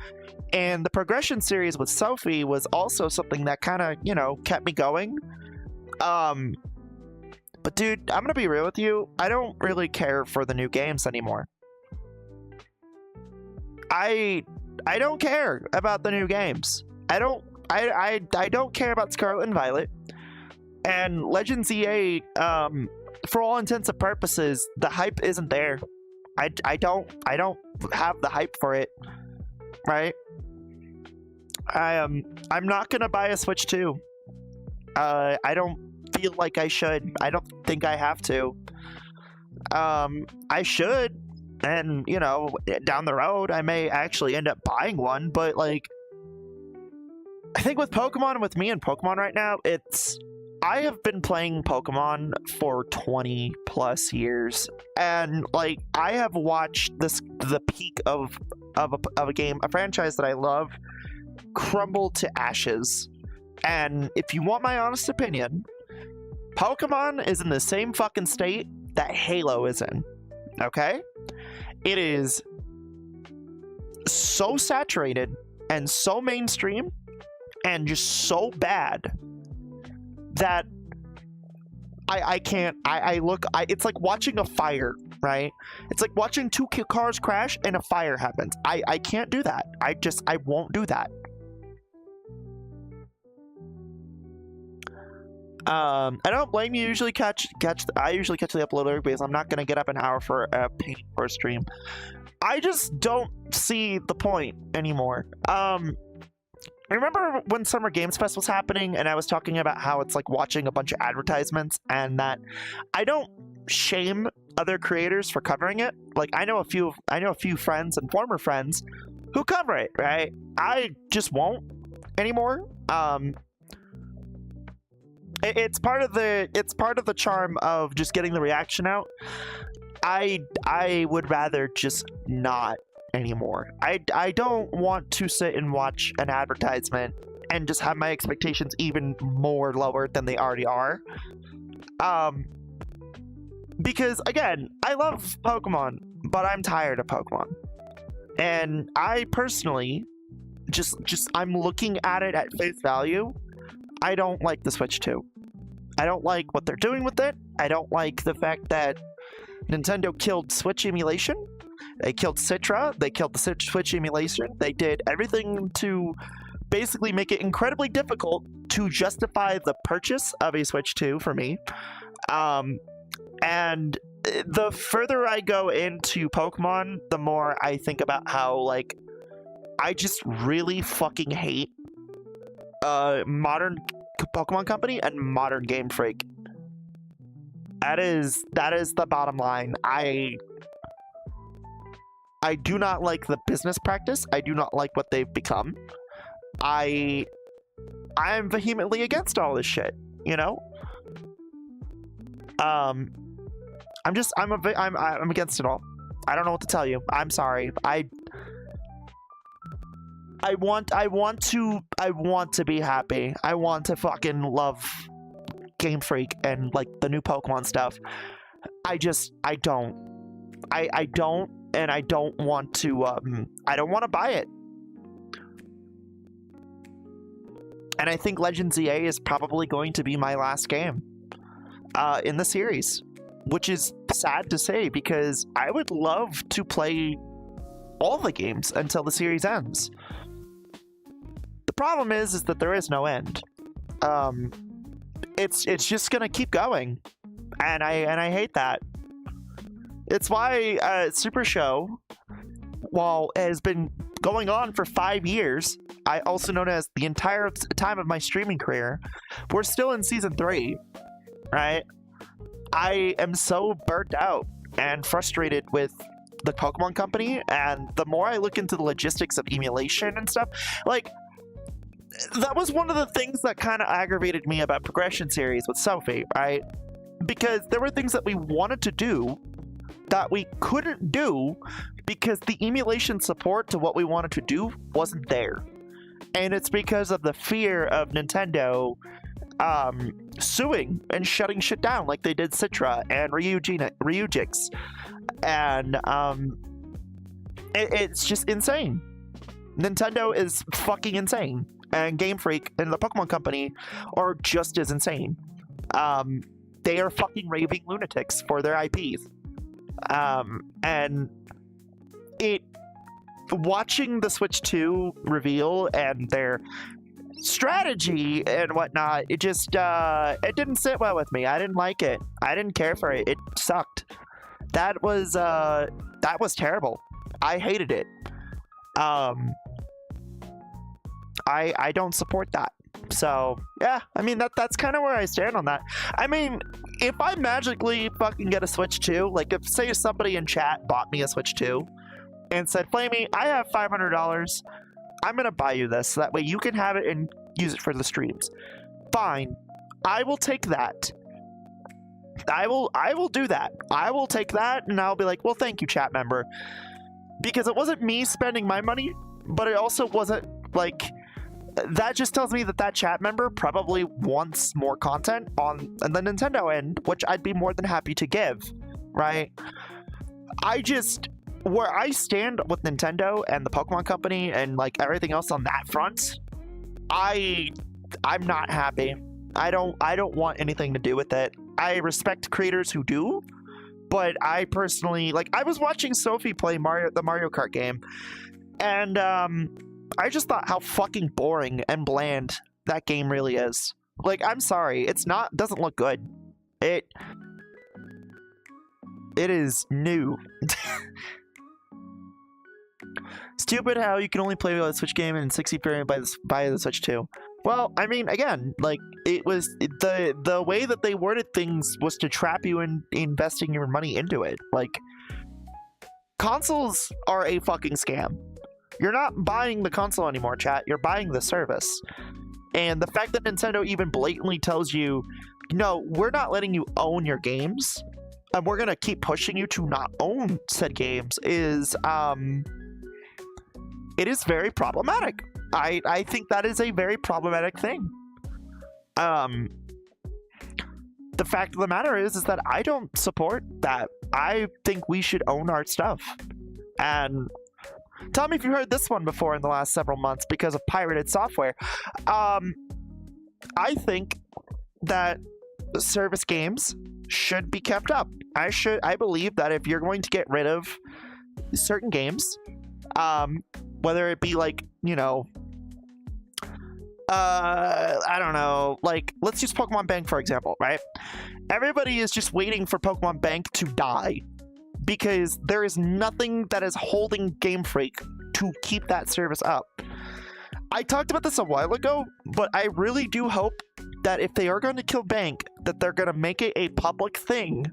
and the progression series with Sophie was also something that kind of, you know, kept me going. But dude, I'm gonna be real with you, I don't really care for the new games anymore. I don't care about the new games. I don't care about Scarlet and Violet. And Legends EA, for all intents and purposes, the hype isn't there. I don't have the hype for it, right? I'm not gonna buy a Switch 2. I don't feel like I should. I don't think I have to. I should, and you know, down the road I may actually end up buying one, but like, I think with Pokemon, with me and Pokemon right now, I have been playing Pokemon for 20 plus years, and like, I have watched the peak of a game, a franchise that I love, crumble to ashes. And if you want my honest opinion, Pokemon is in the same fucking state that Halo is in. Okay? It is so saturated and so mainstream and just so bad that I can't. It's like watching a fire, right? It's like watching two cars crash and a fire happens. I can't do that. I won't do that. I don't blame you. I usually catch the upload because I'm not gonna get up an hour for a stream. I just don't see the point anymore. I remember when Summer Games Fest was happening and I was talking about how it's like watching a bunch of advertisements, and that I don't shame other creators for covering it. Like, I know a few friends and former friends who cover it, right? I just won't anymore. It's part of the charm of just getting the reaction out. I would rather just not anymore. I don't want to sit and watch an advertisement and just have my expectations even more lower than they already are. Because again, I love Pokemon, but I'm tired of Pokemon. And I personally I'm looking at it at face value. I don't like the Switch 2. I don't like what they're doing with it. I don't like the fact that Nintendo killed Switch emulation. They killed Citra. They killed the Switch emulation. They did everything to basically make it incredibly difficult to justify the purchase of a Switch 2 for me. And the further I go into Pokemon, the more I think about how, like, I just really fucking hate modern Pokemon Company and modern Game Freak. That is the bottom line. I do not like the business practice. I do not like what they've become. I am vehemently against all this shit, you know? I'm against it all. I don't know what to tell you. I'm sorry. I want to be happy. I want to fucking love Game Freak and like the new Pokemon stuff. I don't, and I don't want to. I don't want to buy it. And I think Legends EA is probably going to be my last game in the series, which is sad to say because I would love to play all the games until the series ends. problem is that there is no end. It's just gonna keep going, and I hate that. It's why Super Show, while it has been going on for 5 years, I also known as the entire time of my streaming career, we're still in season 3, right? I am so burnt out and frustrated with the Pokemon Company, and the more I look into the logistics of emulation and stuff, like, that was one of the things that kind of aggravated me about Progression Series with Sophie, right? Because there were things that we wanted to do that we couldn't do because the emulation support to what we wanted to do wasn't there. And it's because of the fear of Nintendo suing and shutting shit down like they did Citra and Ryujix. And it's just insane. Nintendo is fucking insane. And Game Freak and the Pokemon Company are just as insane. They are fucking raving lunatics for their IPs. And watching the Switch 2 reveal and their strategy and whatnot, it just it didn't sit well with me. I didn't like it. I didn't care for it. It sucked. That was terrible. I hated it. I don't support that. So yeah, I mean that's kind of where I stand on that. I mean, if I magically fucking get a Switch 2, like if say somebody in chat bought me a Switch 2 and said, Flamie, I have $500, I'm gonna buy you this so that way you can have it and use it for the streams. Fine, I will take that. I will do that. I will take that and I'll be like, well, thank you, chat member, because it wasn't me spending my money, but it also wasn't like. That just tells me that chat member probably wants more content on the Nintendo end, which I'd be more than happy to give, right? Where I stand with Nintendo and the Pokemon Company and like everything else on that front, I'm not happy. I don't want anything to do with it. I respect creators who do, but I personally, like, I was watching Sophie play the Mario Kart game, and I just thought how fucking boring and bland that game really is. Like, I'm sorry, doesn't look good. It is new. Stupid how you can only play a Switch game in 60 frames by the Switch 2. Well, I mean, again, like, it was the way that they worded things was to trap you in investing your money into it. Like, consoles are a fucking scam. You're not buying the console anymore, chat. You're buying the service. And the fact that Nintendo even blatantly tells you, no, we're not letting you own your games, and we're gonna keep pushing you to not own said games is, it is very problematic. I think that is a very problematic thing. The fact of the matter is that I don't support that. I think we should own our stuff. And tell me if you heard this one before in the last several months because of pirated software. I think that service games should be kept up. I believe that if you're going to get rid of certain games, whether it be like, you know, I don't know, like, let's use Pokemon Bank for example, right? Everybody is just waiting for Pokemon Bank to die, because there is nothing that is holding Game Freak to keep that service up. I talked about this a while ago, but I really do hope that if they are going to kill Bank, that they're going to make it a public thing,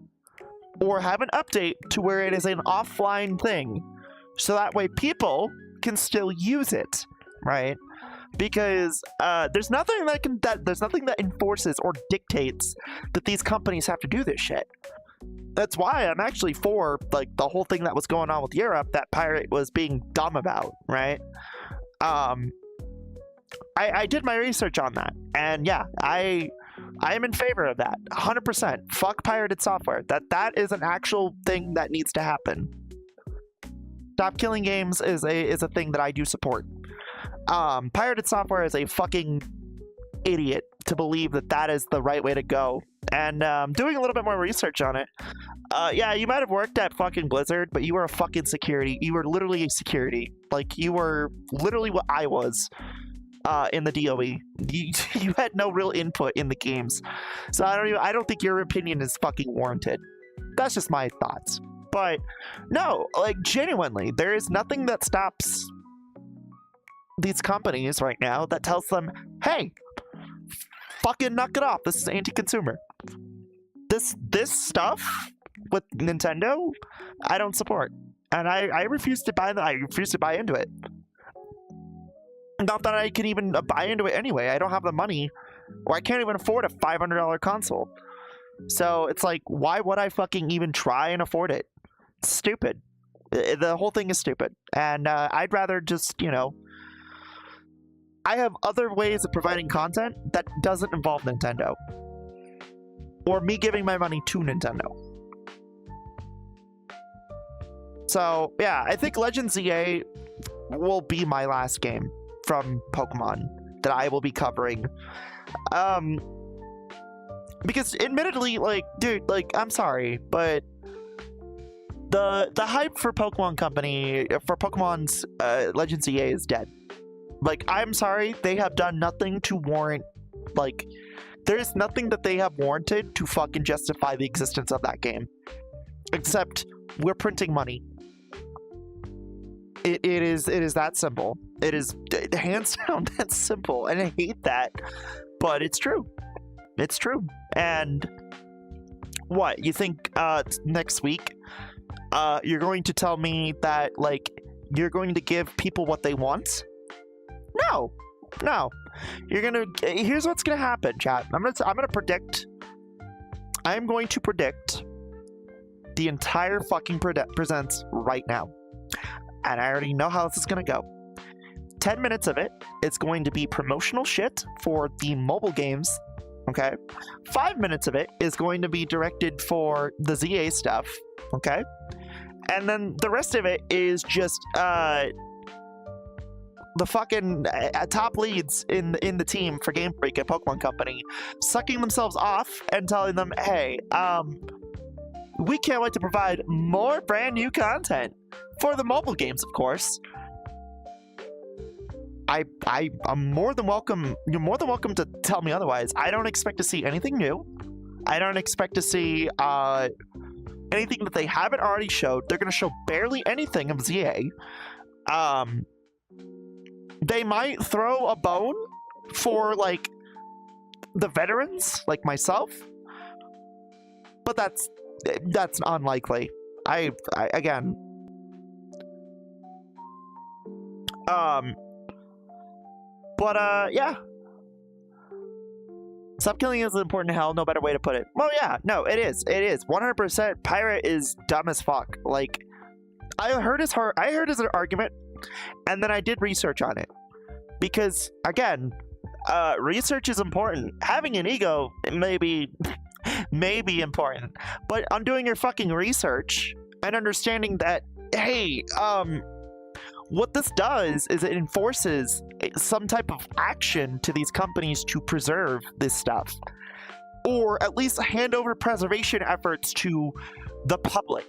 or have an update to where it is an offline thing, so that way people can still use it, right? Because there's nothing that enforces or dictates that these companies have to do this shit. That's why I'm actually for, like, the whole thing that was going on with Europe that Pirate was being dumb about, right? I did my research on that, and yeah, I am in favor of that, 100%. Fuck pirated software. That is an actual thing that needs to happen. Stop killing games is a thing that I do support. Pirated software is a fucking idiot to believe that is the right way to go. And doing a little bit more research on it, yeah, you might have worked at fucking Blizzard, but you were a fucking security. You were literally a security. Like, you were literally what I was. in the DOE. You had no real input in the games, so I don't think your opinion is fucking warranted. That's just my thoughts. But no, like genuinely, there is nothing that stops these companies right now that tells them, hey, fucking knock it off. This is anti-consumer. This stuff with Nintendo, I don't support, and I refuse to buy I refuse to buy into it. Not that I can even buy into it anyway. I don't have the money, or I can't even afford a $500 console. So it's like, why would I fucking even try and afford it? It's stupid. The whole thing is stupid, and I'd rather just, you know, I have other ways of providing content that doesn't involve Nintendo. Or me giving my money to Nintendo. So, yeah, I think Legends EA will be my last game from Pokemon that I will be covering. Because admittedly, like, dude, like, I'm sorry, but the hype for Pokemon Company, for Pokemon's Legends EA is dead. Like, I'm sorry, they have done nothing to warrant, like, there's nothing that they have warranted to fucking justify the existence of that game. Except, we're printing money. It is that simple. It is hands down that simple, and I hate that, but it's true. It's true. And what, you think next week you're going to tell me that, like, you're going to give people what they want? No. You're gonna. Here's what's gonna happen, chat. I'm gonna predict. I'm going to predict the entire fucking presents right now, and I already know how this is gonna go. 10 minutes of it is going to be promotional shit for the mobile games. Okay. 5 minutes of it is going to be directed for the ZA stuff. Okay. And then the rest of it is just the fucking top leads in the team for Game Freak at Pokemon Company sucking themselves off and telling them, hey, we can't wait to provide more brand new content for the mobile games, of course. I'm more than welcome. You're more than welcome to tell me otherwise. I don't expect to see anything new. I don't expect to see anything that they haven't already showed. They're going to show barely anything of ZA. They might throw a bone for, like, the veterans, like myself, but that's unlikely. Again, yeah. Stop killing is important to hell, no better way to put it. Well, yeah, no, it is. 100%. Pirate is dumb as fuck. Like, I heard his argument, and then I did research on it. Because, again, research is important. Having an ego may be important. But on doing your fucking research and understanding that, hey, what this does is it enforces some type of action to these companies to preserve this stuff. Or at least hand over preservation efforts to the public,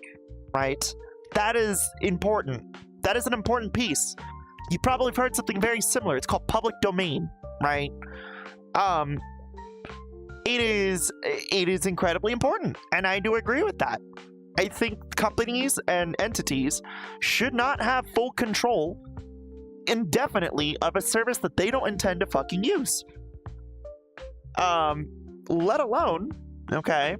right? That is important. That is an important piece. You probably have heard something very similar. It's called public domain, right? It is incredibly important, and I do agree with that. I think companies and entities should not have full control indefinitely of a service that they don't intend to fucking use. Let alone, okay,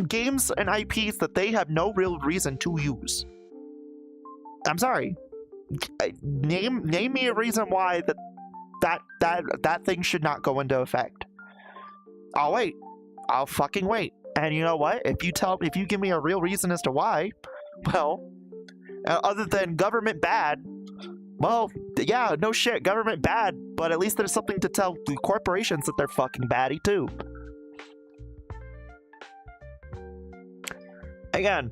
games and IPs that they have no real reason to use. I'm sorry. Name me a reason why that thing should not go into effect. I'll wait. I'll fucking wait. And you know what? If you give me a real reason as to why, well, other than government bad, well, yeah, no shit, government bad, but at least there's something to tell the corporations that they're fucking batty too. Again,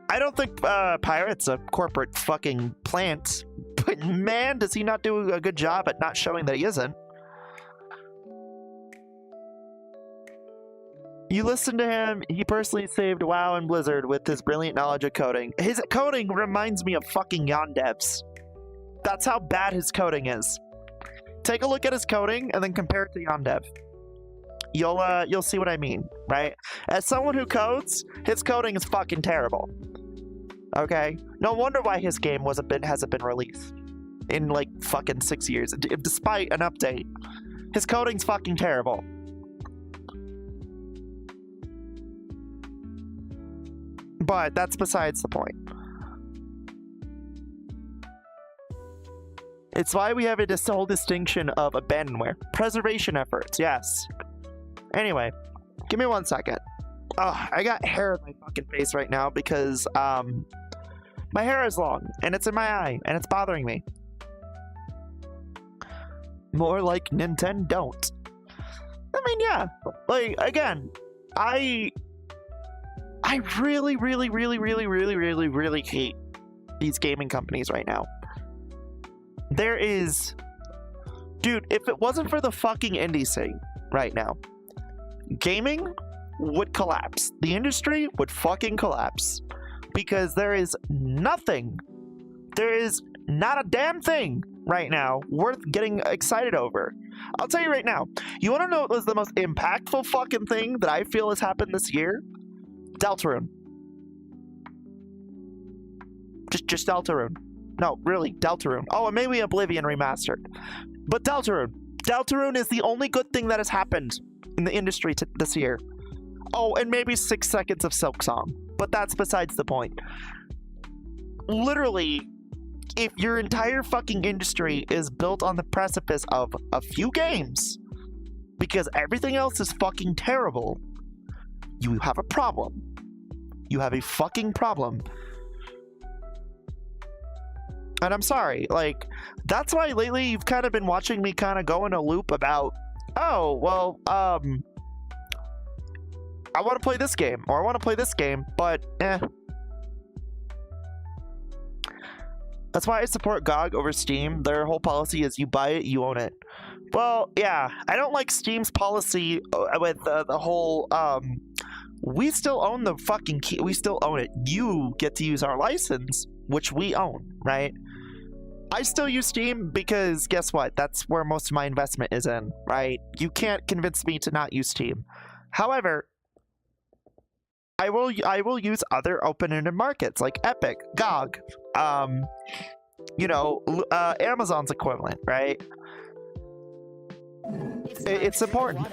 I don't think Pirate's a corporate fucking plant, but man, does he not do a good job at not showing that he isn't. You listen to him, he personally saved WoW and Blizzard with his brilliant knowledge of coding. His coding reminds me of fucking Yandevs. That's how bad his coding is. Take a look at his coding and then compare it to Yondev. You'll see what I mean, right? As someone who codes, his coding is fucking terrible. Okay? No wonder why his game hasn't been released in like fucking 6 years, despite an update. His coding's fucking terrible. But that's besides the point. It's why we have this whole distinction of abandonware. Preservation efforts, yes. Anyway, give me 1 second. Oh, I got hair in my fucking face right now because my hair is long and it's in my eye and it's bothering me. More like Nintendo don't. I mean, yeah. Like, again, I really hate these gaming companies right now. There is... Dude, if it wasn't for the fucking indie scene right now, gaming would collapse. The industry would fucking collapse. Because there is nothing, there is not a damn thing right now worth getting excited over. I'll tell you right now, you want to know what was the most impactful fucking thing that I feel has happened this year? Deltarune. Just Deltarune. No, really, Deltarune. Oh, and maybe Oblivion Remastered. But Deltarune. Deltarune is the only good thing that has happened in the industry this year. Oh, and maybe 6 seconds of Silksong. But that's besides the point. Literally, if your entire fucking industry is built on the precipice of a few games, because everything else is fucking terrible, you have a problem. You have a fucking problem. And I'm sorry, like, that's why lately you've kind of been watching me kind of go in a loop about, oh, well, I want to play this game, or I want to play this game, but, That's why I support GOG over Steam. Their whole policy is you buy it, you own it. Well, yeah, I don't like Steam's policy with the whole, we still own the fucking key, we still own it. You get to use our license, which we own, right? I still use Steam because guess what? That's where most of my investment is in, right? You can't convince me to not use Steam. However, I will use other open-ended markets like Epic, GOG, you know, Amazon's equivalent, right? It's important.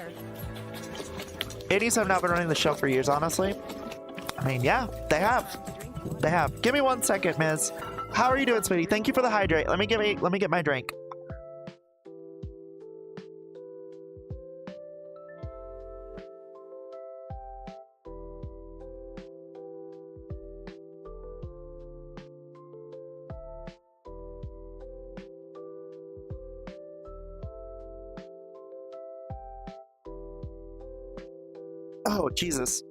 Indies have not been running the show for years, honestly. I mean, yeah, they have. They have. Give me 1 second, Miz. How are you doing, sweetie? Thank you for the hydrate. Let me get my drink. Oh, Jesus.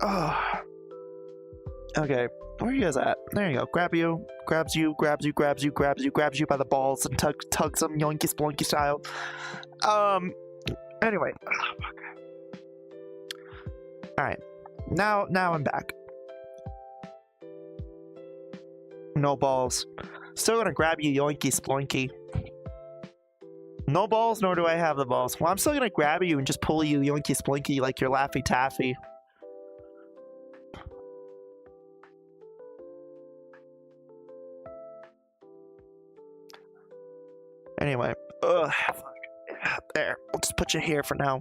Oh. Okay, where are you guys at? There you go. Grabs you by the balls and tugs them yoinky splunky style. Anyway. Oh, okay. Alright. Now I'm back. No balls. Still gonna grab you yoinky splunky. No balls, nor do I have the balls. Well, I'm still gonna grab you and just pull you yoinky splinky like you're Laffy Taffy. Anyway, ugh, there. We'll just put you here for now.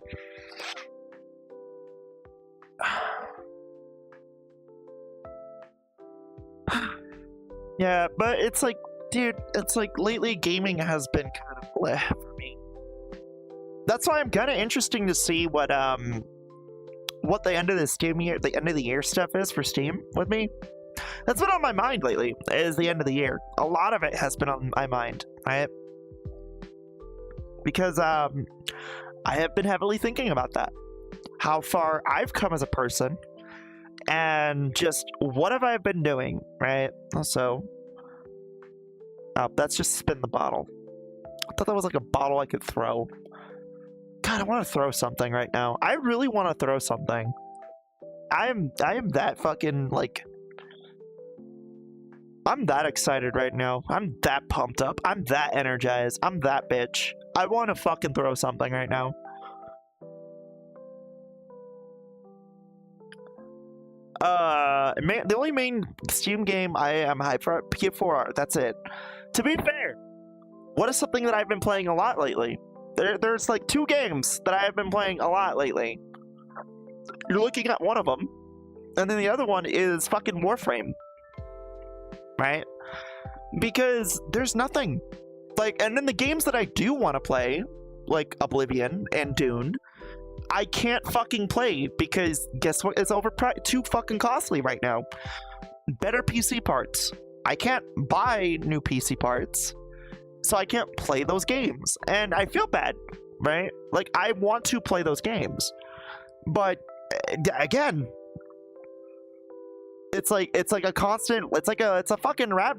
Yeah, but it's like, dude, it's like lately gaming has been kind of bleh for me. That's why I'm kind of interesting to see what the end of the Steam year, the end of the year stuff is for Steam with me. That's been on my mind lately. Is the end of the year. A lot of it has been on my mind, right? Because I have been heavily thinking about that. How far I've come as a person, and just what have I been doing, right? So, oh, that's just spin the bottle. I thought that was like a bottle I could throw. God, I want to throw something right now. I really want to throw something. I am that fucking like. I'm that excited right now. I'm that pumped up. I'm that energized. I'm that bitch. I want to fucking throw something right now. The only main Steam game I am hyped for, P4R. That's it. To be fair, what is something that I've been playing a lot lately? There's like 2 games that I have been playing a lot lately. You're looking at one of them, and then the other one is fucking Warframe. Right? Because there's nothing. Like, and then the games that I do want to play, like Oblivion and Dune, I can't fucking play because guess what? It's too fucking costly right now. Better PC parts. I can't buy new PC parts, so I can't play those games. And I feel bad, right? Like, I want to play those games. But, again, it's like a constant, it's a fucking rat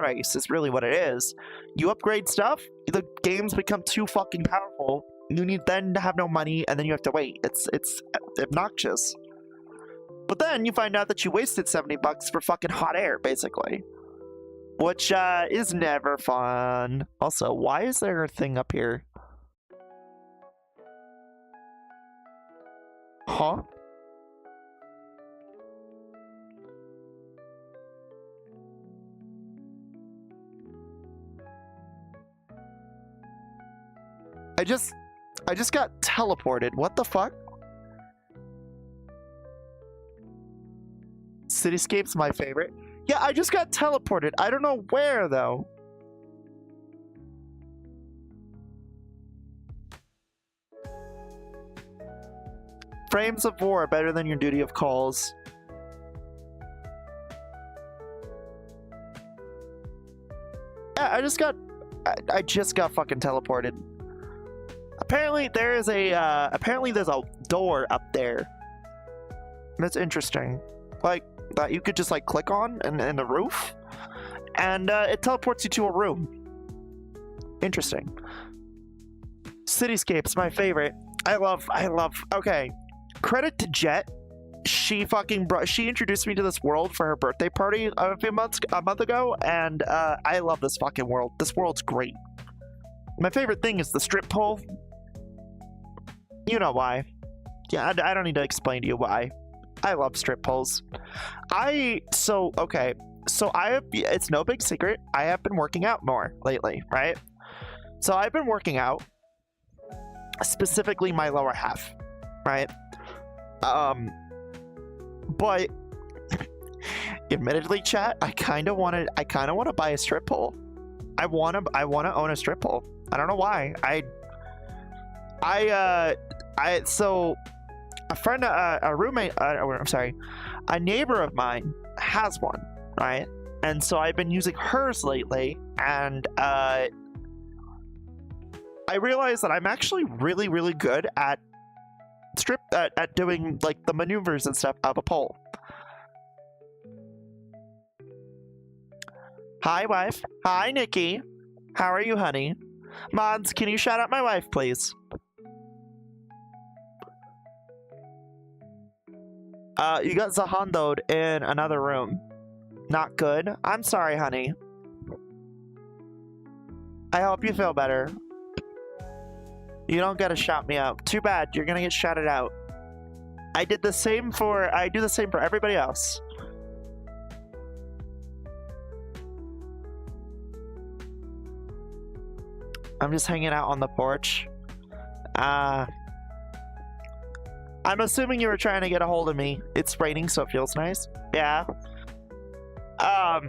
race is really what it is. You upgrade stuff, the games become too fucking powerful. You need then to have no money, and then you have to wait. It's obnoxious. But then you find out that you wasted $70 for fucking hot air, basically. Which is never fun. Also, why is there a thing up here? Huh? I just got teleported. What the fuck? Cityscape's my favorite. Yeah, I just got teleported. I don't know where, though. Frames of War are better than your duty of calls. Yeah, I just got fucking teleported. Apparently there's a door up there. That's interesting. Like, that you could just like click on in the roof, and it teleports you to a room. Interesting. Cityscape's my favorite. I love. Okay, credit to Jet. She introduced me to this world for her birthday party a month ago, and I love this fucking world. This world's great. My favorite thing is the strip pole. You know why. Yeah, I don't need to explain to you why. I love strip poles. It's no big secret. I have been working out more lately, right? So I've been working out, specifically my lower half, right? But admittedly, chat, I kind of want to buy a strip pole. I want to own a strip pole. I don't know why. So a friend, a roommate, a neighbor of mine has one, right? And so I've been using hers lately, and I realized that I'm actually really, really good at doing like the maneuvers and stuff of a pole. Hi, wife. Hi, Nikki. How are you, honey? Mods, can you shout out my wife, please? You got Zahandoed in another room. Not good. I'm sorry, honey. I hope you feel better. You don't gotta shout me out. Too bad. You're gonna get shouted out. I do the same for everybody else. I'm just hanging out on the porch. I'm assuming you were trying to get a hold of me. It's raining, so it feels nice. Yeah.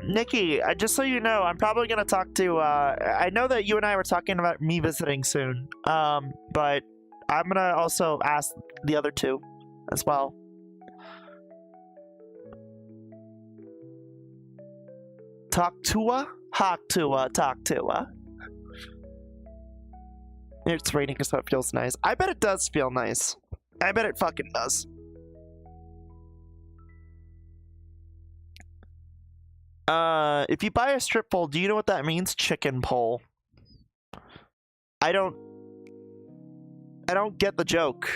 Nikki, just so you know, I'm probably gonna talk to, I know that you and I were talking about me visiting soon, but I'm gonna also ask the other two as well. Talk to her? Talk to her, talk to her. It's raining, so it feels nice. I bet it does feel nice. I bet it fucking does. If you buy a strip pole, do you know what that means? Chicken pole. I don't get the joke.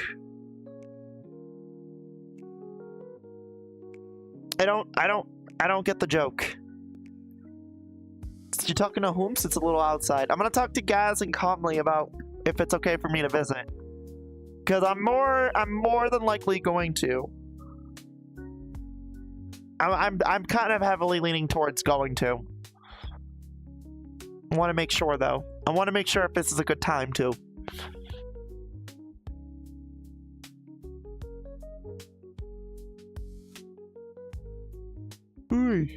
I don't get the joke. Whomst? You talking to Whomst? It's a little outside. I'm gonna talk to Gaz and Conley about if it's okay for me to visit. Because I'm more than likely going to. I'm kind of heavily leaning towards going to. I want to make sure though. I want to make sure if this is a good time too.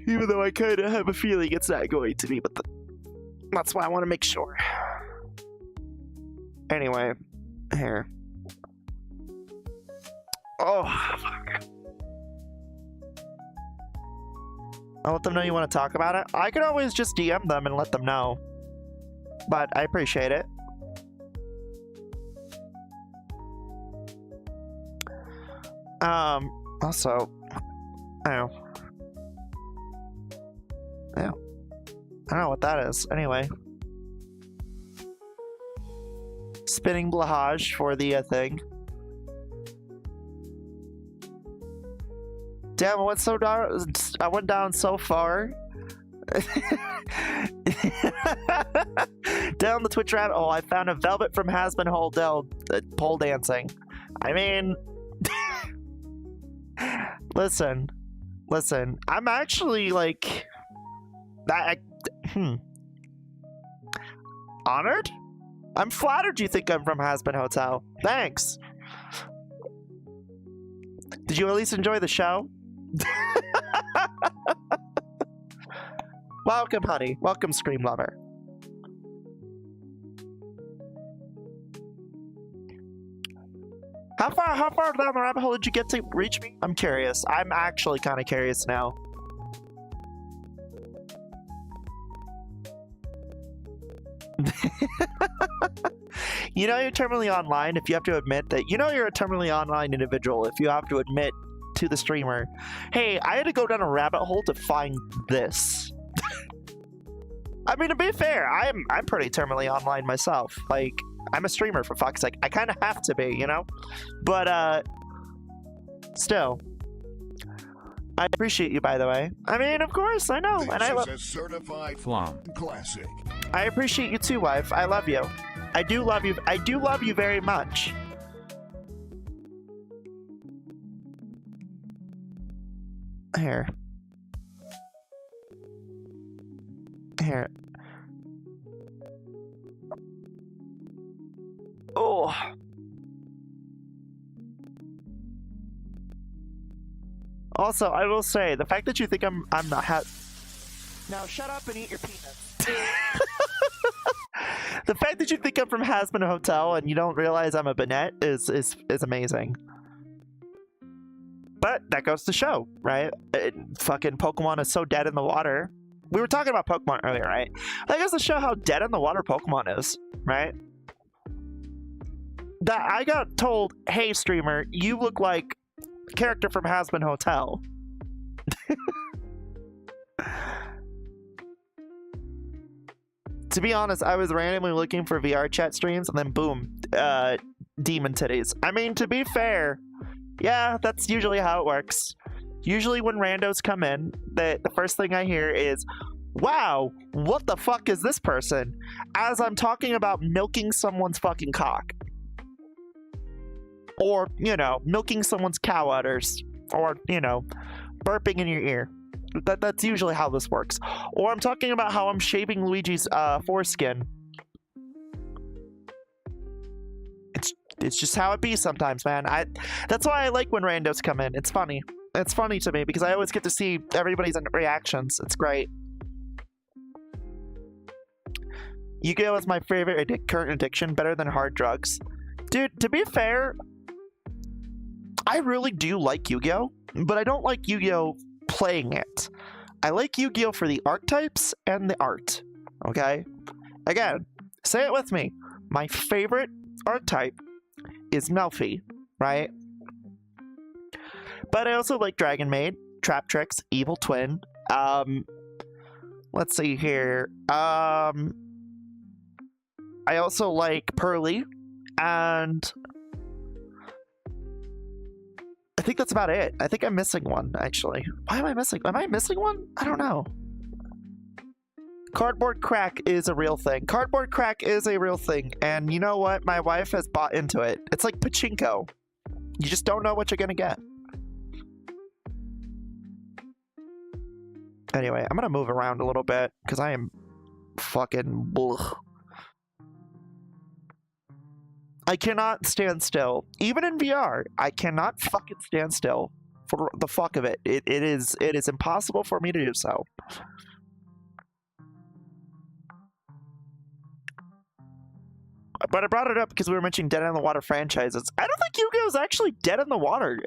Even though I kind of have a feeling it's not going to be, but that's why I want to make sure. Anyway, here. Oh, fuck. I'll let them know you want to talk about it. I could always just DM them and let them know. But I appreciate it. Also, oh. Yeah. I don't know what that is. Anyway. Spinning blahage for the thing. Damn, I went so down. I went down so far. Down the Twitch rabbit hole, I found a Velvet from Hasbin Hotel pole dancing. I mean, listen. I'm actually like honored. I'm flattered you think I'm from Hasbin Hotel. Thanks. Did you at least enjoy the show? Welcome, honey. Welcome, Scream Lover. How far down the rabbit hole did you get to reach me? I'm curious. I'm actually kind of curious now. You know you're terminally online if you have to admit that you know you're a terminally online individual if you have to admit to the streamer, hey, I had to go down a rabbit hole to find this. I mean, to be fair, I'm pretty terminally online myself. Like, I'm a streamer for fuck's sake. I kind of have to be, you know? But, still. I appreciate you, by the way. I mean, of course, I know. And I love a certified Flamie classic. I appreciate you too, wife. I love you. I do love you. I do love you very much. Here. Oh. Also, I will say, the fact that you think I'm not now shut up and eat your peanuts. The fact that you think I'm from Hasbin Hotel and you don't realize I'm a Bennett is amazing. But that goes to show, right? Fucking Pokemon is so dead in the water. We were talking about Pokemon earlier, right? That goes to show how dead in the water Pokemon is, right? That I got told, hey streamer, you look like a character from Hasbin Hotel. To be honest, I was randomly looking for VRChat streams and then boom, demon titties. I mean, to be fair, yeah, that's usually how it works. Usually when randos come in, the first thing I hear is, wow, what the fuck is this person? As I'm talking about milking someone's fucking cock. Or, you know, milking someone's cow udders. Or, you know, burping in your ear. That's usually how this works. Or I'm talking about how I'm shaving Luigi's foreskin. It's just how it be sometimes, man. That's why I like when randos come in. It's funny. It's funny to me because I always get to see everybody's reactions. It's great. Yu-Gi-Oh! Is my favorite current addiction, better than hard drugs. Dude, to be fair, I really do like Yu-Gi-Oh! But I don't like Yu-Gi-Oh! Playing it. I like Yu-Gi-Oh! For the archetypes and the art. Okay? Again, say it with me. My favorite archetype is Melfi, right? But I also like Dragon Maid, Trap Tricks, Evil Twin. Let's see here. I also like Pearly, and I think that's about it. I think I'm missing one, actually. Why am I missing? Am I missing one? I don't know. Cardboard crack is a real thing. Cardboard crack is a real thing, and you know what? My wife has bought into it. It's like pachinko. You just don't know what you're gonna get. Anyway, I'm gonna move around a little bit because I am fucking blech. I cannot stand still. Even in VR, I cannot fucking stand still for the fuck of it. It is impossible for me to do so. But I brought it up because we were mentioning Dead in the Water franchises. I don't think Yu-Gi-Oh is actually dead in the water.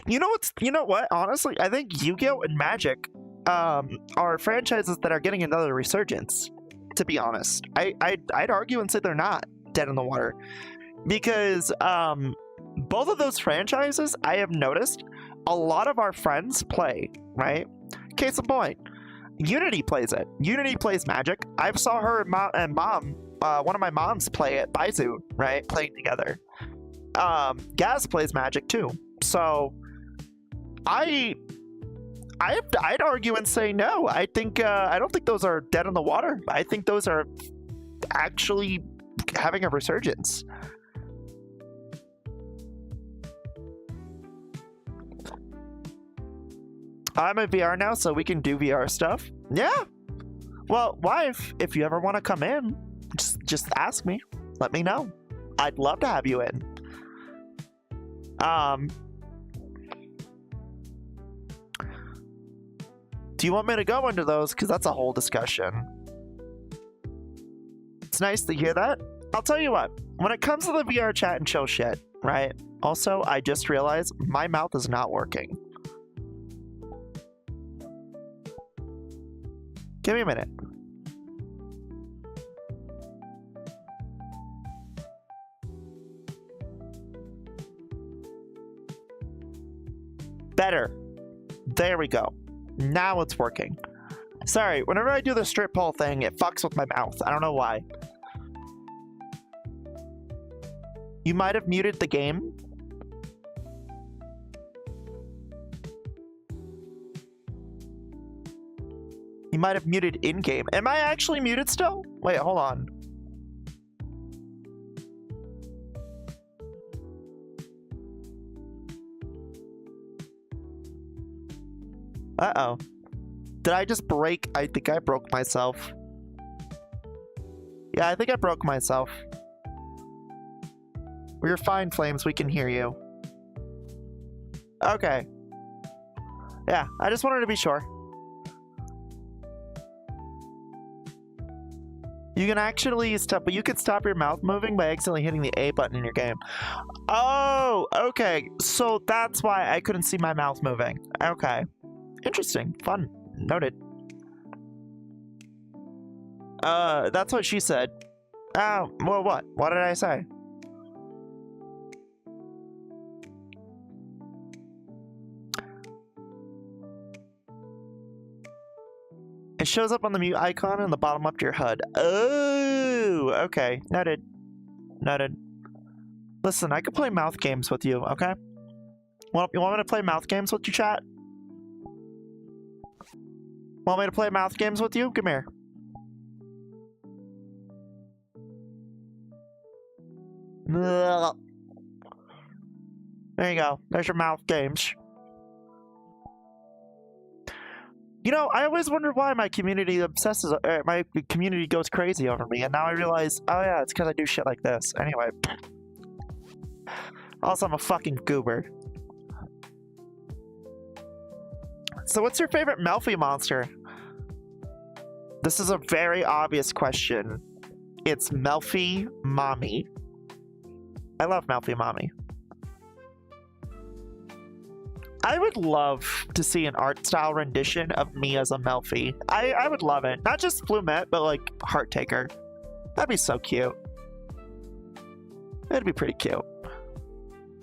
You know what? Honestly, I think Yu-Gi-Oh and Magic are franchises that are getting another resurgence. To be honest, I'd argue and say they're not dead in the water because both of those franchises, I have noticed a lot of our friends play. Right? Case in point, Unity plays it. Unity plays Magic. I saw her and mom. One of my moms play it, Baizu, right? Playing together. Gaz plays Magic too. So I'd argue and say no. I don't think those are dead in the water. I think those are actually having a resurgence. I'm in VR now, so we can do VR stuff. Yeah. Well, wife, if you ever want to come in, just ask me. Let me know. I'd love to have you in. Do you want me to go into those? Because that's a whole discussion. It's nice to hear that. I'll tell you what. When it comes to the VR chat and chill shit, right? Also, I just realized my mouth is not working. Give me a minute. Better. There we go. Now it's working. Sorry, whenever I do the strip pole thing, it fucks with my mouth. I don't know why. You might have muted the game. You might have muted in-game. Am I actually muted still? Wait, hold on. Uh-oh. Did I just break? I think I broke myself. Yeah, I think I broke myself. We're fine, Flames. We can hear you. Okay. Yeah, I just wanted to be sure. You can actually stop, but you can stop your mouth moving by accidentally hitting the A button in your game. Oh, okay. So that's why I couldn't see my mouth moving. Okay. Interesting. Fun. Noted. That's what she said. Oh, well, what? What did I say? It shows up on the mute icon in the bottom left of your HUD. Oh, okay. Noted. Noted. Listen, I could play mouth games with you, okay? You want me to play mouth games with you, chat? Want me to play mouth games with you? Come here. There you go. There's your mouth games. You know, I always wondered why my community obsesses, my community goes crazy over me, and now I realize, oh yeah, it's because I do shit like this. Anyway. Also, I'm a fucking goober. So what's your favorite Melfi monster? This is a very obvious question. It's Melfi Mommy. I love Melfi Mommy. I would love to see an art style rendition of me as a Melfi. I would love it. Not just Flumette, but like Heart Taker. That'd be so cute. That'd be pretty cute.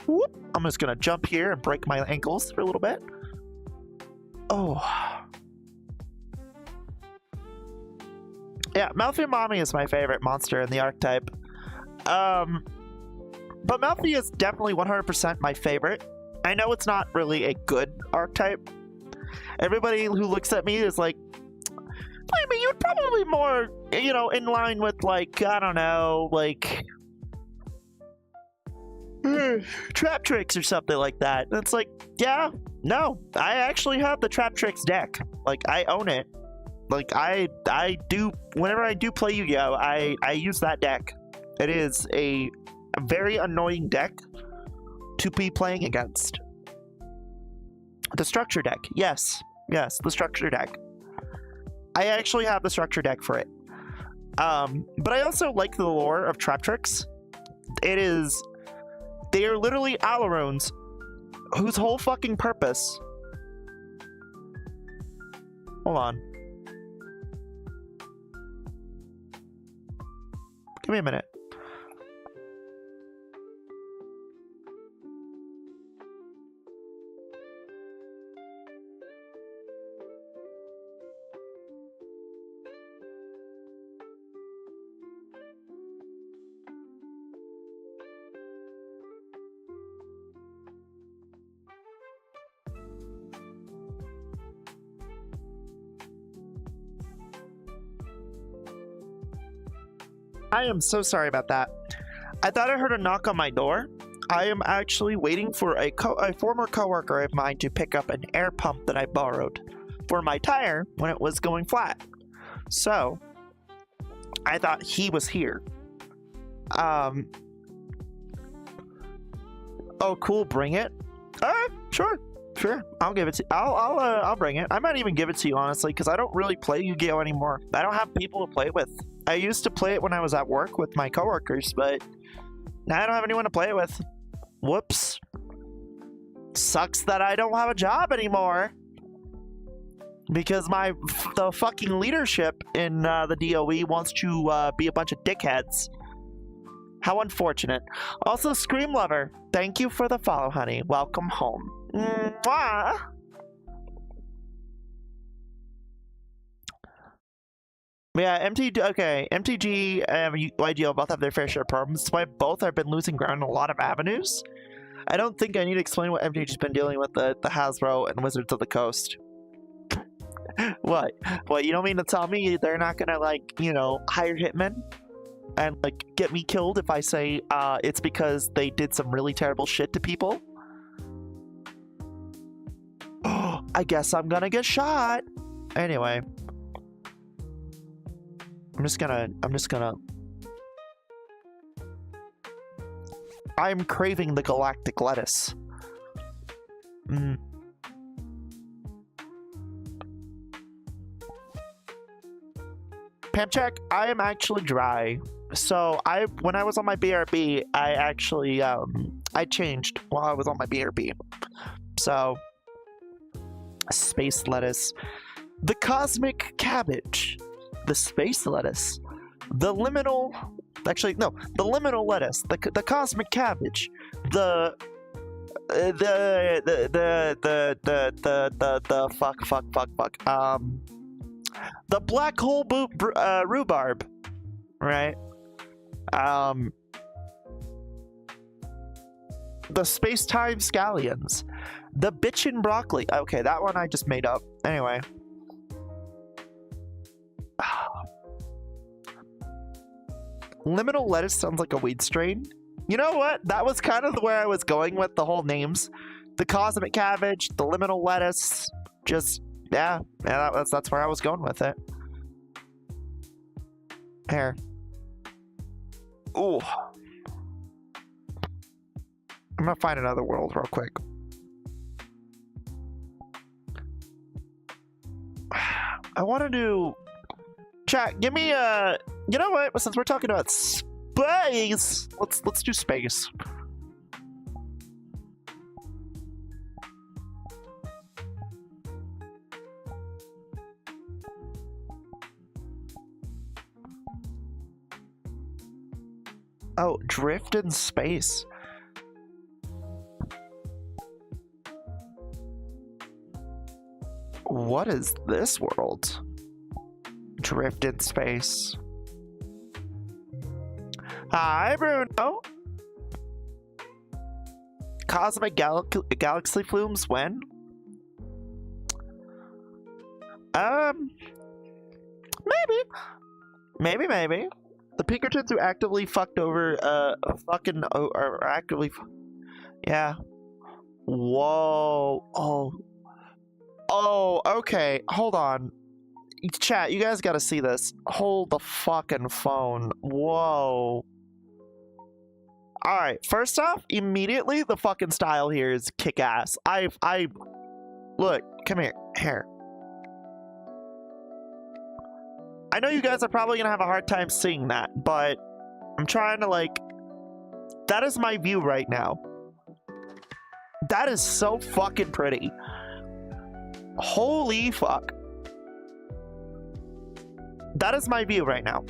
Whoop. I'm just gonna jump here and break my ankles for a little bit. Oh. Yeah, Melfi Mommy is my favorite monster in the archetype. But Melfi is definitely 100% my favorite. I know it's not really a good archetype. Everybody who looks at me is like, Flamie, you'd probably more, you know, in line with, like, I don't know, like trap tricks or something like that. And it's like, yeah, no, I actually have the trap tricks deck. Like, I own it. Like, I do, whenever I do play Yu-Gi-Oh, I use that deck. It is a very annoying deck to be playing against. The structure deck, yes, the structure deck. I actually have the structure deck for it. But I also like the lore of trap tricks. They are literally Alaroons whose whole fucking purpose. Hold on. Give me a minute. I am so sorry about that. I thought I heard a knock on my door. I am actually waiting for a former coworker of mine to pick up an air pump that I borrowed for my tire when it was going flat. So, I thought he was here. Oh, cool. Bring it. Sure. I'll give it to. I'll bring it. I might even give it to you, honestly, because I don't really play Yu-Gi-Oh anymore. I don't have people to play with. I used to play it when I was at work with my coworkers, but now I don't have anyone to play it with. Whoops. Sucks that I don't have a job anymore. Because the fucking leadership in the DOE wants to be a bunch of dickheads. How unfortunate. Also, Scream Lover, thank you for the follow, honey. Welcome home. Mwah! Yeah, MTG and YGO both have their fair share of problems. That's why both have been losing ground in a lot of avenues. I don't think I need to explain what MTG's been dealing with the Hasbro and Wizards of the Coast. What? What, you don't mean to tell me they're not gonna, like, you know, hire hitmen? And, like, get me killed if I say, it's because they did some really terrible shit to people? Oh, I guess I'm gonna get shot! Anyway. I'm just gonna... I'm craving the galactic lettuce. Pamcheck, I am actually dry. So when I was on my BRB, I actually I changed while I was on my BRB. So space lettuce, the cosmic cabbage, the space lettuce, the liminal, actually no, the liminal lettuce, the cosmic cabbage, the the black hole rhubarb, right? The space-time scallions, the bitchin' broccoli. Okay, that one I just made up. Anyway. Liminal lettuce sounds like a weed strain. You know what? That was kind of where I was going with the whole names. The cosmic cabbage, the liminal lettuce, just... Yeah, that's where I was going with it. Here. Ooh. I'm gonna find another world real quick. I want to do... Chat, give me a... You know what? Since we're talking about space, let's do space. Oh, drift in space. What is this world? Drift in space. Hi, Bruno. Cosmic galaxy flumes when? Maybe. The Pinkertons who actively fucked over, or actively, yeah. Whoa. Oh, okay. Hold on. Chat, you guys gotta see this. Hold the fucking phone. Whoa. Alright, first off, immediately the fucking style here is kick-ass. Look, come here. Here. I know you guys are probably gonna have a hard time seeing that, but I'm trying to, like... That is my view right now. That is so fucking pretty. Holy fuck. That is my view right now.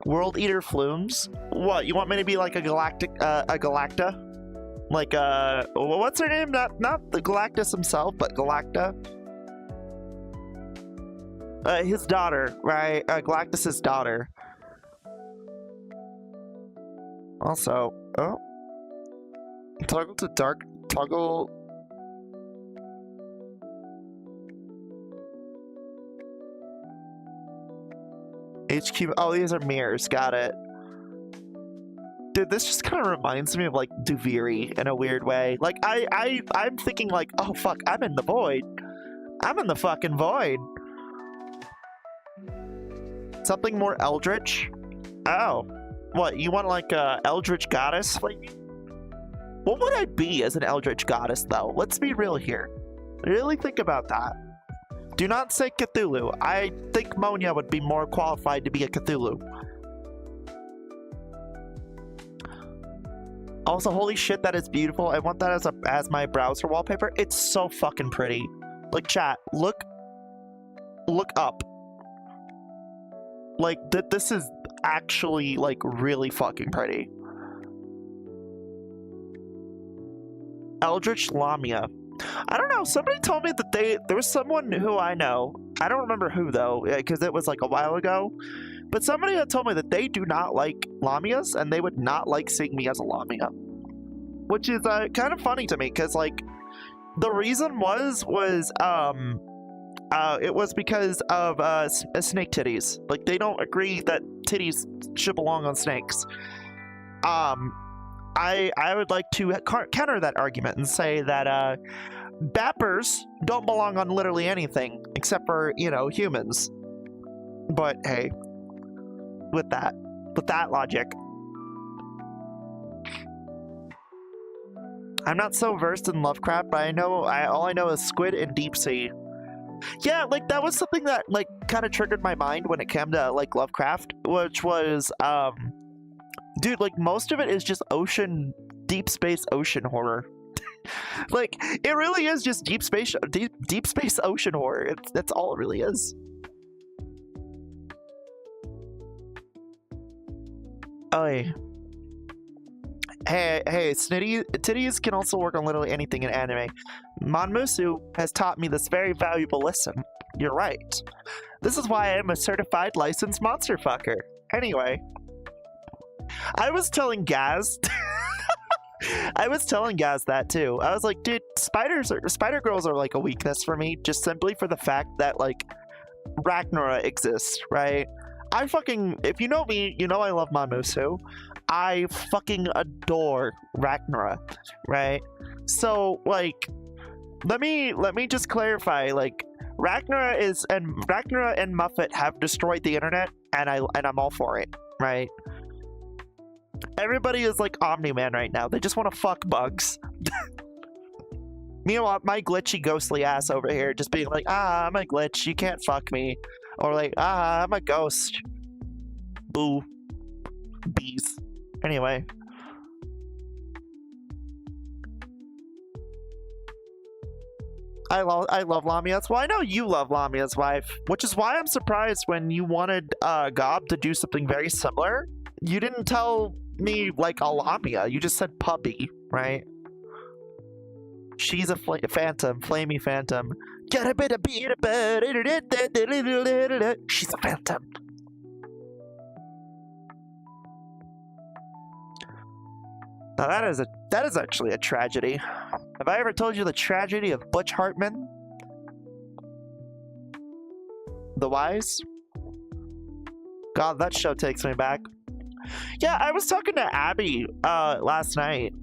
World Eater Flumes? What, you want me to be like a Galacta? Like, what's her name? Not the Galactus himself, but Galacta? His daughter, right? Galactus's daughter. Also, oh. Toggle to dark, toggle... HQ, oh, these are mirrors, got it. Dude, this just kind of reminds me of, like, Duviri in a weird way. Like, I'm thinking, like, oh, fuck, I'm in the void. I'm in the fucking void. Something more eldritch? Oh. What, you want, like, a eldritch goddess? Like, what would I be as an eldritch goddess, though? Let's be real here. Really think about that. Do not say Cthulhu. I think Monia would be more qualified to be a Cthulhu. Also, holy shit, that is beautiful. I want that as my browser wallpaper. It's so fucking pretty. Like, chat, look up. Like, this is actually, like, really fucking pretty. Eldritch Lamia. I don't know, somebody told me that there was someone who I know, I don't remember who though, because it was like a while ago, but somebody had told me that they do not like Lamias, and they would not like seeing me as a Lamia. Which is kind of funny to me, because like, the reason was it was because of snake titties. Like, they don't agree that titties should belong on snakes. I would like to counter that argument and say that bappers don't belong on literally anything except for, you know, humans. But hey, with that logic, I'm not so versed in Lovecraft, but all I know is squid and deep sea. Yeah, like that was something that like kind of triggered my mind when it came to like Lovecraft, which was dude, like, most of it is just deep space ocean horror. Like, it really is just deep space ocean horror. That's all it really is. Oh, hey, titties can also work on literally anything in anime. Monmusu has taught me this very valuable lesson. You're right. This is why I am a certified licensed monster fucker. Anyway. I was telling Gaz that too. I was like, dude, spider girls are like a weakness for me, just simply for the fact that like Ragnarok exists, right? If you know me, you know I love Mamusu. I fucking adore Ragnarok, right? So like, let me just clarify, like Ragnarok and Muffet have destroyed the internet, and I'm all for it, right? Everybody is like Omni-Man right now. They just want to fuck bugs. Meanwhile, my glitchy, ghostly ass over here just being like, I'm a glitch, you can't fuck me. Or like, I'm a ghost. Boo. Bees. Anyway. I love Lamia's. Well, I know you love Lamia's wife, which is why I'm surprised when you wanted Gob to do something very similar. You didn't tell me like a Lamia, you just said puppy, right? She's a phantom, Flamie phantom. Get a bit of beat about it. She's a phantom. Now that is actually a tragedy. Have I ever told you the tragedy of Butch Hartman? The Wise? God, that show takes me back. Yeah, I was talking to Abby last night.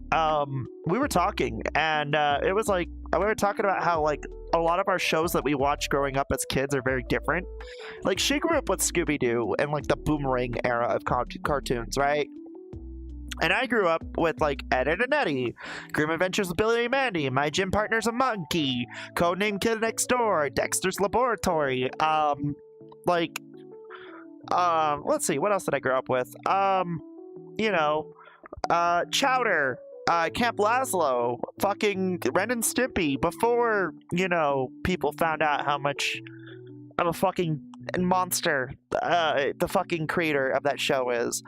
We were talking, and it was like we were talking about how like a lot of our shows that we watched growing up as kids are very different. Like she grew up with Scooby-Doo and like the Boomerang era of cartoons, right? And I grew up with like Ed, Edd n Eddy, Grim Adventures of Billy and Mandy, My Gym Partner's a Monkey, Codename Kid Next Door, Dexter's Laboratory, let's see, what else did I grow up with? Chowder, Camp Lazlo, fucking Ren and Stimpy, before, people found out how much of a fucking monster the fucking creator of that show is.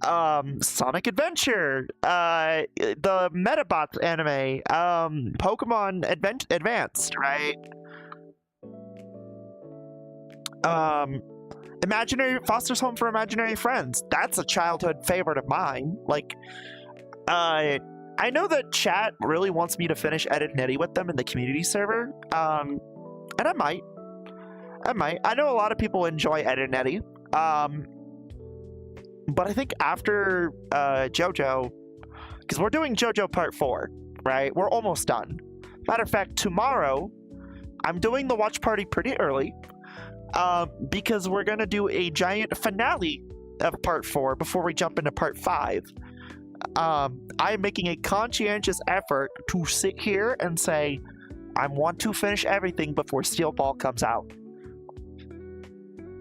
Sonic Adventure, the Metabots anime, Pokemon Advanced, right? Foster's Home for Imaginary Friends. That's a childhood favorite of mine. Like, I know that chat really wants me to finish Ed, Edd n Eddy with them in the community server. And I might. I know a lot of people enjoy Ed, Edd n Eddy. But I think after JoJo, because we're doing JoJo Part 4, right? We're almost done. Matter of fact, tomorrow, I'm doing the watch party pretty early. Because we're gonna do a giant finale of Part 4 before we jump into Part 5. I'm making a conscientious effort to sit here and say, I want to finish everything before Steel Ball comes out.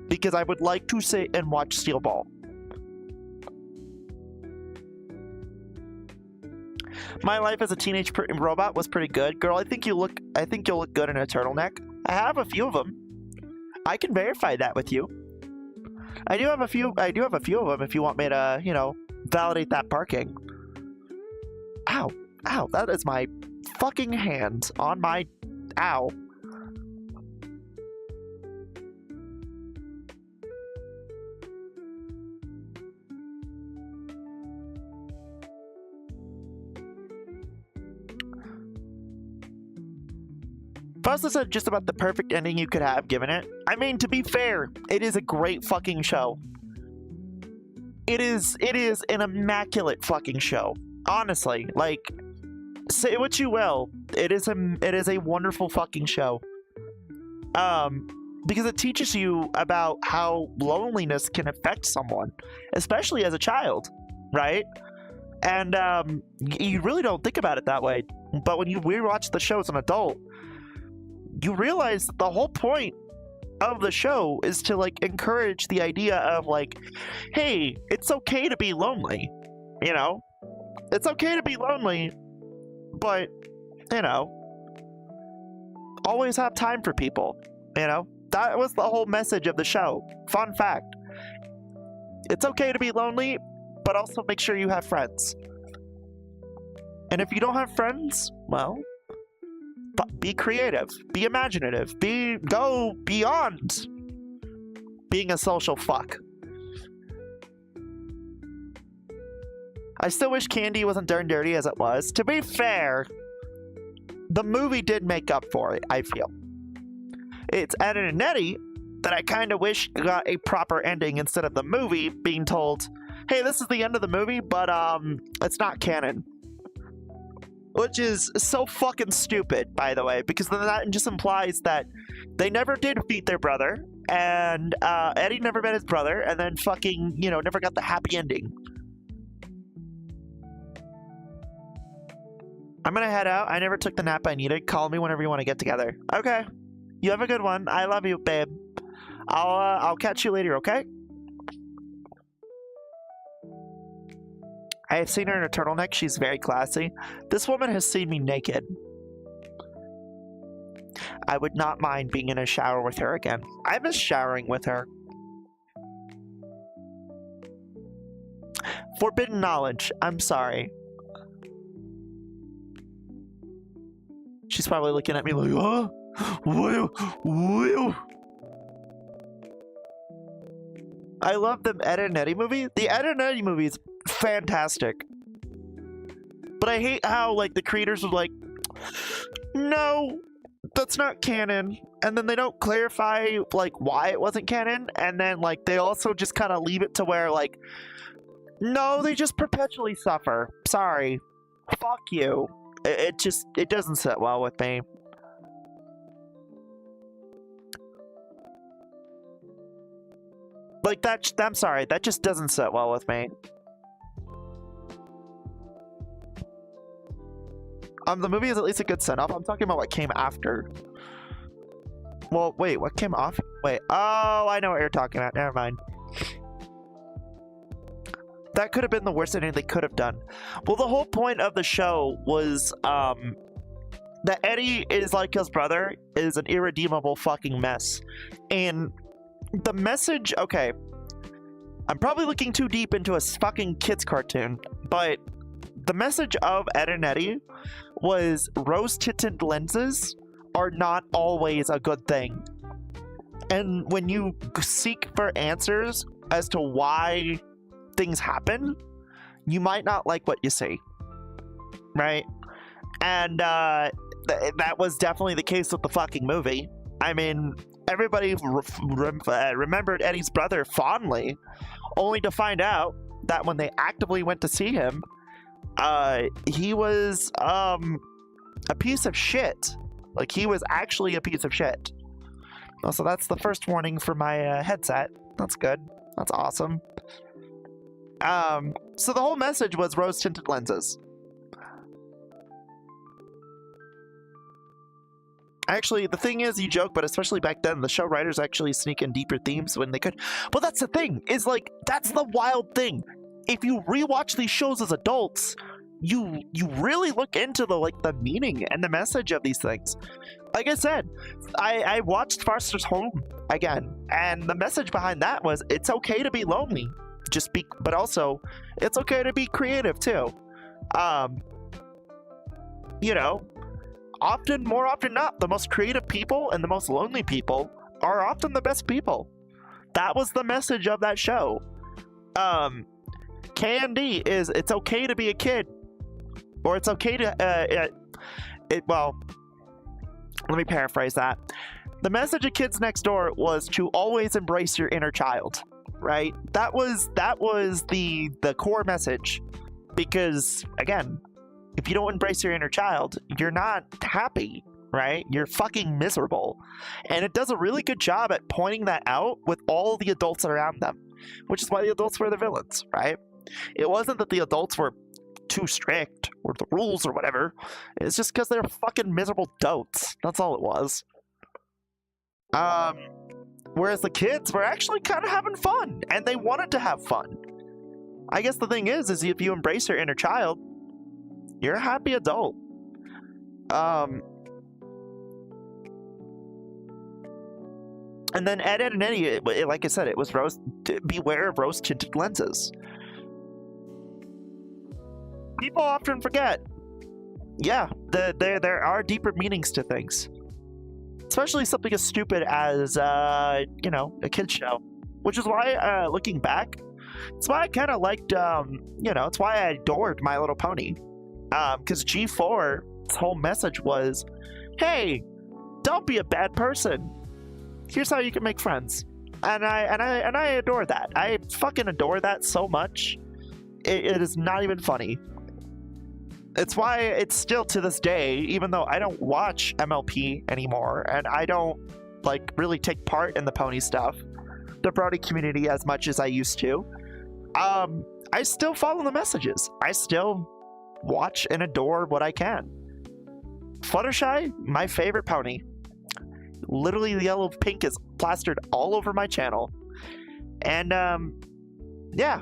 Because I would like to sit and watch Steel Ball. My Life as a Teenage Robot was pretty good. Girl, I think you'll look good in a turtleneck. I have a few of them. I can verify that with you. I do have a few of them if you want me to, validate that parking. Ow. Ow, that is my fucking hand on my... Ow. Foster said just about the perfect ending you could have given it. I mean, to be fair, it is a great fucking show. It is an immaculate fucking show. Honestly, like, say what you will, it is a wonderful fucking show. Because it teaches you about how loneliness can affect someone, especially as a child, right? And you really don't think about it that way. But when you rewatch the show as an adult, you realize that the whole point of the show is to like encourage the idea of like, hey, it's okay to be lonely, it's okay to be lonely, but always have time for people. That was the whole message of the show. Fun fact, it's okay to be lonely, but also make sure you have friends. And if you don't have friends, well, be creative, be imaginative, go beyond being a social fuck. I still wish Candy wasn't darn dirty as it was. To be fair, the movie did make up for it, I feel. It's Ed, Edd n Eddy that I kind of wish got a proper ending instead of the movie being told, hey, this is the end of the movie, but it's not canon. Which is so fucking stupid, by the way, because then that just implies that they never did meet their brother, and Eddie never met his brother, and then fucking, never got the happy ending. I'm gonna head out. I never took the nap I needed. Call me whenever you want to get together. Okay. You have a good one. I love you, babe. I'll catch you later, okay? I have seen her in a turtleneck. She's very classy. This woman has seen me naked. I would not mind being in a shower with her again. I miss showering with her. Forbidden knowledge. I'm sorry. She's probably looking at me like, oh, what? I love the Ed, Edd n Eddy movie. The Ed, Edd n Eddy movie is fantastic. But I hate how, like, the creators were like, no, that's not canon, and then they don't clarify like why it wasn't canon, and then like they also just kind of leave it to where like, no, they just perpetually suffer. Sorry, fuck you. It doesn't sit well with me. Like that, I'm sorry, that just doesn't sit well with me. The movie is at least a good send-off. I'm talking about what came after. Well, wait, what came off? Wait, oh, I know what you're talking about. Never mind. That could have been the worst ending they could have done. Well, the whole point of the show was that Eddie is like his brother, is an irredeemable fucking mess. And the message, okay, I'm probably looking too deep into a fucking kid's cartoon, but the message of Ed and Eddie was rose-tinted lenses are not always a good thing. And when you seek for answers as to why things happen, you might not like what you see, right? And that was definitely the case with the fucking movie. I mean, everybody remembered Eddie's brother fondly, only to find out that when they actively went to see him, he was a piece of shit. Like, he was actually a piece of shit. Oh, so that's the first warning for my headset. That's good. That's awesome. So the whole message was rose-tinted lenses. Actually, the thing is, you joke, but especially back then, the show writers actually sneak in deeper themes when they could. Well, that's the thing, is like, that's the wild thing. If you rewatch these shows as adults, you really look into the meaning and the message of these things. Like I said, I watched Foster's Home again, and the message behind that was it's okay to be lonely, but also it's okay to be creative too. You know, more often not, the most creative people and the most lonely people are often the best people. That was the message of that show. K&D is it's okay to be a kid, or it's okay to well, let me paraphrase that. The message of Kids Next Door was to always embrace your inner child, right? That was the core message, because again, if you don't embrace your inner child, you're not happy, right? You're fucking miserable. And it does a really good job at pointing that out with all the adults around them, which is why the adults were the villains, right? It wasn't that the adults were too strict or the rules or whatever. It's just because they're fucking miserable dotes. That's all it was. Whereas the kids were actually kind of having fun, and they wanted to have fun. I guess the thing is if you embrace your inner child, you're a happy adult. And then Ed, and Eddie, like I said, it was beware of rose-tinted lenses. People often forget. Yeah, there are deeper meanings to things. Especially something as stupid as, you know, a kid's show. Which is why, looking back, it's why I kind of liked, you know, it's why I adored My Little Pony. Because G4's whole message was, hey, don't be a bad person. Here's how you can make friends. And I adore that. I fucking adore that so much. It is not even funny. It's why it's still to this day, even though I don't watch MLP anymore, and I don't, like, really take part in the pony stuff, the Brody community, as much as I used to, I still follow the messages. I still watch and adore what I can. Fluttershy, my favorite pony. Literally, the yellow pink is plastered all over my channel. And, yeah.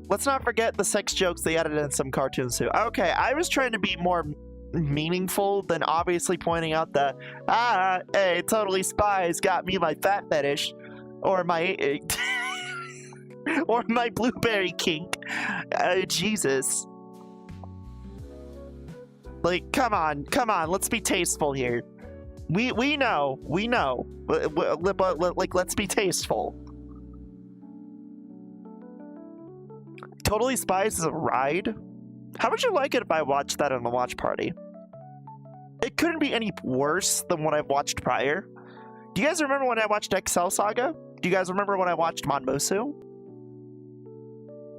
Let's not forget the sex jokes they added in some cartoons too. Okay, I was trying to be more meaningful than obviously pointing out the, hey, Totally Spies got me my fat fetish, or my, or my blueberry kink. Jesus. Like, come on, let's be tasteful here. We know, but like, let's be tasteful. Totally Spies is a ride, How would you like it if I watched that on the watch party? It couldn't be any worse than what I've watched prior. Do you guys remember when I watched Excel Saga? Do you guys remember when I watched Monmosu?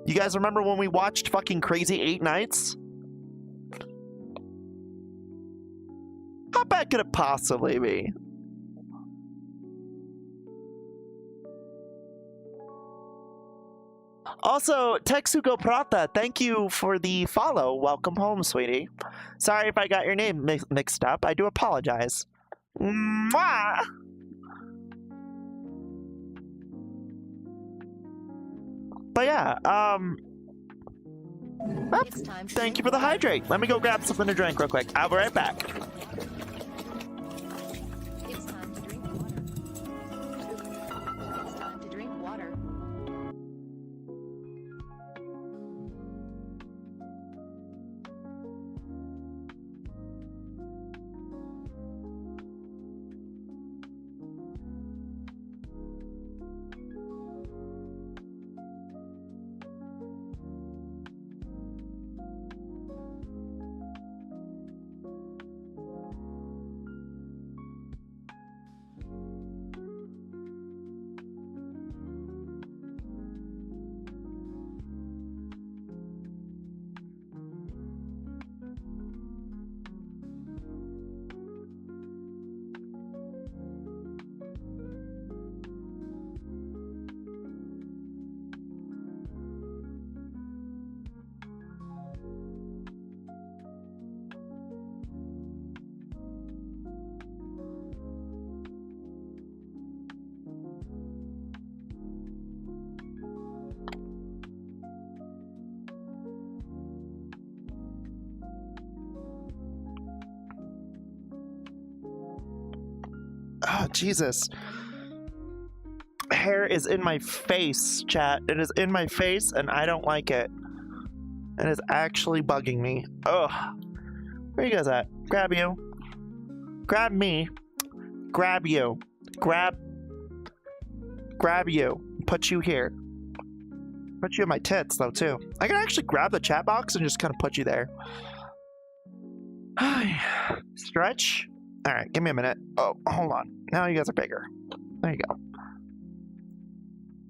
You guys remember when we watched fucking Crazy 8 Nights? How bad could it possibly be? Also, Texugo Prata, thank you for the follow. Welcome home, sweetie. Sorry if I got your name mixed up. I do apologize. Mwah! But yeah, thank you for the hydrate. Let me go grab something to drink real quick. I'll be right back. It's time to drink water. It's time to drink water. Oh, Jesus. Hair is in my face, chat. It is in my face, and I don't like it. It is actually bugging me. Ugh. Where you guys at? Grab you. Grab me. Grab you. Grab you. Put you here. Put you in my tits, though, too. I can actually grab the chat box and just kind of put you there. Stretch. All right, give me a minute. Oh, hold on. Now you guys are bigger. There you go.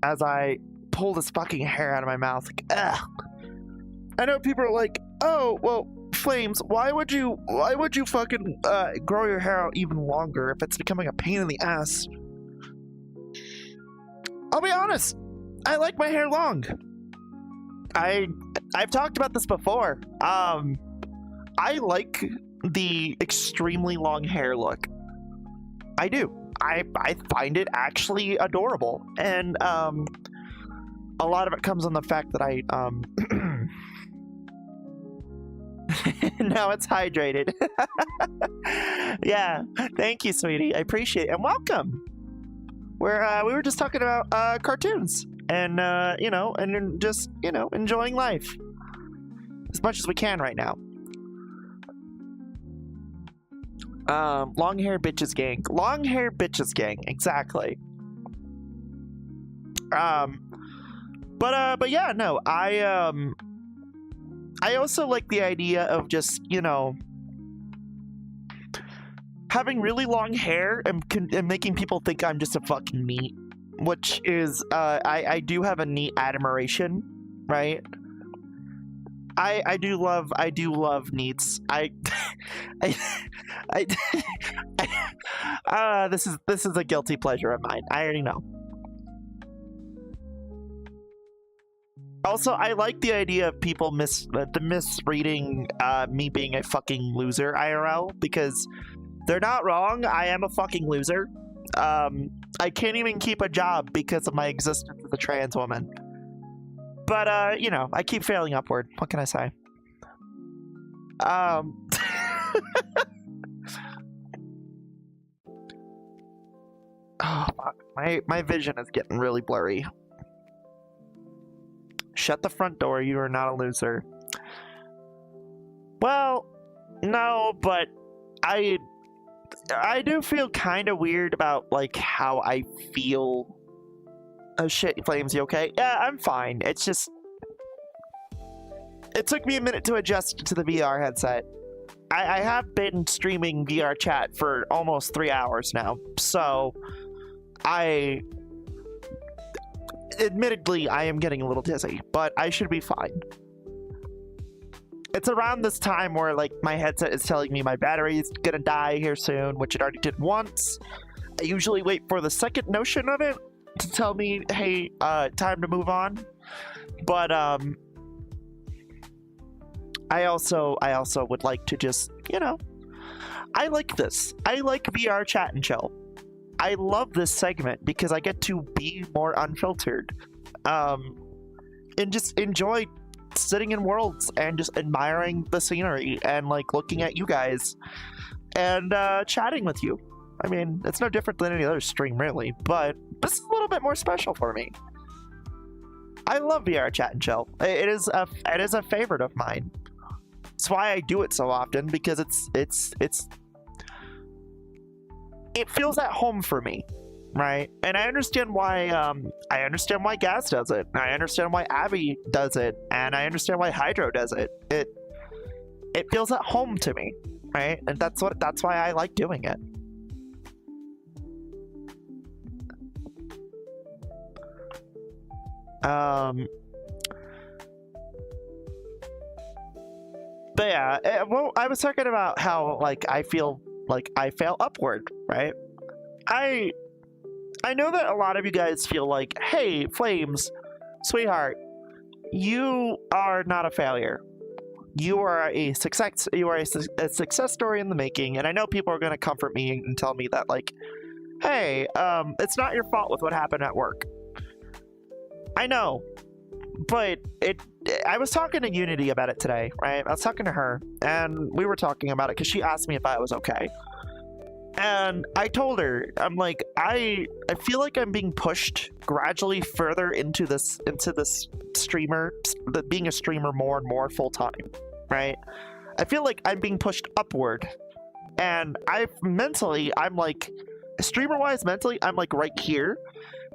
As I pull this fucking hair out of my mouth, like, ugh. I know people are like, oh, well, Flames, why would you fucking grow your hair out even longer if it's becoming a pain in the ass? I'll be honest. I like my hair long. I've talked about this before. I like the extremely long hair look. I do. I find it actually adorable, and a lot of it comes on the fact that I now it's hydrated. Yeah, thank you, sweetie. I appreciate it, and welcome. We were just talking about cartoons, and you know, and just, you know, enjoying life as much as we can right now. Long hair bitches gang. Long hair bitches gang, exactly. But yeah, no, I also like the idea of just, you know, having really long hair and making people think I'm just a fucking neat, which is, I do have a neat admiration, right? I do love neats. This is a guilty pleasure of mine. I already know. Also, I like the idea of people misreading me being a fucking loser IRL, because they're not wrong. I am a fucking loser. I can't even keep a job because of my existence as a trans woman. But, you know, I keep failing upward. What can I say? Oh, fuck. My vision is getting really blurry. Shut the front door. You are not a loser. Well, no, but I do feel kind of weird about, like, how I feel. Oh shit, Flames, you okay? Yeah, I'm fine. It's just, it took me a minute to adjust to the VR headset. I have been streaming VRChat for almost 3 hours now, so admittedly, I am getting a little dizzy, but I should be fine. It's around this time where, like, my headset is telling me my battery is gonna die here soon, which it already did once. I usually wait for the second notion of it to tell me, hey, time to move on. But, I also would like to just, you know, I like this. I like VR Chat and Chill. I love this segment because I get to be more unfiltered, and just enjoy sitting in worlds and just admiring the scenery and like looking at you guys and chatting with you. I mean, it's no different than any other stream really, but this is a little bit more special for me. I love VR Chat and Chill. It is a favorite of mine. That's why I do it so often, because it feels at home for me, right? And I understand why Gaz does it. I understand why Abby does it, and I understand why Hydro does it. It feels at home to me, right? And that's why I like doing it. But yeah, well, I was talking about how like I feel like I fail upward, right? I know that a lot of you guys feel like, hey, Flames, sweetheart, you are not a failure. You are a success. You are a success story in the making. And I know people are going to comfort me and tell me that, like, hey, it's not your fault with what happened at work. I know, but I was talking to Unity about it today, right? I was talking to her, and we were talking about it because she asked me if I was okay. And I told her, I'm like, I feel like I'm being pushed gradually further into this streamer, being a streamer more and more full time, right? I feel like I'm being pushed upward, and I'm like, streamer wise, mentally, I'm like right here,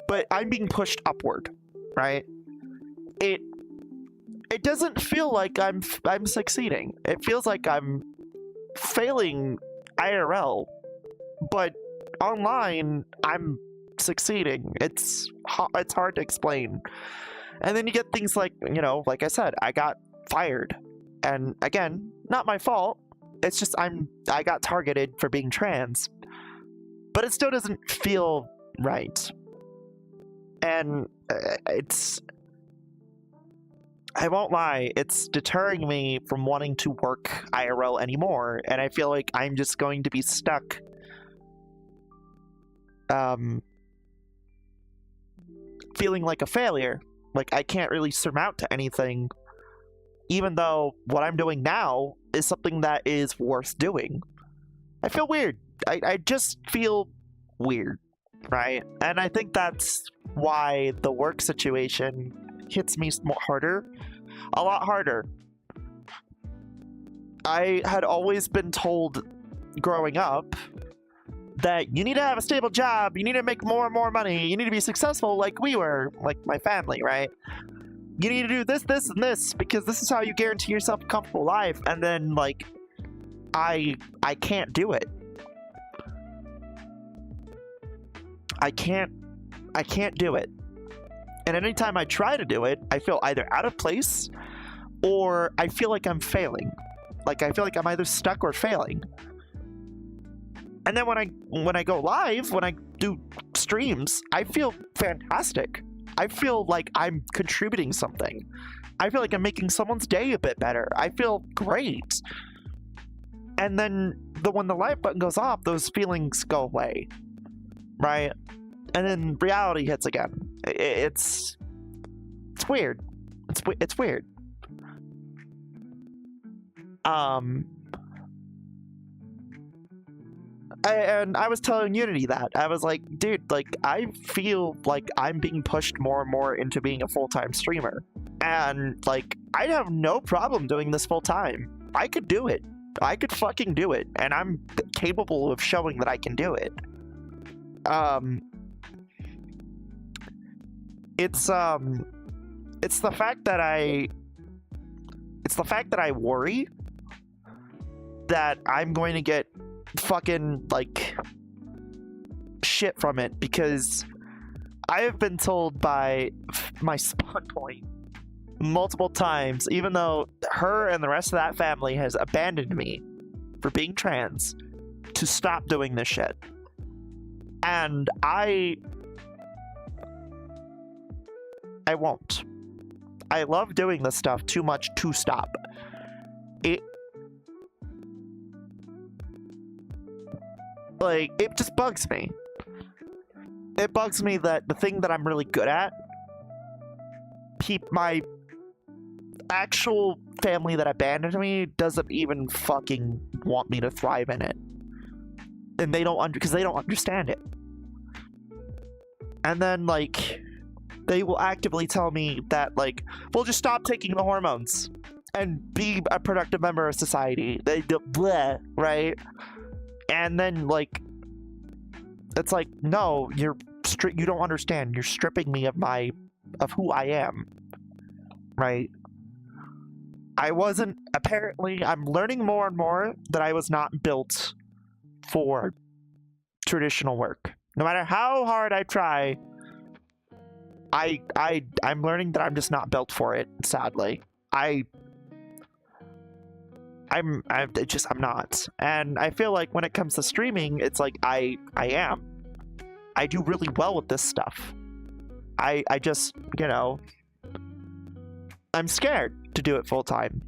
but I'm being pushed upward, right? It doesn't feel like I'm succeeding. It feels like I'm failing IRL. But online, I'm succeeding. It's hard to explain. And then you get things like, you know, like I said, I got fired. And again, not my fault. It's just I got targeted for being trans. But it still doesn't feel right. And I won't lie, it's deterring me from wanting to work IRL anymore. And I feel like I'm just going to be stuck feeling like a failure, like I can't really surmount to anything, even though what I'm doing now is something that is worth doing. I feel weird. I just feel weird, right? And I think that's why the work situation hits me a lot harder. I had always been told growing up that you need to have a stable job, you need to make more and more money, you need to be successful like we were, like my family, right? You need to do this, this, and this, because this is how you guarantee yourself a comfortable life. And then, like, I can't do it. I can't do it. And anytime I try to do it, I feel either out of place or I feel like I'm failing. Like, I feel like I'm either stuck or failing. And then when I go live, when I do streams, I feel fantastic. I feel like I'm contributing something. I feel like I'm making someone's day a bit better. I feel great. And then when the live button goes off, those feelings go away, right? And then reality hits again. It's weird. It's weird. And I was telling Unity that. I was like, dude, like, I feel like I'm being pushed more and more into being a full-time streamer. And, like, I'd have no problem doing this full-time. I could do it. I could fucking do it. And I'm capable of showing that I can do it. It's the fact that the fact that I worry that I'm going to get fucking, like, shit from it, because I have been told by my spawn point multiple times, even though her and the rest of that family has abandoned me for being trans, to stop doing this shit. And I won't. I love doing this stuff too much to stop. It just bugs me. It bugs me that the thing that I'm really good at, my actual family that abandoned me doesn't even fucking want me to thrive in it. And they don't because they don't understand it. And then, like, they will actively tell me that, like, well, just stop taking the hormones and be a productive member of society. They do bleh, right? And then, like, it's like, no, you don't understand. You're stripping me of who I am, right? Apparently, I'm learning more and more that I was not built for traditional work. No matter how hard I try, I'm learning that I'm just not built for it, sadly. I'm not. And I feel like when it comes to streaming, it's like I am. I do really well with this stuff. I just, you know, I'm scared to do it full time.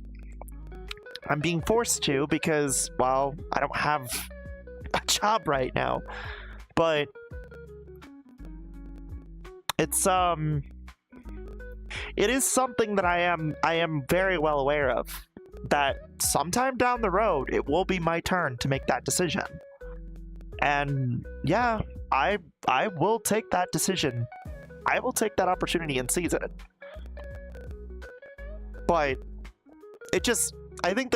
I'm being forced to because, well, I don't have a job right now. But it's it is something that I am very well aware of, that sometime down the road it will be my turn to make that decision. And yeah, I will take that decision. I will take that opportunity and seize it. But I think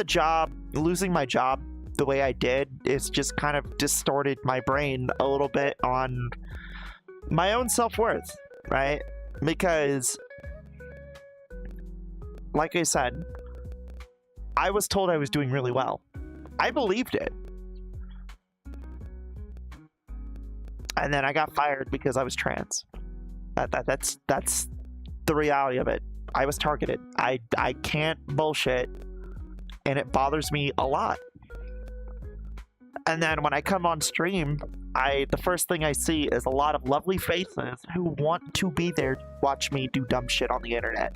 losing my job the way I did is just kind of distorted my brain a little bit on my own self-worth, right? Because, like I said, I was told I was doing really well. I believed it. And then I got fired because I was trans. That's the reality of it. I was targeted. I can't bullshit, and it bothers me a lot. And then when I come on stream, the first thing I see is a lot of lovely faces who want to be there to watch me do dumb shit on the internet.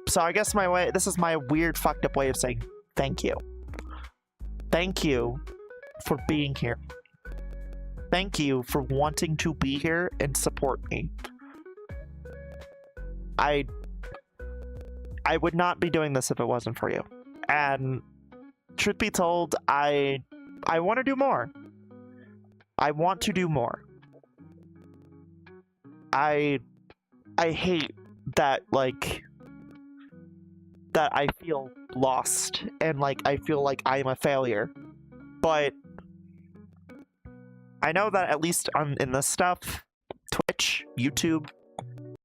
So I guess this is my weird fucked up way of saying thank you. Thank you for being here. Thank you for wanting to be here and support me. I would not be doing this if it wasn't for you. And truth be told, I want to do more. I want to do more. I hate that, like, that I feel lost and, like, I feel like I am a failure. But I know that at least in this stuff, Twitch, YouTube,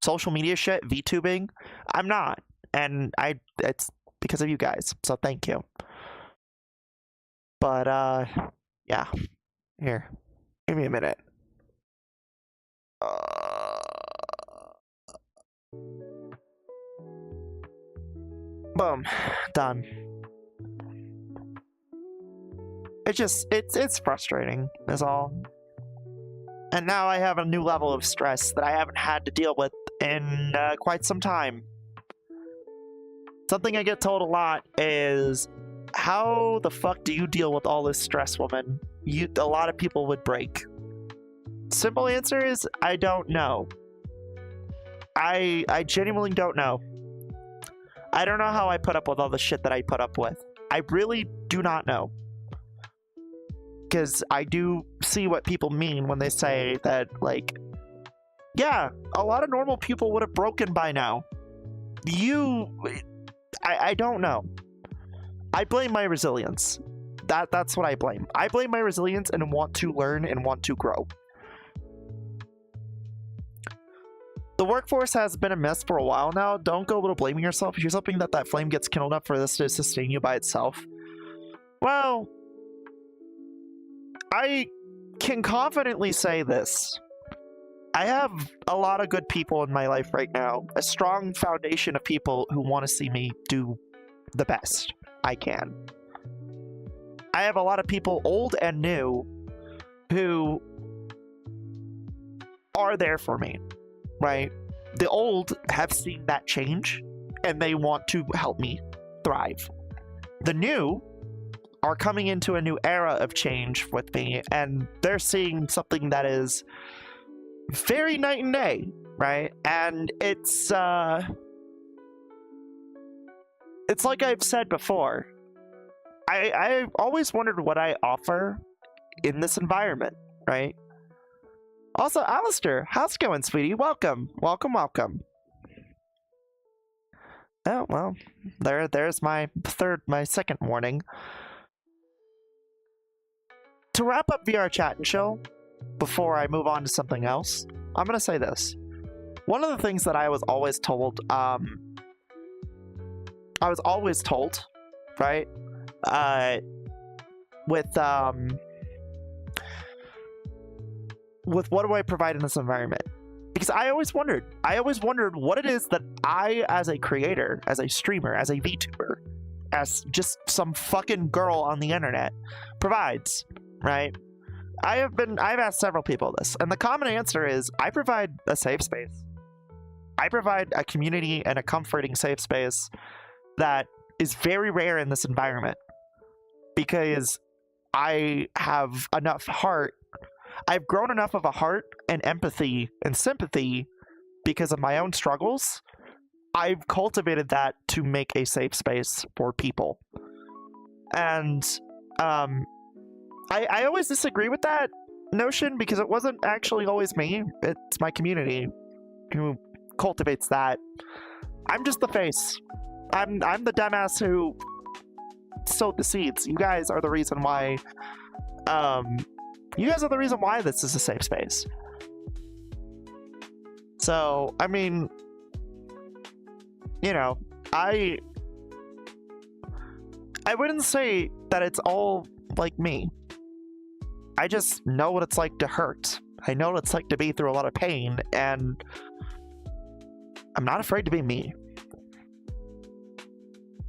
social media shit, VTubing, I'm not. And it's because of you guys, so thank you. But, yeah. Here. Give me a minute. Boom. Done. It's frustrating, is all. And now I have a new level of stress that I haven't had to deal with in quite some time. Something I get told a lot is, how the fuck do you deal with all this stress, woman? A lot of people would break. Simple answer is, I don't know. I genuinely don't know. I don't know how I put up with all the shit that I put up with. I really do not know. Because I do see what people mean when they say that, like, yeah, a lot of normal people would have broken by now. I don't know. I blame my resilience. That's what I blame. I blame my resilience and want to learn and want to grow. The workforce has been a mess for a while now. Don't go a little blaming yourself if you're hoping that that flame gets kindled up for this to sustain you by itself. Well, I can confidently say this. I have a lot of good people in my life right now. A strong foundation of people who want to see me do the best I can. I have a lot of people, old and new, who are there for me, right? The old have seen that change, and they want to help me thrive. The new are coming into a new era of change with me, and they're seeing something that is very night and day, right? And it's like I've said before, I've always wondered what I offer in this environment, right? Also, Alistair, how's it going, sweetie? Welcome, welcome, welcome. Oh, well, there's my second warning. To wrap up VR Chat and Chill, before I move on to something else, I'm gonna say this. One of the things that I was always told, right? With what do I provide in this environment? Because I always wondered what it is that I, as a creator, as a streamer, as a VTuber, as just some fucking girl on the internet, provides, right? I've asked several people this, and the common answer is I provide a safe space. I provide a community and a comforting safe space that is very rare in this environment, because I have enough heart. I've grown enough of a heart and empathy and sympathy because of my own struggles. I've cultivated that to make a safe space for people. And I always disagree with that notion, because it wasn't actually always me. It's my community who cultivates that. I'm just the face. I'm the dumbass who sowed the seeds. You guys are the reason why this is a safe space. So, I mean, you know, I wouldn't say that it's all like me. I just know what it's like to hurt. I know what it's like to be through a lot of pain, and I'm not afraid to be me.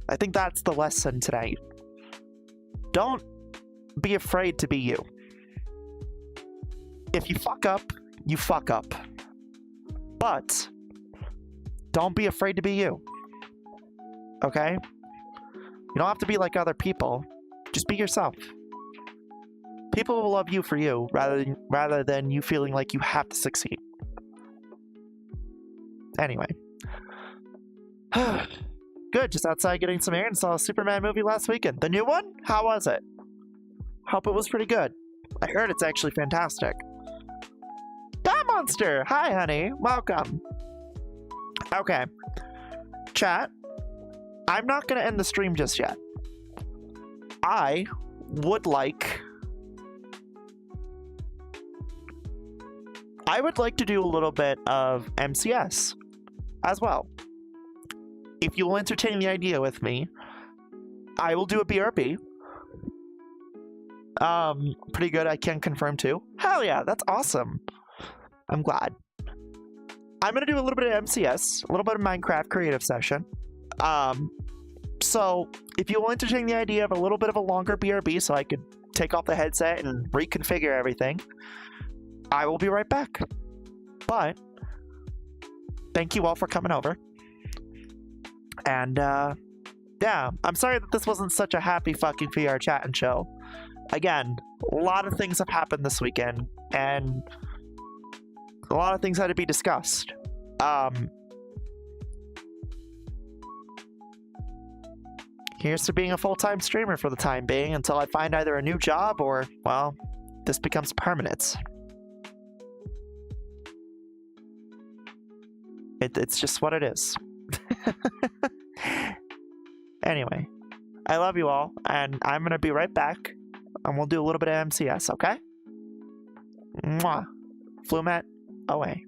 I think that's the lesson tonight. Don't be afraid to be you. If you fuck up, you fuck up. But don't be afraid to be you. Okay? You don't have to be like other people. Just be yourself. People will love you for you rather than you feeling like you have to succeed. Anyway. Good, just outside getting some air and saw a Superman movie last weekend. The new one? How was it? Hope it was pretty good. I heard it's actually fantastic. God Monster! Hi, honey. Welcome. Okay. Chat, I'm not going to end the stream just yet. I would like to do a little bit of MCS as well. If you will entertain the idea with me, I will do a BRB. Pretty good, I can confirm too. Hell yeah, that's awesome. I'm glad. I'm gonna do a little bit of MCS, a little bit of Minecraft creative session. So if you will entertain the idea of a little bit of a longer BRB so I could take off the headset and reconfigure everything, I will be right back. But thank you all for coming over. And yeah, I'm sorry that this wasn't such a happy fucking VR chat and show. Again, a lot of things have happened this weekend, and a lot of things had to be discussed. Here's to being a full-time streamer for the time being until I find either a new job or, well, this becomes permanent. It's just what it is. Anyway, I love you all, and I'm gonna be right back, and we'll do a little bit of MCS, okay? Mwah. Flumet away.